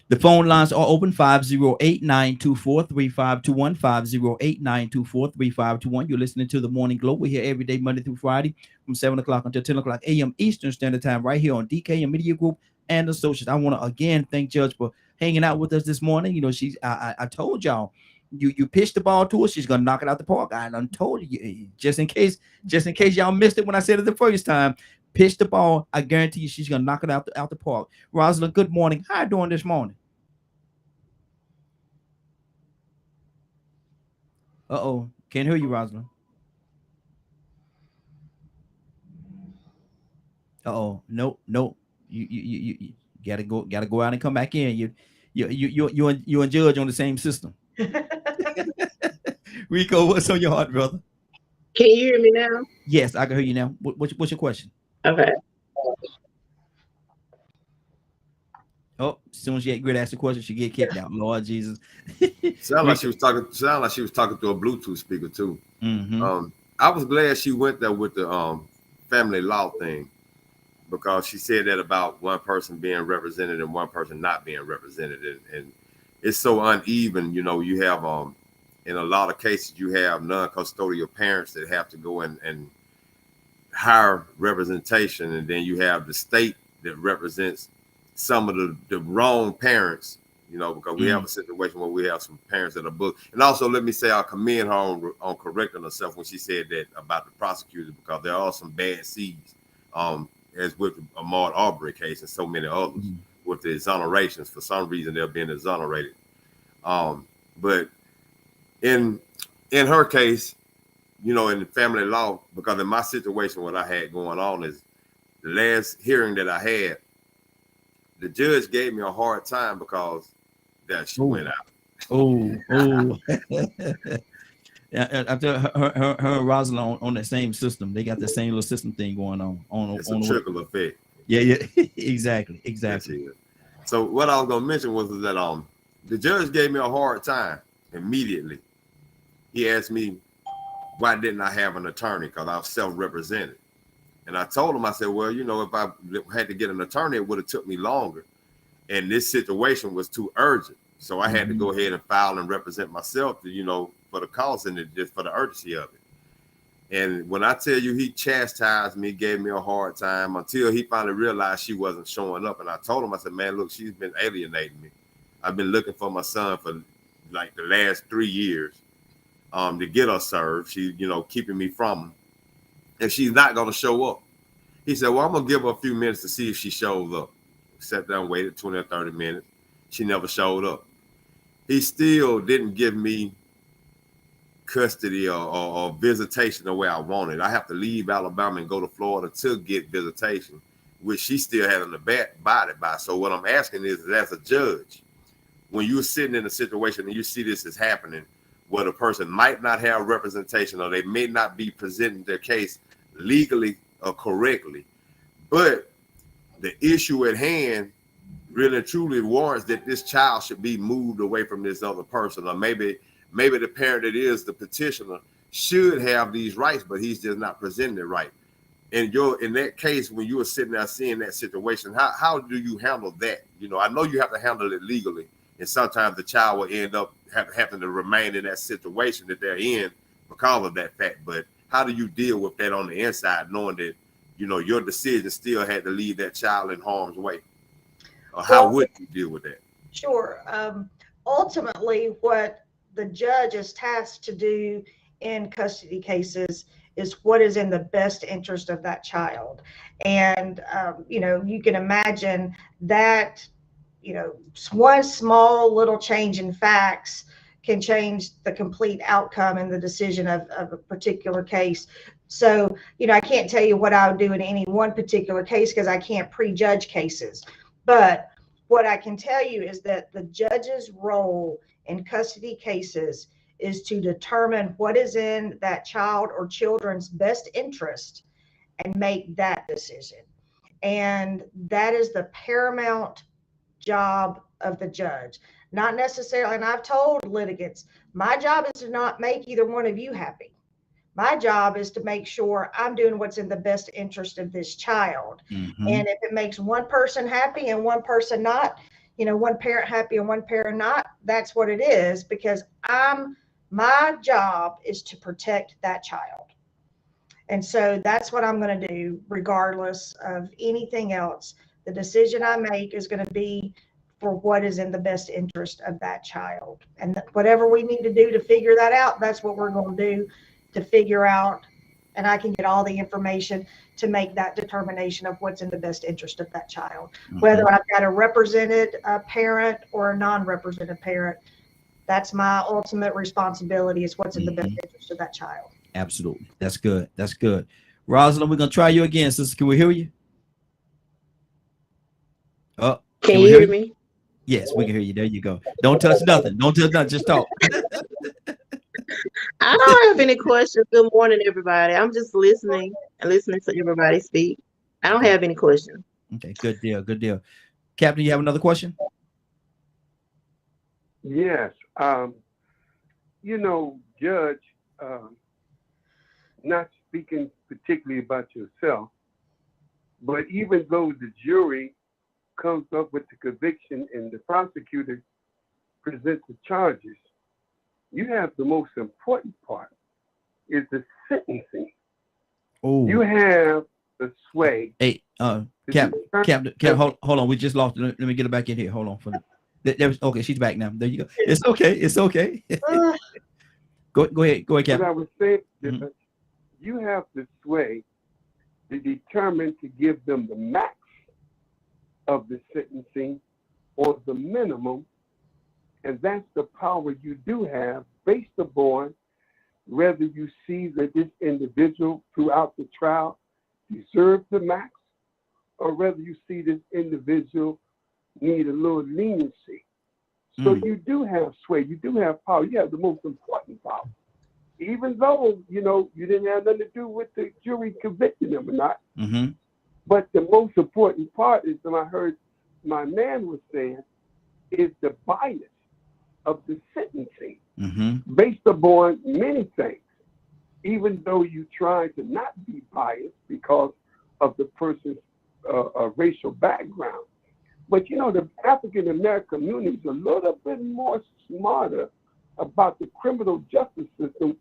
The phone lines are open, 508-924-3521, 508-924-3521. You're listening to The Morning Glow. We're here every day, Monday through Friday, from 7 o'clock until 10 o'clock a.m. Eastern Standard Time, right here on DK and Media Group and Associates. I want to again thank Judge for hanging out with us this morning. You know, I told y'all, you pitched the ball to her, she's gonna knock it out the park. I done told you, just in case y'all missed it when I said it the first time. Pitch the ball. I guarantee you she's gonna knock it out the park. Rosalind, good morning. How you doing this morning? Uh-oh, can't hear you, Rosalind. Uh-oh, nope. You gotta go out and come back in. You and Judge on the same system. Rico, what's on your heart, brother? Can you hear me now? Yes, I can hear you now. What's your question? Okay. Oh, as soon as she get asked the question, she get kicked out. Lord Jesus. Sound like she was talking to a Bluetooth speaker too. I was glad she went there with the family law thing, because she said that about one person being represented and one person not being represented, and it's so uneven. You know, you have in a lot of cases you have non-custodial parents that have to go in and hire representation, and then you have the state that represents some of the wrong parents, you know, because we have a situation where we have some parents that are booked. And also, let me say, I commend her on correcting herself when she said that about the prosecutors, because there are some bad seeds, as with the Ahmaud Arbery case and so many others, with the exonerations. For some reason, they're being exonerated. But in her case, you know, in the family law, because in my situation, what I had going on is the last hearing that I had, the judge gave me a hard time because that she went out. Yeah, I tell her and Rosalind on that same system. They got the same little system thing going on. It's a trickle effect. Yeah, exactly. So what I was gonna mention was that the judge gave me a hard time immediately. He asked me why didn't I have an attorney, because I was self-represented. And I told him, I said, well, you know, if I had to get an attorney, it would have took me longer. And this situation was too urgent. So I had to go ahead and file and represent myself, you know, for the cause and just for the urgency of it. And when I tell you, he chastised me, gave me a hard time until he finally realized she wasn't showing up. And I told him, I said, man, look, she's been alienating me. I've been looking for my son for like the last 3 years to get her served. She, you know, keeping me from him. And she's not going to show up. He said, well, I'm going to give her a few minutes to see if she shows up. Sat down, waited 20 or 30 minutes. She never showed up. He still didn't give me custody or visitation the way I wanted. I have to leave Alabama and go to Florida to get visitation, which she still had in the body by. So what I'm asking is, as a judge, when you're sitting in a situation and you see this is happening, where the person might not have representation or they may not be presenting their case legally or correctly, But the issue at hand really and truly warrants that this child should be moved away from this other person, or maybe the parent that is the petitioner should have these rights, but he's just not presenting it right. And in that case, when you were sitting there seeing that situation, how do you handle that? You know, I know you have to handle it legally, and sometimes the child will end up having to remain in that situation that they're in because of that fact. But how do you deal with that on the inside, knowing that, you know, your decision still had to leave that child in harm's way? Or how would you deal with that? Sure. Ultimately, what the judge is tasked to do in custody cases is what is in the best interest of that child. And, you know, you can imagine that, you know, one small little change in facts can change the complete outcome and the decision of a particular case. So, you know, I can't tell you what I would do in any one particular case because I can't prejudge cases. But what I can tell you is that the judge's role in custody cases is to determine what is in that child or children's best interest and make that decision. And that is the paramount job of the judge. Not necessarily, and I've told litigants, my job is to not make either one of you happy. My job is to make sure I'm doing what's in the best interest of this child. Mm-hmm. And if it makes one person happy and one person not, you know, one parent happy and one parent not, that's what it is, because my job is to protect that child. And so that's what I'm going to do regardless of anything else. The decision I make is going to be for what is in the best interest of that child. And whatever we need to do to figure that out, that's what we're going to do to figure out, and I can get all the information to make that determination of what's in the best interest of that child. Mm-hmm. Whether I've got a represented parent or a non-represented parent, that's my ultimate responsibility, is what's in the best interest of that child. Absolutely. That's good. That's good. Rosalind, we're going to try you again, sister. Can we hear you? Oh, can you hear me? Yes, we can hear you. There you go. Don't touch nothing. Don't touch nothing. Just talk. I don't have any questions. Good morning, everybody. I'm just listening to everybody speak. I don't have any questions. Okay, good deal. Good deal. Captain, you have another question? Yes. You know, Judge, not speaking particularly about yourself, but even though the jury comes up with the conviction and the prosecutor presents the charges, you have the most important part, is the sentencing. Oh. You have the sway. Hey, Captain, hold on. We just lost it. Let me get her back in here. Hold on for the. Okay, she's back now. There you go. It's okay. It's okay. Go ahead, Captain. What I was saying, you have the sway to determine to give them the max of the sentencing or the minimum. And that's the power you do have based upon whether you see that this individual throughout the trial deserves the max, or whether you see this individual need a little leniency. So you do have sway, you do have power, you have the most important power. Even though, you know, you didn't have nothing to do with the jury convicting them or not. Mm-hmm. But the most important part is, and I heard my man was saying, is the bias of the sentencing based upon many things, even though you try to not be biased because of the person's racial background. But you know, the African American community is a little bit more smarter about the criminal justice system,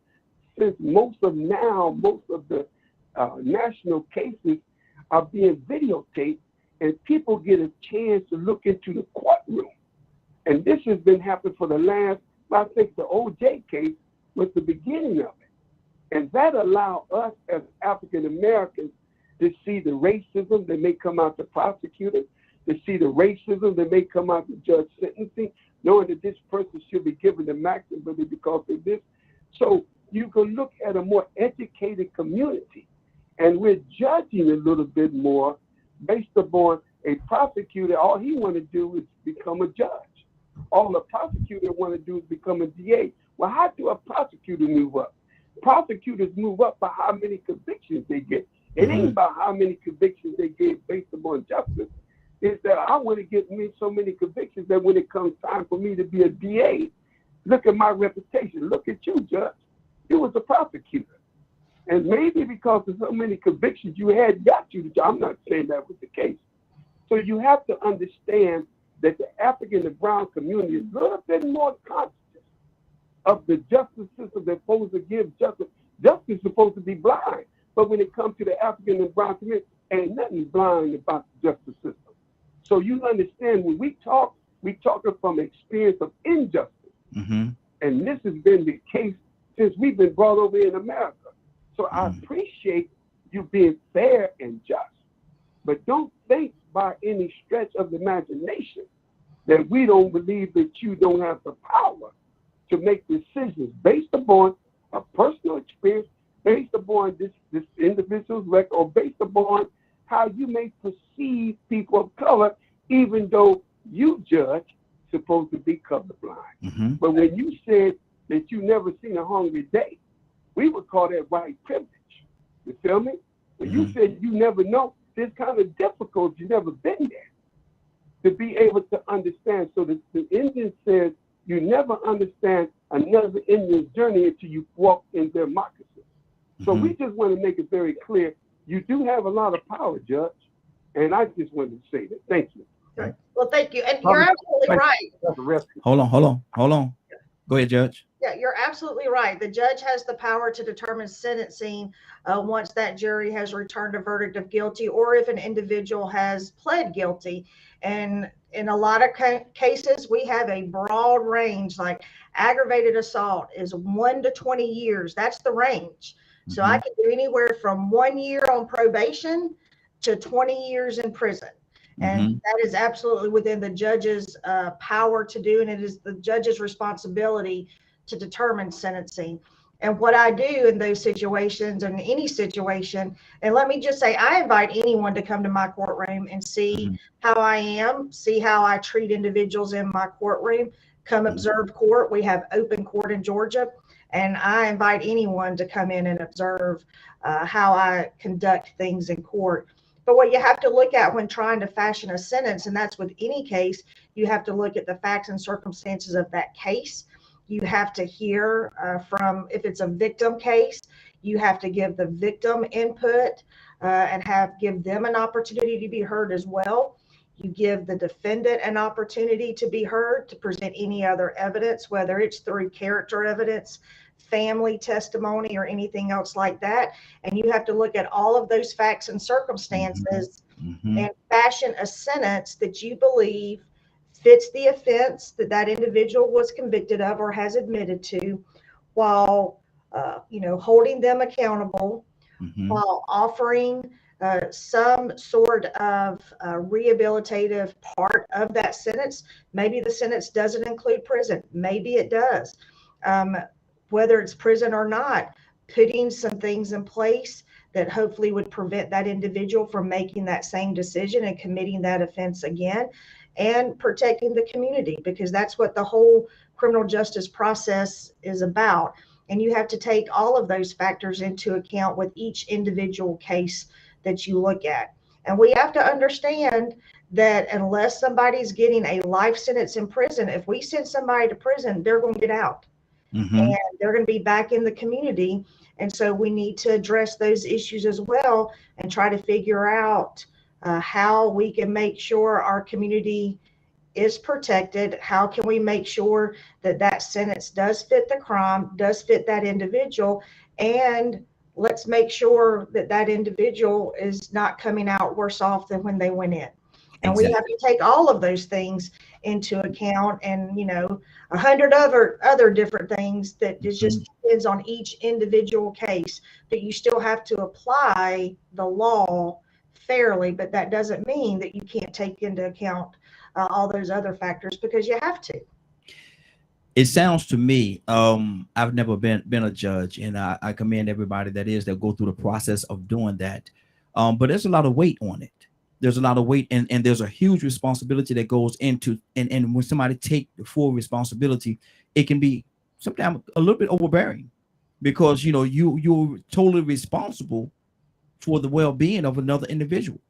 since most of the national cases are being videotaped and people get a chance to look into the courtroom. And this has been happening for the last, I think the OJ case was the beginning of it. And that allowed us as African Americans to see the racism that may come out the prosecutor, to see the racism that may come out the judge sentencing, knowing that this person should be given the maximum because of this. So you can look at a more educated community. And we're judging a little bit more based upon a prosecutor. All he want to do is become a judge. All a prosecutor want to do is become a DA. Well, how do a prosecutor move up? Prosecutors move up by how many convictions they get. It ain't about how many convictions they gave based upon justice. It's that I want to get me so many convictions that when it comes time for me to be a DA, look at my reputation. Look at you, Judge. You was a prosecutor. And maybe because of so many convictions you had got you the job. I'm not saying that was the case. So you have to understand that the African and brown community is a little bit more conscious of the justice system that's supposed to give justice. Justice is supposed to be blind. But when it comes to the African and brown community, ain't nothing blind about the justice system. So you understand when we talk, we talking from experience of injustice. And this has been the case since we've been brought over in America. So I appreciate you being fair and just. But don't think by any stretch of the imagination that we don't believe that you don't have the power to make decisions based upon a personal experience, based upon this individual's record, or based upon how you may perceive people of color, even though you, Judge, supposed to be colorblind. But when you said that you never seen a hungry day, we would call that white privilege. You feel me? When you said you never know, it's kind of difficult. You've never been there to be able to understand. So the Indian says you never understand another Indian's journey until you walk in their moccasins. So we just want to make it very clear, you do have a lot of power, Judge. And I just wanted to say that. Thank you. Right. Well, thank you. And you're absolutely right. Hold on. Go ahead, Judge. Yeah, you're absolutely right. The judge has the power to determine sentencing once that jury has returned a verdict of guilty, or if an individual has pled guilty. And in a lot of cases, we have a broad range, like aggravated assault is 1 to 20 years. That's the range. So I can do anywhere from 1 year on probation to 20 years in prison. And that is absolutely within the judge's power to do, and it is the judge's responsibility to determine sentencing. And what I do in those situations, and any situation, and let me just say, I invite anyone to come to my courtroom and see how I am, see how I treat individuals in my courtroom. Come observe court. We have open court in Georgia, and I invite anyone to come in and observe how I conduct things in court. But what you have to look at when trying to fashion a sentence, and that's with any case, you have to look at the facts and circumstances of that case. You have to hear from, if it's a victim case, you have to give the victim input and give them an opportunity to be heard as well. You give the defendant an opportunity to be heard, to present any other evidence, whether it's through character evidence, family testimony, or anything else like that. And you have to look at all of those facts and circumstances and fashion a sentence that you believe fits the offense that that individual was convicted of or has admitted to, while holding them accountable, while offering some sort of rehabilitative part of that sentence. Maybe the sentence doesn't include prison. Maybe it does. Whether it's prison or not, putting some things in place that hopefully would prevent that individual from making that same decision and committing that offense again, and protecting the community, because that's what the whole criminal justice process is about. And you have to take all of those factors into account with each individual case that you look at. And we have to understand that unless somebody's getting a life sentence in prison, if we send somebody to prison, they're going to get out. And they're going to be back in the community. And so we need to address those issues as well and try to figure out how we can make sure our community is protected. How can we make sure that that sentence does fit the crime, does fit that individual, and let's make sure that that individual is not coming out worse off than when they went in. And we have to take all of those things into account, and 100 other different things that it just depends on each individual case. That you still have to apply the law fairly, but that doesn't mean that you can't take into account all those other factors, because you have to. It sounds to me, I've never been a judge, and I commend everybody that go through the process of doing that. But there's a lot of weight on it. There's a lot of weight, and there's a huge responsibility that goes into, and when somebody take the full responsibility, it can be sometimes a little bit overbearing, because you're totally responsible for the well-being of another individual.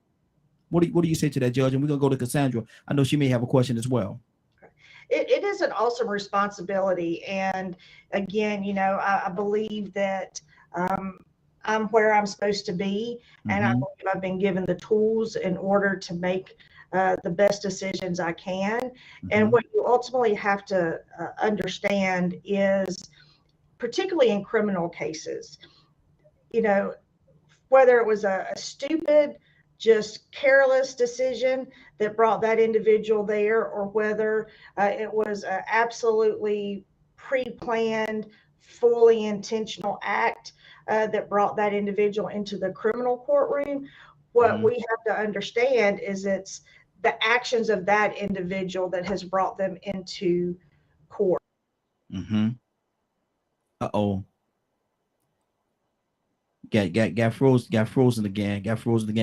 What do you say to that, Judge? And we're gonna go to Cassandra. I know she may have a question as well. It is an awesome responsibility, and again, I believe that I'm where I'm supposed to be, and I believe I've been given the tools in order to make the best decisions I can. And what you ultimately have to understand is, particularly in criminal cases, whether it was a stupid, just careless decision that brought that individual there, or whether it was an absolutely pre-planned, fully intentional act that brought that individual into the criminal courtroom. What we have to understand is it's the actions of that individual that has brought them into court. Uh-oh. Got frozen again.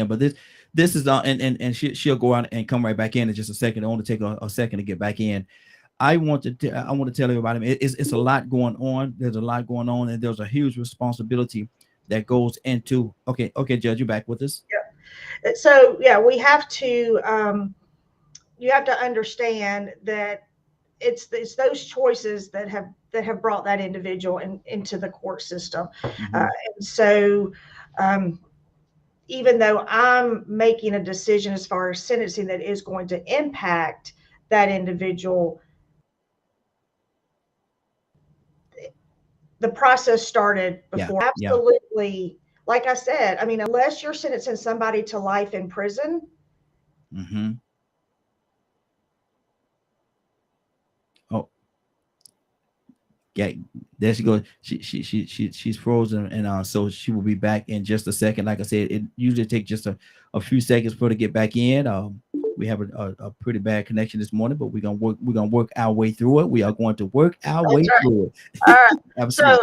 But this is and she'll go out and come right back in just a second. I want to take a second to get back in. I want to tell everybody it's a lot going on. There's a lot going on, and there's a huge responsibility that goes into. Okay, Judge, you're back with us. Yeah. So yeah, we have to. You have to understand that it's those choices that have brought that individual into the court system. And so even though I'm making a decision as far as sentencing that is going to impact that individual, the process started before. Absolutely. Like I said, I mean, unless you're sentencing somebody to life in prison, yeah, there she goes. She's frozen, and so she will be back in just a second. Like I said, it usually takes just a few seconds for her to get back in. We have a pretty bad connection this morning, but we're gonna work our way through it. We are going to work our way through it. All right. Absolutely.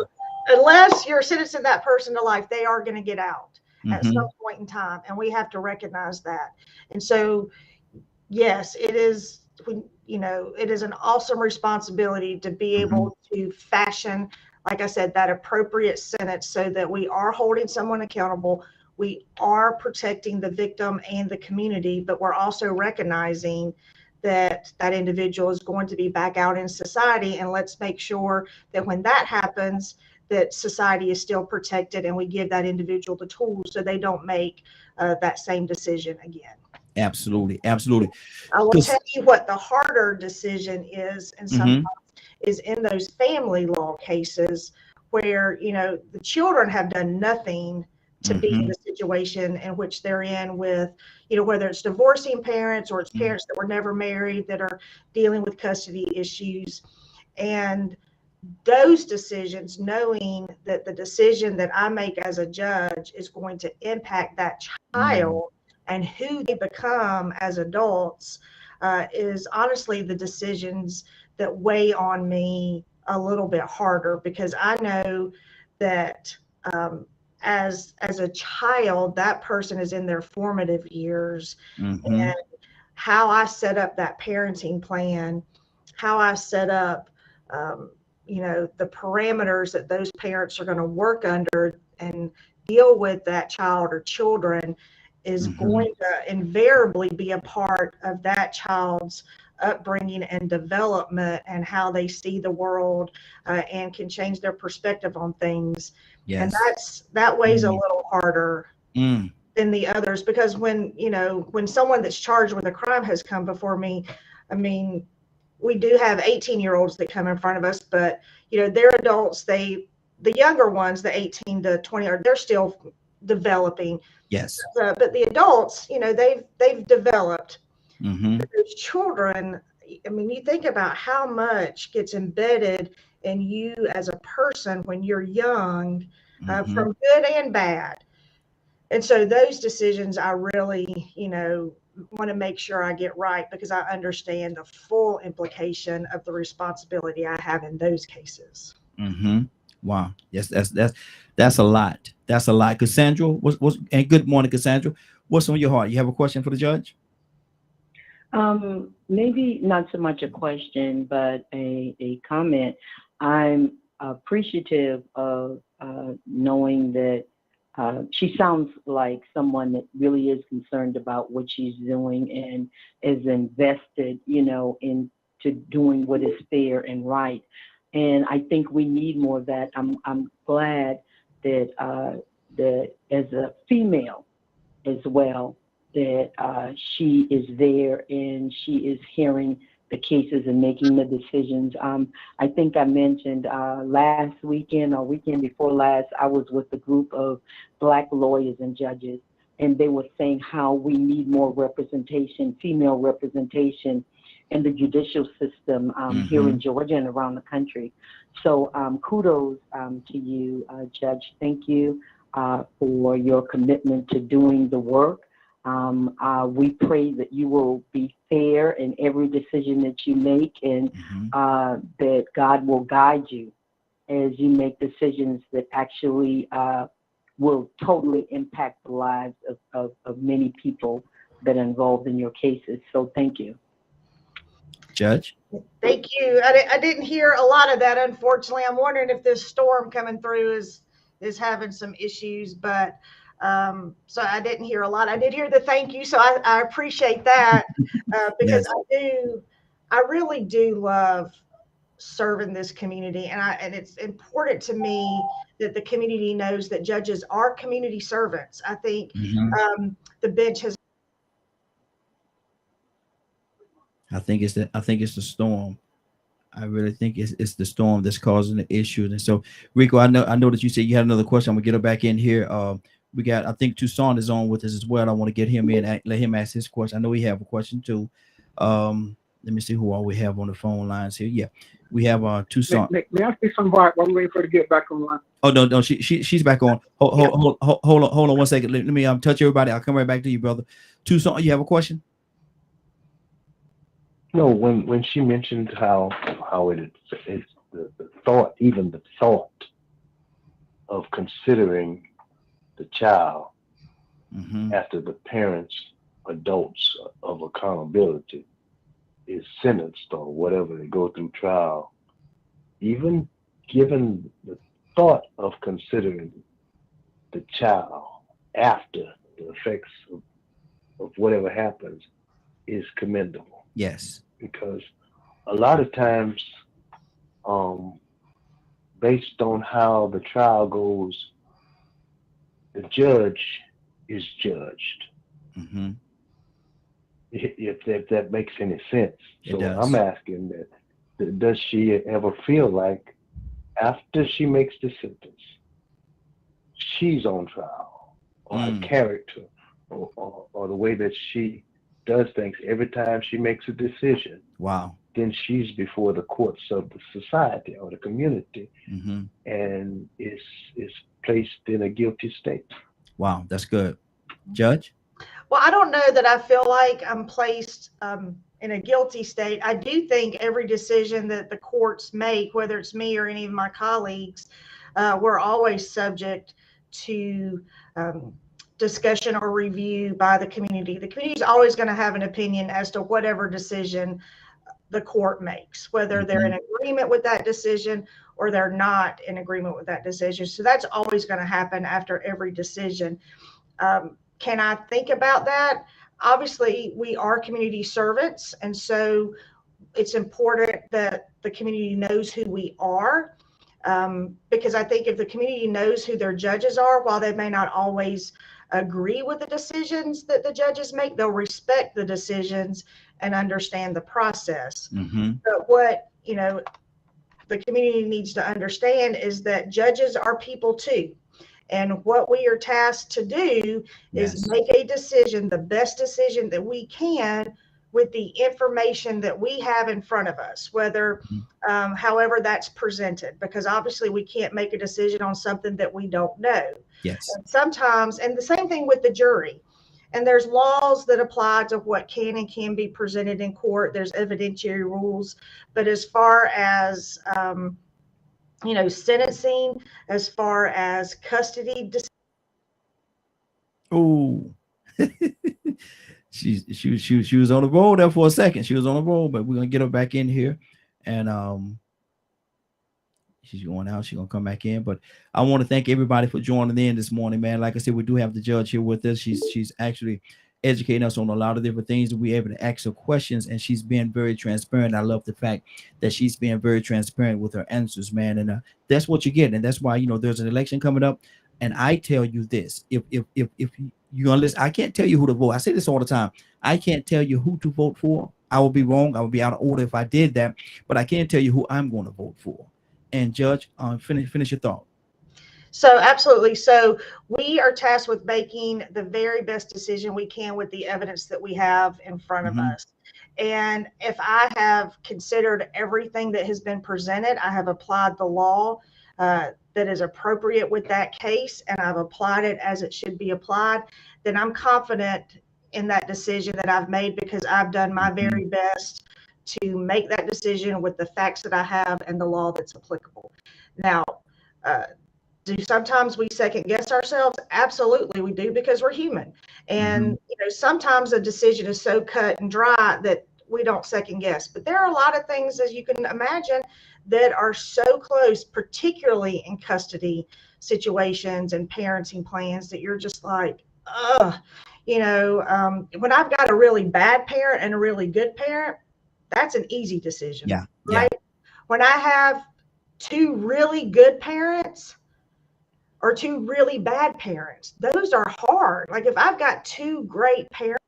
So unless you're sentencing that person to life, they are going to get out at some point in time, and we have to recognize that. And so, yes, it is. It is an awesome responsibility to be able to fashion, like I said, that appropriate sentence so that we are holding someone accountable. We are protecting the victim and the community, but we're also recognizing that that individual is going to be back out in society. And let's make sure that when that happens, that society is still protected, and we give that individual the tools so they don't make that same decision again. Absolutely. I will tell you what the harder decision is, and sometimes is in those family law cases where, the children have done nothing to be in the situation in which they're in with, whether it's divorcing parents or it's parents that were never married that are dealing with custody issues. And those decisions, knowing that the decision that I make as a judge is going to impact that child and who they become as adults, is honestly the decisions that weigh on me a little bit harder, because I know that as a child, that person is in their formative years, and how I set up that parenting plan, how I set up the parameters that those parents are going to work under and deal with that child or children is going to invariably be a part of that child's upbringing and development, and how they see the world, and can change their perspective on things. And that weighs a little harder than the others, because when someone that's charged with a crime has come before me, I mean, we do have 18-year-olds that come in front of us, but they're adults. The younger ones, the 18 to 20, they're still developing. Yes. But the adults, they've developed. But those children, I mean, you think about how much gets embedded in you as a person when you're young, from good and bad. And so those decisions I really, want to make sure I get right, because I understand the full implication of the responsibility I have in those cases. Wow. Yes, that's a lot. That's a lot. Cassandra, and good morning, Cassandra. What's on your heart? You have a question for the judge? Maybe not so much a question, but a comment. I'm appreciative of knowing that she sounds like someone that really is concerned about what she's doing and is invested, into doing what is fair and right. And I think we need more of that. I'm glad that that as a female as well, that she is there and she is hearing the cases and making the decisions. I think I mentioned last weekend or weekend before last, I was with a group of Black lawyers and judges, and they were saying how we need more representation, female representation in the judicial system here in Georgia and around the country. So kudos to you, Judge. Thank you for your commitment to doing the work. We pray that you will be fair in every decision that you make, and that God will guide you as you make decisions that actually will totally impact the lives of many people that are involved in your cases. So thank you. Judge? Thank you. I didn't hear a lot of that, unfortunately. I'm wondering if this storm coming through is having some issues, but so I didn't hear a lot. I did hear the thank you, so I appreciate that because Yes. I really do love serving this community, and it's important to me that the community knows that judges are community servants. I think the bench has. I think it's the storm. I really think it's the storm that's causing the issue. And so, Rico, I know that you said you had another question. I'm gonna get her back in here. We got, I think Tucson is on with us as well. I want to get him in and let him ask his question. I know he have a question too. Let me see who all we have on the phone lines here. Yeah, we have Tucson. May I say something while I'm waiting for her to get back online? Oh no, she's back on. Hold on 1 second. Let me touch everybody. I'll come right back to you, brother. Tucson, you have a question? No, when she mentioned how it's the thought, even the thought of considering the child after the parents, adults of accountability is sentenced or whatever, they go through trial, even given the thought of considering the child after the effects of whatever happens is commendable. Yes. Because a lot of times, based on how the trial goes, the judge is judged. If that makes any sense. So I'm asking that does she ever feel like after she makes the sentence, she's on trial, or her character, or the way that she does things every time she makes a decision? Wow. Then she's before the courts of the society or the community, and is placed in a guilty state. Wow, that's good. Judge? Well, I don't know that I feel like I'm placed in a guilty state. I do think every decision that the courts make, whether it's me or any of my colleagues, we're always subject to discussion or review by the community. The community is always going to have an opinion as to whatever decision the court makes, whether they're in agreement with that decision or they're not in agreement with that decision. So that's always going to happen after every decision. Can I think about that? Obviously, we are community servants, and so it's important that the community knows who we are, because I think if the community knows who their judges are, while they may not always agree with the decisions that the judges make, they'll respect the decisions and understand the process. But what the community needs to understand is that judges are people too. And what we are tasked to do is make a decision, the best decision that we can, with the information that we have in front of us, whether, however that's presented, because obviously we can't make a decision on something that we don't know. Yes. And sometimes, and the same thing with the jury. And there's laws that apply to what can and can be presented in court. There's evidentiary rules. But as far as sentencing, as far as custody. Oh, she was on the roll there for a second. She was on the roll, but we're gonna get her back in here, and She's going out. She's gonna come back in. But I want to thank everybody for joining in this morning, man. Like I said, we do have the judge here with us. She's actually educating us on a lot of different things. We're able to ask her questions, and she's being very transparent. I love the fact that she's being very transparent with her answers, man. And that's what you get, and that's why there's an election coming up. And I tell you this: if you listen, I can't tell you who to vote. I say this all the time. I can't tell you who to vote for. I would be wrong. I would be out of order if I did that. But I can tell you who I'm going to vote for. And Judge, finish your thought. So absolutely. So we are tasked with making the very best decision we can with the evidence that we have in front of us. And if I have considered everything that has been presented, I have applied the law that is appropriate with that case, and I've applied it as it should be applied, then I'm confident in that decision that I've made, because I've done my very best to make that decision with the facts that I have and the law that's applicable. Now, do sometimes we second guess ourselves? Absolutely we do, because we're human. And sometimes a decision is so cut and dry that we don't second guess. But there are a lot of things, as you can imagine, that are so close, particularly in custody situations and parenting plans, that you're just like, ugh. When I've got a really bad parent and a really good parent, that's an easy decision. Yeah. Right? When I have two really good parents or two really bad parents, those are hard. Like if I've got two great parents.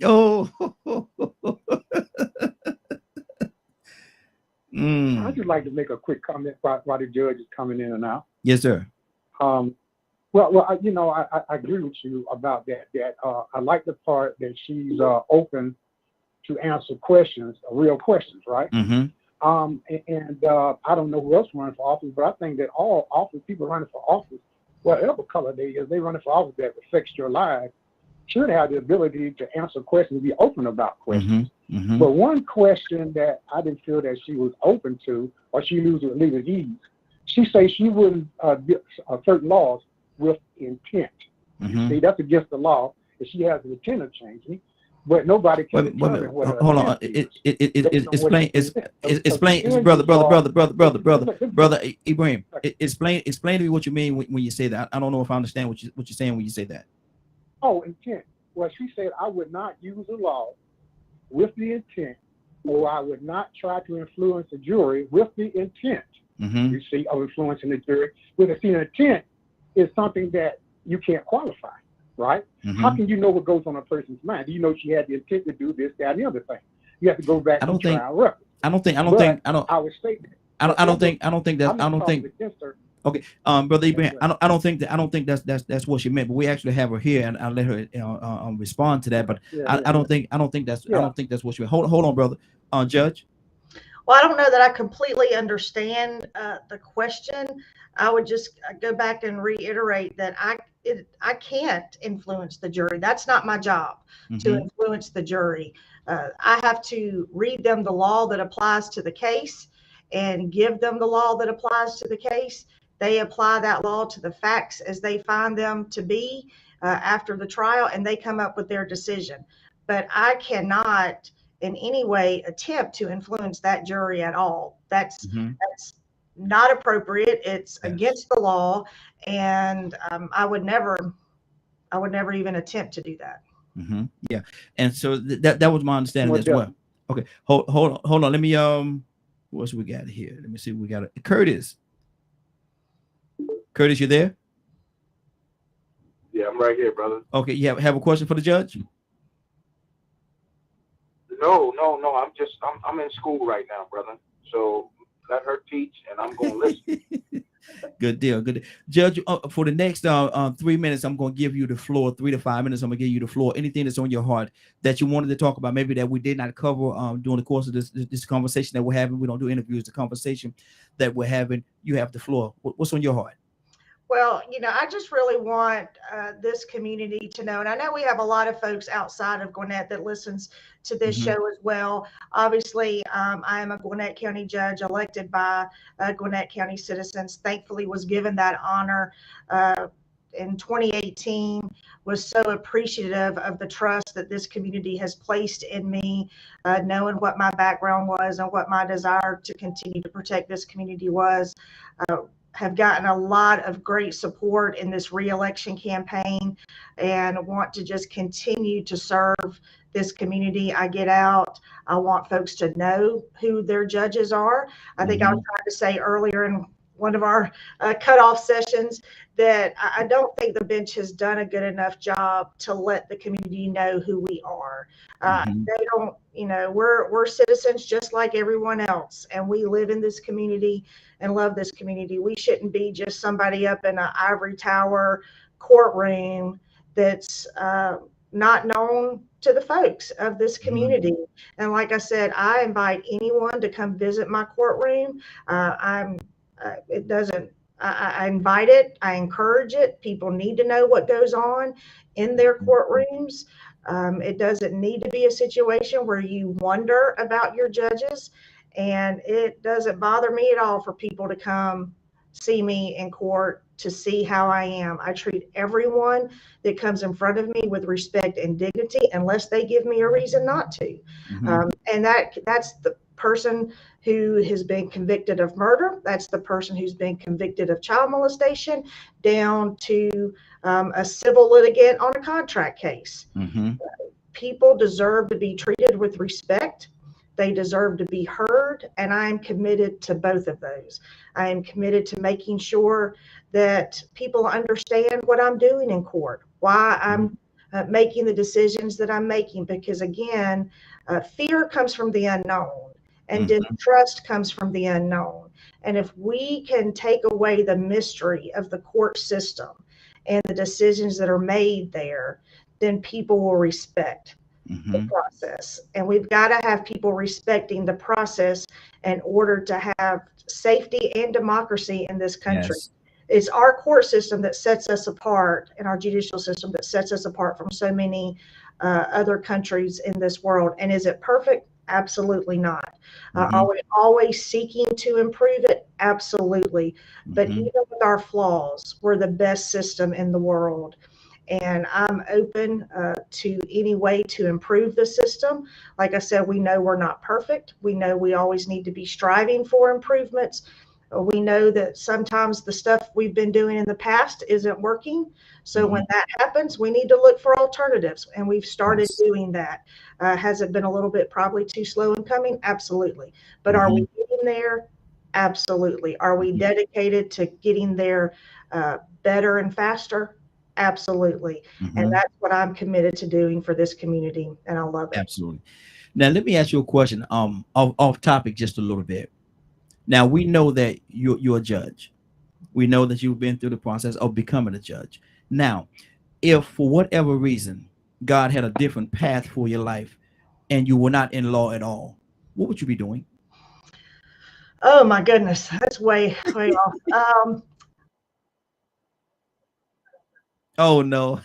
Oh. I'd just like to make a quick comment while the judge is coming in and out. Yes, sir. Well, I agree with you about that. I like the part that she's open to answer questions, real questions, right? And I don't know who else running for office, but I think that all people running for office, whatever color they is, they running for office that affects your life, should have the ability to answer questions, be open about questions. But one question that I didn't feel that she was open to, or she used with legal ease, she says she wouldn't get certain laws with intent. You see, that's against the law, if she has the intent of changing. But nobody can determine what her hold on. Explain, brother Ibrahim. Explain to me what you mean when you say that. I don't know if I understand what you're saying when you say that. Oh, intent. Well, she said I would not use the law with the intent, or I would not try to influence the jury with the intent. You see, of influencing the jury. With the intent is something that you can't qualify, right? How can you know what goes on a person's mind? Do you know she had the intent to do this, that, and the other thing? You have to go back to trial record. I don't think Okay, brother Ibrahim, I don't think that's what she meant. But we actually have her here, and I'll let her respond to that. But I don't think that's what she meant. Hold on, brother. Judge. Well, I don't know that I completely understand the question. I would just go back and reiterate that I can't influence the jury. That's not my job to influence the jury. I have to read them the law that applies to the case and give them the law that applies to the case. They apply that law to the facts as they find them to be after the trial, and they come up with their decision. But I cannot in any way attempt to influence that jury at all. That's not appropriate. It's against the law, and I would never even attempt to do that. Yeah, and so that was my understanding as well. Okay, hold on. Let me what else we got here? Let me see. We got Curtis. Curtis, you there? Yeah, I'm right here, brother. Okay, you have a question for the judge? No. I'm in school right now, brother. So let her teach, and I'm going to listen. Good deal. Judge, for the next 3 minutes, I'm going to give you the floor. 3 to 5 minutes, I'm going to give you the floor. Anything that's on your heart that you wanted to talk about, maybe that we did not cover during the course of this conversation that we're having. We don't do interviews. The conversation that we're having, you have the floor. What's on your heart? Well, I just really want this community to know, and I know we have a lot of folks outside of Gwinnett that listens to this show as well. Obviously, I am a Gwinnett County judge elected by Gwinnett County citizens. Thankfully, was given that honor in 2018 was so appreciative of the trust that this community has placed in me, knowing what my background was and what my desire to continue to protect this community was. Have gotten a lot of great support in this re-election campaign and want to just continue to serve this community. I get out. I want folks to know who their judges are. I think I was trying to say earlier in one of our cutoff sessions that I don't think the bench has done a good enough job to let the community know who we are. They don't, we're citizens just like everyone else, and we live in this community and love this community. We shouldn't be just somebody up in an ivory tower courtroom that's not known to the folks of this community. And like I said, I invite anyone to come visit my courtroom. It doesn't, I invite it, I encourage it. People need to know what goes on in their courtrooms. It doesn't need to be a situation where you wonder about your judges, and it doesn't bother me at all for people to come see me in court to see how I am. I treat everyone that comes in front of me with respect and dignity, unless they give me a reason not to. And that's the person who has been convicted of murder. That's the person who's been convicted of child molestation, down to a civil litigant on a contract case. People deserve to be treated with respect. They deserve to be heard, and I am committed to both of those. I am committed to making sure that people understand what I'm doing in court, why I'm making the decisions that I'm making, because again, fear comes from the unknown, and distrust comes from the unknown. And if we can take away the mystery of the court system and the decisions that are made there, then people will respect the process. And we've got to have people respecting the process in order to have safety and democracy in this country. It's our court system that sets us apart, and our judicial system that sets us apart from so many other countries in this world. And is it perfect? Absolutely not. Are we always seeking to improve it? Absolutely. But even with our flaws, we're the best system in the world. And I'm open to any way to improve the system. Like I said, we know we're not perfect. We know we always need to be striving for improvements. We know that sometimes the stuff we've been doing in the past isn't working. So when that happens, we need to look for alternatives. And we've started doing that. Has it been a little bit probably too slow in coming? Absolutely. But are we getting there? Absolutely. Are we dedicated to getting there better and faster? Absolutely. And that's what I'm committed to doing for this community. And I love it. Absolutely. Now, let me ask you a question off topic just a little bit. Now, we know that you're a judge. We know that you've been through the process of becoming a judge. Now, if for whatever reason, God had a different path for your life and you were not in law at all, what would you be doing? Oh, my goodness. That's way off. Oh, no.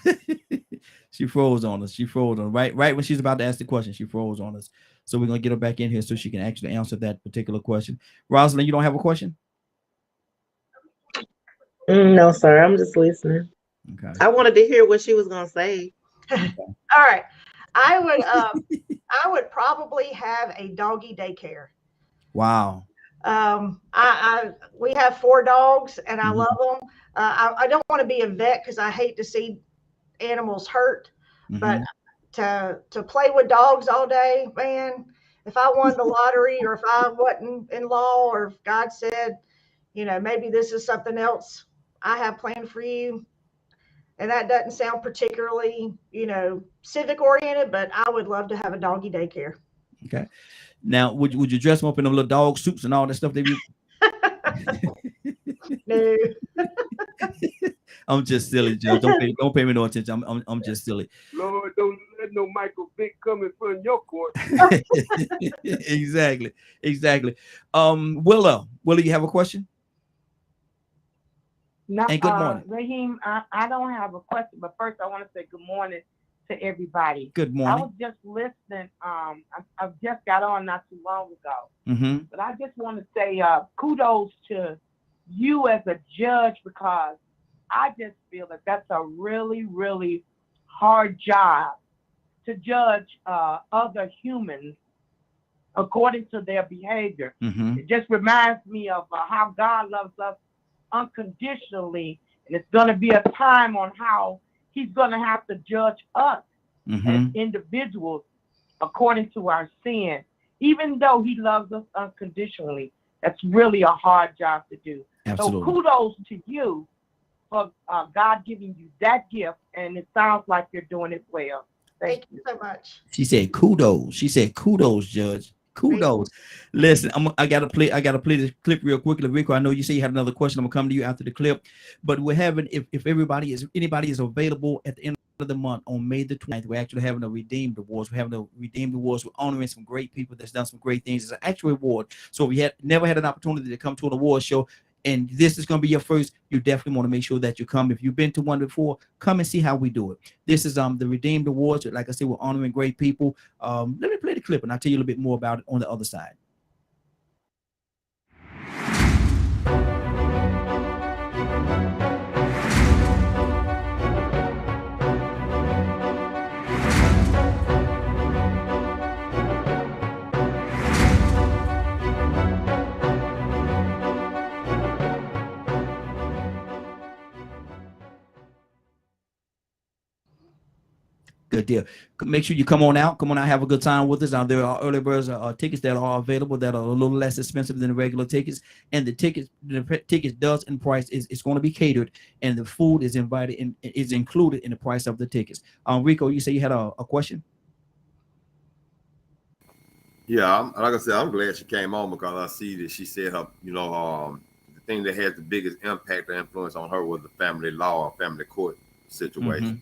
She froze on us. She froze on right when she's about to ask the question. She froze on us. So we're going to get her back in here so she can actually answer that particular question. Rosalind, you don't have a question? No, sir. I'm just listening. Okay. I wanted to hear what she was going to say. Okay. All right. I would probably have a doggy daycare. Wow. We have 4 dogs and I love them. I don't want to be a vet because I hate to see animals hurt, but to play with dogs all day, man, if I won the lottery or if I wasn't in law or if God said, maybe this is something else I have planned for you, and that doesn't sound particularly, civic oriented, but I would love to have a doggy daycare. Okay. Now, would you dress them up in them little dog suits and all that stuff? No. I'm just silly, Judge. Don't pay me no attention. I'm just silly. Lord, don't let no Michael Vick come in front of your court. Exactly. Willow, you have a question? No, and good morning. Raheem, I don't have a question, but first I want to say good morning to everybody. Good morning. I was just listening. I've just got on not too long ago. But I just want to say kudos to you as a judge, because I just feel that that's a really, really hard job to judge other humans according to their behavior. It just reminds me of how God loves us unconditionally, and it's going to be a time on how he's going to have to judge us as individuals according to our sin, even though he loves us unconditionally. That's really a hard job to do. Absolutely. So kudos to you for God giving you that gift, and it sounds like you're doing it well. Thank you so much. She said kudos. She said kudos, Judge. Kudos. Listen, I gotta play this clip real quickly. Rico, I know you say you had another question. I'm gonna come to you after the clip. But we're having, if anybody is available at the end of the month on May the 29th, we're actually having a Redeemed Awards. We're having a Redeemed Awards. We're honoring some great people that's done some great things. It's an actual award. So if you had never had an opportunity to come to an award show, and this is going to be your first, you definitely want to make sure that you come. If you've been to one before, come and see how we do it. This is the Redeemed Awards. Like I said, we're honoring great people. Let me play the clip and I'll tell you a little bit more about it on the other side. Good deal. Make sure you come on out. Come on out, have a good time with us. There are early birds tickets that are available that are a little less expensive than the regular tickets. And the tickets does in price is going to be catered, and the food is included in the price of the tickets. Rico, you say you had a question? Yeah, like I said, I'm glad she came on because I see that she said her, the thing that had the biggest impact or influence on her was the family law or family court situation.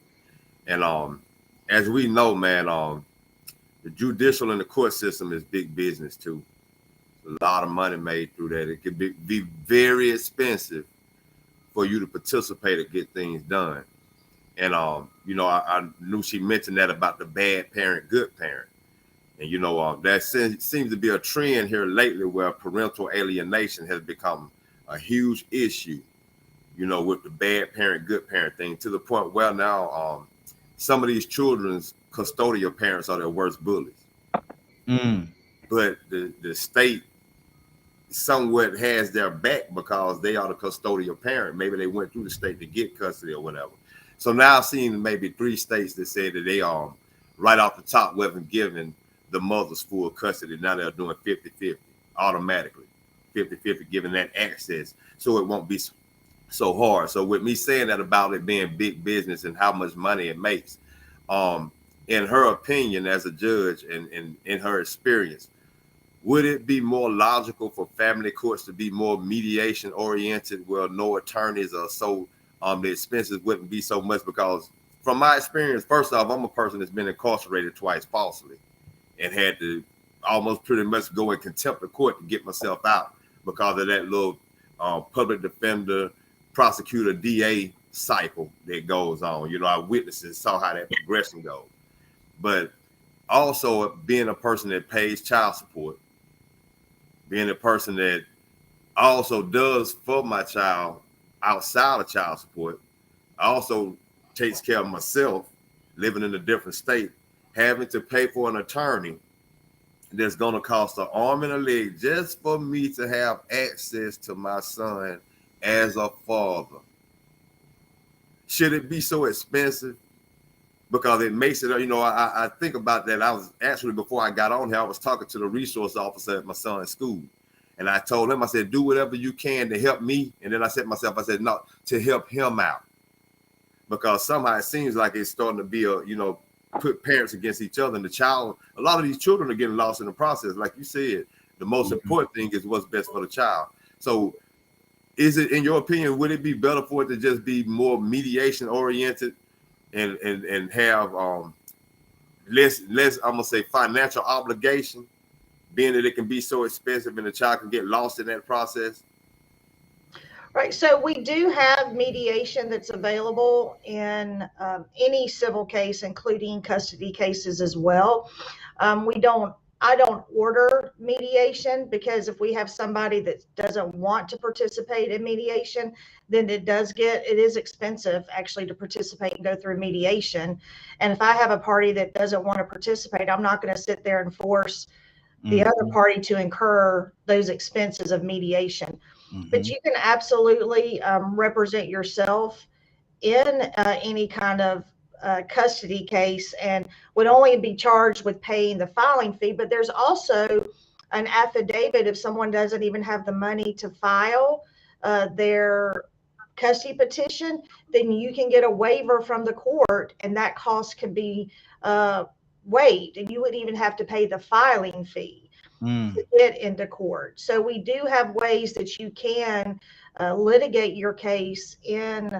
And as we know, man, the judicial and the court system is big business too. There's a lot of money made through that. It could be very expensive for you to participate or get things done. And I knew she mentioned that about the bad parent, good parent. And that seems to be a trend here lately where parental alienation has become a huge issue, with the bad parent, good parent thing, to the point where now some of these children's custodial parents are their worst bullies. But the state somewhat has their back because they are the custodial parent. Maybe they went through the state to get custody or whatever. So now I've seen maybe 3 states that say that they are right off the top wasn't giving the mothers full custody. Now they're doing 50-50 automatically, 50-50 giving that access, so it won't be so hard. So with me saying that about it being big business and how much money it makes, in her opinion as a judge and in her experience, would it be more logical for family courts to be more mediation oriented where no attorneys are so the expenses wouldn't be so much? Because from my experience, first off, I'm a person that's been incarcerated twice falsely and had to almost pretty much go in contempt of court to get myself out because of that little public defender, prosecutor, DA cycle that goes on. I witnessed and saw how that progression goes. But also being a person that pays child support, being a person that also does for my child outside of child support, also takes care of myself, living in a different state, having to pay for an attorney that's going to cost an arm and a leg just for me to have access to my son as a father. Should it be so expensive? Because it makes it, I think about that. I was actually, before I got on here, I was talking to the resource officer at my son's school. And I told him, I said, do whatever you can to help me. And then I said to myself, I said, no, to help him out. Because somehow it seems like it's starting to be put parents against each other. And a lot of these children are getting lost in the process. Like you said, the most important thing is what's best for the child. So is it, in your opinion, would it be better for it to just be more mediation oriented and have less, I'm gonna say, financial obligation, being that it can be so expensive and the child can get lost in that process? Right. So we do have mediation that's available in any civil case, including custody cases as well. We don't I don't order mediation, because if we have somebody that doesn't want to participate in mediation, then it is expensive actually to participate and go through mediation. And if I have a party that doesn't want to participate, I'm not going to sit there and force the other party to incur those expenses of mediation. But you can absolutely represent yourself in any kind of custody case, and would only be charged with paying the filing fee. But there's also an affidavit if someone doesn't even have the money to file their custody petition, then you can get a waiver from the court, and that cost can be waived, and you wouldn't even have to pay the filing fee to get into court. So we do have ways that you can litigate your case in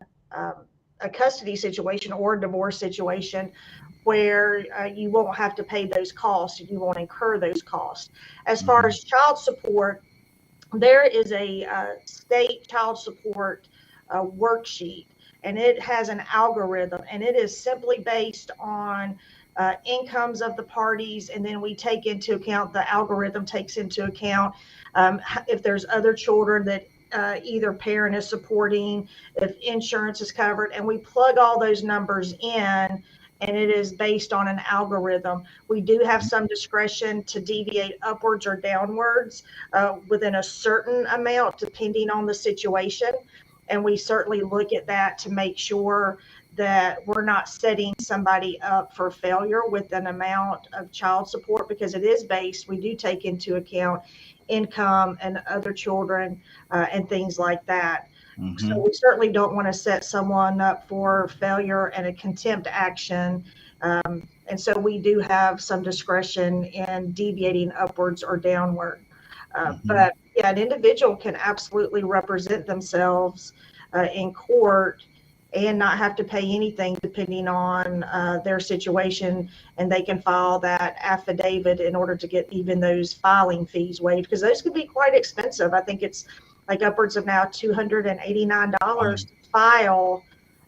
a custody situation or a divorce situation where you won't have to pay those costs and you won't incur those costs. As far as child support, there is a state child support worksheet, and it has an algorithm, and it is simply based on incomes of the parties, and then we take into account, the algorithm takes into account if there's other children that either parent is supporting, if insurance is covered, and we plug all those numbers in, and it is based on an algorithm. We do have some discretion to deviate upwards or downwards within a certain amount, depending on the situation. And we certainly look at that to make sure that we're not setting somebody up for failure with an amount of child support, because it is based, we do take into account income and other children and things like that. So we certainly don't want to set someone up for failure and a contempt action. And so we do have some discretion in deviating upwards or downward. But yeah, an individual can absolutely represent themselves in court and not have to pay anything depending on their situation. And they can file that affidavit in order to get even those filing fees waived, because those could be quite expensive. I think it's like upwards of now $289 to file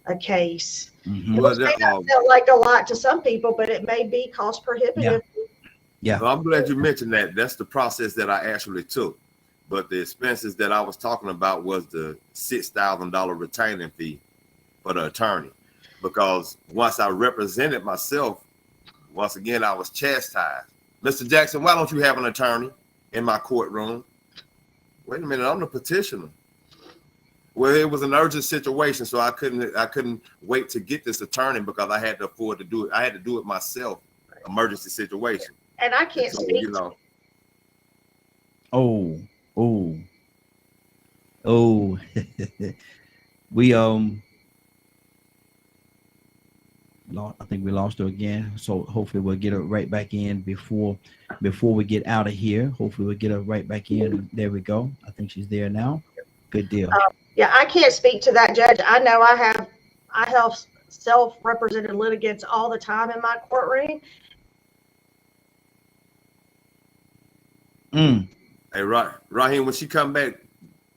a case. Which may not feel like a lot to some people, but it may be cost prohibitive. Yeah. Well, I'm glad you mentioned that. That's the process that I actually took. But the expenses that I was talking about was the $6,000 retaining fee for the attorney. Because once I represented myself, once again, I was chastised. Mr. Jackson, why don't you have an attorney in my courtroom? Wait a minute, I'm the petitioner. Well, it was an urgent situation, so I couldn't wait to get this attorney because I had to afford to do it. I had to do it myself, emergency situation. And I can't speak. You know. We I think we lost her again. So hopefully we'll get her right back in before we get out of here. Hopefully we'll get her right back in. There we go. I think she's there now. Good deal. Yeah, I can't speak to that, Judge. I know I have self-represented litigants all the time in my courtroom. Hey, Raheem, when she come back,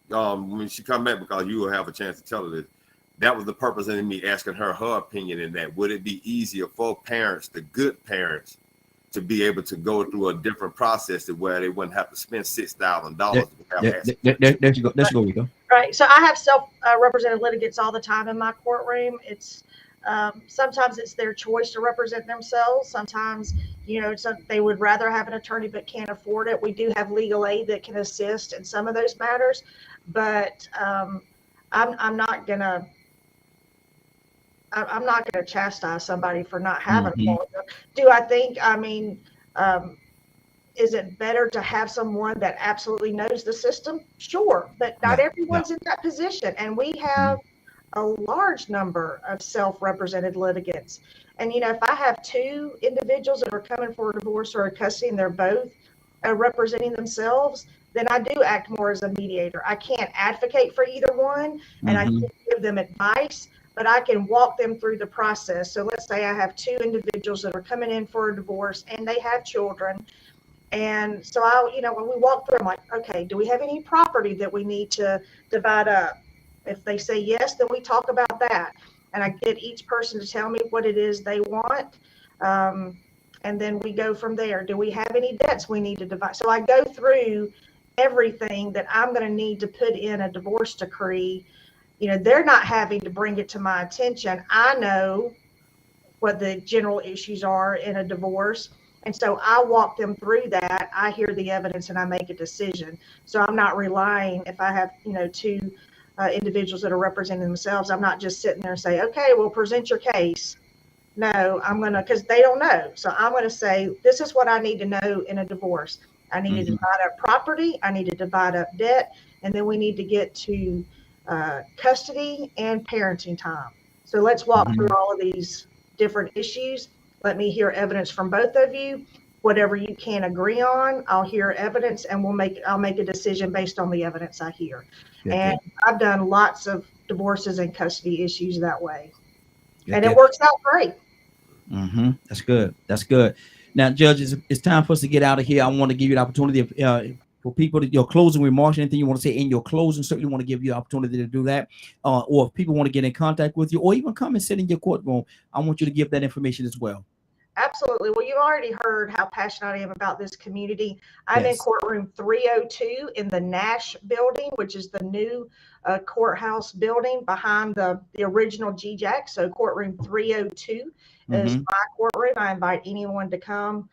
because you will have a chance to tell her this, that was the purpose of me asking her opinion in that. Would it be easier for parents, the good parents, to be able to go through a different process to where they wouldn't have to spend $6,000? There you go. Let's go, Rico. Right. So I have self-represented litigants all the time in my courtroom. It's sometimes it's their choice to represent themselves. Sometimes, they would rather have an attorney but can't afford it. We do have legal aid that can assist in some of those matters, but I'm not gonna chastise somebody for not having a lawyer. Do I think? Is it better to have someone that absolutely knows the system? Sure, but not everyone's in that position, and we have a large number of self-represented litigants. And if I have two individuals that are coming for a divorce or a custody and they're both representing themselves, then I do act more as a mediator. I can't advocate for either one, and I can't give them advice, but I can walk them through the process. So let's say I have two individuals that are coming in for a divorce and they have children. And so when we walk through, I'm like, okay, do we have any property that we need to divide up? If they say yes, then we talk about that. And I get each person to tell me what it is they want. And then we go from there. Do we have any debts we need to divide? So I go through everything that I'm going to need to put in a divorce decree. You know, they're not having to bring it to my attention. I know what the general issues are in a divorce. And so I walk them through that. I hear the evidence and I make a decision. So I'm not relying, if I have, you know, two individuals that are representing themselves, I'm not just sitting there and say, okay, well, present your case. No, I'm going to, because they don't know. So I'm going to say, this is what I need to know in a divorce. I need to divide up property. I need to divide up debt. And then we need to get to custody and parenting time. So let's walk through all of these different issues. Let me hear evidence from both of you. Whatever you can agree on, I'll hear evidence and I'll make a decision based on the evidence I hear. And I've done lots of divorces and custody issues that way. And it works out great. That's good. That's good. Now, judges, it's time for us to get out of here. I want to give you the opportunity for people your closing remarks, anything you want to say in your closing. Certainly want to give you the opportunity to do that. Or if people want to get in contact with you or even come and sit in your courtroom, I want you to give that information as well. Absolutely. Well, you already heard how passionate I am about this community. I'm in courtroom 302 in the Nash building, which is the new courthouse building behind the original GJAC. So courtroom 302 is my courtroom. I invite anyone to come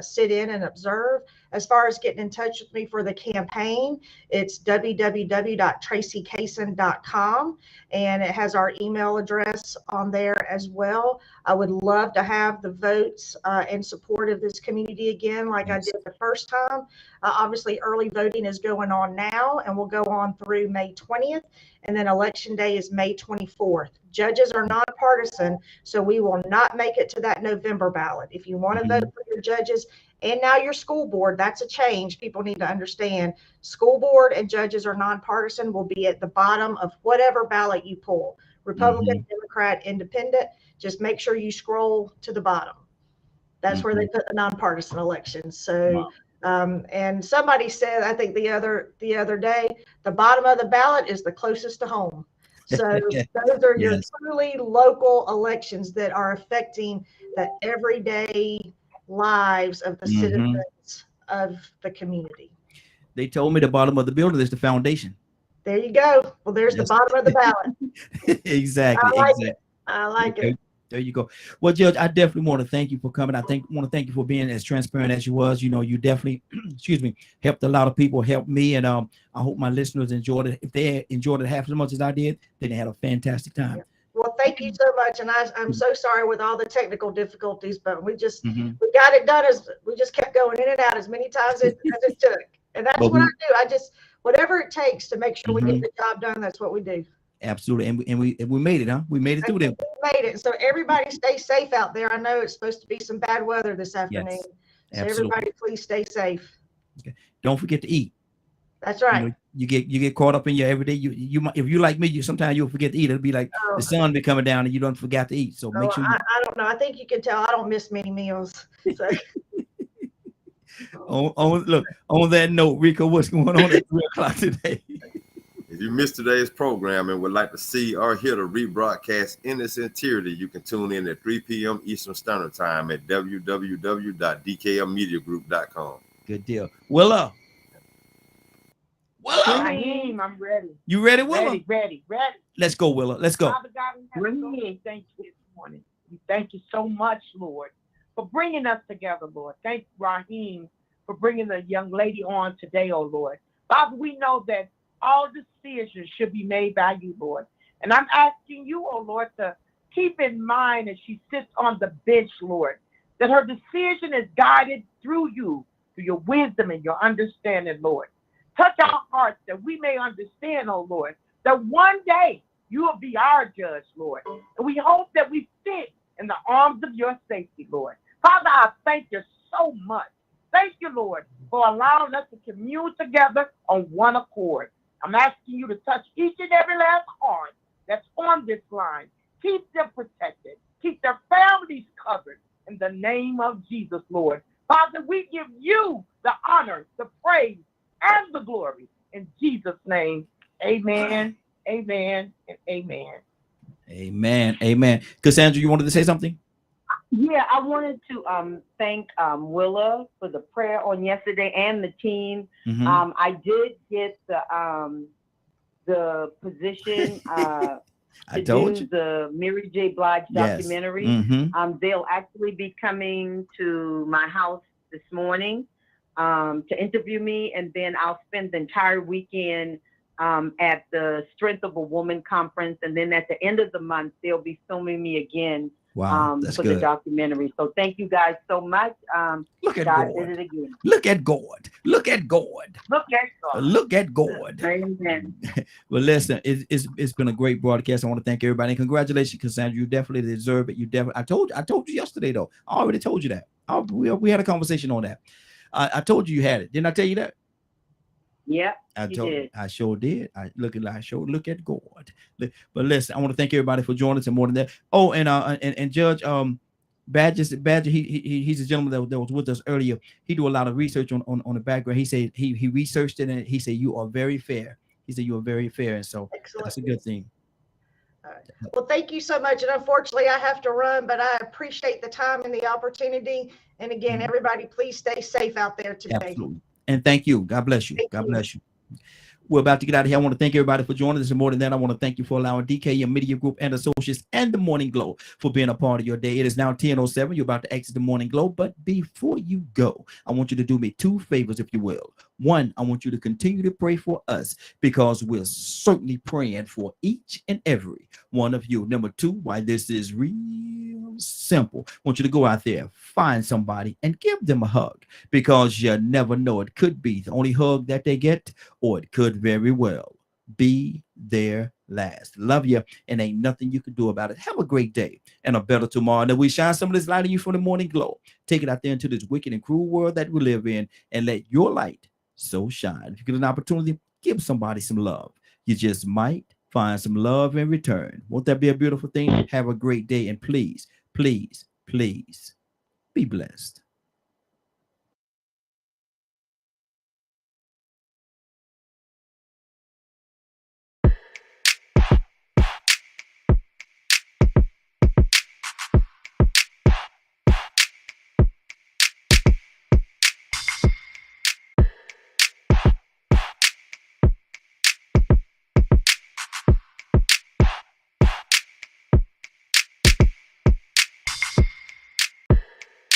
sit in and observe. As far as getting in touch with me for the campaign, it's www.tracykaysen.com, and it has our email address on there as well. I would love to have the votes in support of this community again, like I did the first time. Obviously, early voting is going on now and will go on through May 20th. And then election day is May 24th. Judges are nonpartisan, so we will not make it to that November ballot. If you want to vote for your judges and now your school board, that's a change. People need to understand school board and judges are nonpartisan, will be at the bottom of whatever ballot you pull. Republican, Democrat, Independent, just make sure you scroll to the bottom. That's where they put the nonpartisan elections. So and somebody said, I think the other day, the bottom of the ballot is the closest to home. So those are your truly local elections that are affecting the everyday lives of the citizens of the community. They told me the bottom of the building is the foundation. There you go. Well, there's the bottom of the ballot. Exactly. I like it. There you go. Well, Judge, I definitely want to thank you for coming. Want to thank you for being as transparent as you was. You know, you definitely, excuse me, helped a lot of people, helped me, and I hope my listeners enjoyed it. If they enjoyed it half as much as I did, then they had a fantastic time. Well, thank you so much, and I'm so sorry with all the technical difficulties, but we just we got it done. As we just kept going in and out as many times as it took, and that's what I do. I just whatever it takes to make sure we get the job done. That's what we do. Absolutely, and we made it, huh? We made it through them. We made it. So everybody stay safe out there. I know it's supposed to be some bad weather this afternoon. So everybody please stay safe. Okay. Don't forget to eat. That's right. You get caught up in your everyday. You might, if you like me, sometimes you'll forget to eat. It'll be like the sun be coming down and you don't forget to eat. So make sure. I don't know. I think you can tell I don't miss many meals. So. on that note, Rico, what's going on at 3:00 today? If you missed today's program and would like to see or hear the rebroadcast in its entirety, you can tune in at 3 p.m. Eastern Standard Time at www.dkmmediagroup.com. Good deal. Willa. Raheem, I'm ready. You ready, Willa? Ready. Let's go, Willa. Let's go. Father God, we thank you this morning. We thank you so much, Lord, for bringing us together, Lord. Thank you, Raheem, for bringing the young lady on today, oh Lord. Father, we know that all decisions should be made by you, Lord. And I'm asking you, oh Lord, to keep in mind as she sits on the bench, Lord, that her decision is guided through you, through your wisdom and your understanding, Lord. Touch our hearts that we may understand, oh Lord, that one day you will be our judge, Lord. And we hope that we sit in the arms of your safety, Lord. Father, I thank you so much. Thank you, Lord, for allowing us to commune together on one accord. I'm asking you to touch each and every last heart that's on this line. Keep them protected. Keep their families covered in the name of Jesus, Lord. Father, we give you the honor, the praise, and the glory. In Jesus' name, amen, amen, and amen. Amen, amen. Cassandra, you wanted to say something? Yeah, I wanted to thank Willa for the prayer on yesterday and the team. I did get the position to do the Mary J. Blige documentary. They'll actually be coming to my house this morning to interview me, and then I'll spend the entire weekend at the Strength of a Woman conference, and then at the end of the month they'll be filming me again for the documentary. So thank you guys so much. Look at God God. did it again. Look at God. Look at God. Look at God. Look at God. Amen. Well, listen, it's been a great broadcast. I want to thank everybody. And congratulations, Cassandra. You definitely deserve it. You definitely. I told you yesterday though. I already told you that. We had a conversation on that. I told you had it. Didn't I tell you that? Yeah, I sure did. Look at God. But listen, I want to thank everybody for joining us and more than that. Oh, and Judge Badger, he's a gentleman that was with us earlier. He do a lot of research on the background. He said he researched it, and he said you are very fair. He said you are very fair, and so that's a good thing. All right. Well, thank you so much. And unfortunately, I have to run, but I appreciate the time and the opportunity. And again, everybody, please stay safe out there today. Absolutely. And thank you. God bless you. God bless you. We're about to get out of here. I want to thank everybody for joining us. And more than that, I want to thank you for allowing DKM Media Group and Associates and the Morning Glow for being a part of your day. It is now 10:07. You're about to exit the Morning Glow. But before you go, I want you to do me two favors, if you will. One, I want you to continue to pray for us because we're certainly praying for each and every one of you. Number two, why this is real simple. I want you to go out there, find somebody, and give them a hug because you never know. It could be the only hug that they get, or it could very well be their last. Love you, and ain't nothing you can do about it. Have a great day and a better tomorrow. And we shine some of this light on you from the Morning Glow. Take it out there into this wicked and cruel world that we live in and let your light so shine. If you get an opportunity, give somebody some love. You just might find some love in return. Won't that be a beautiful thing? Have a great day, and please, please, please be blessed.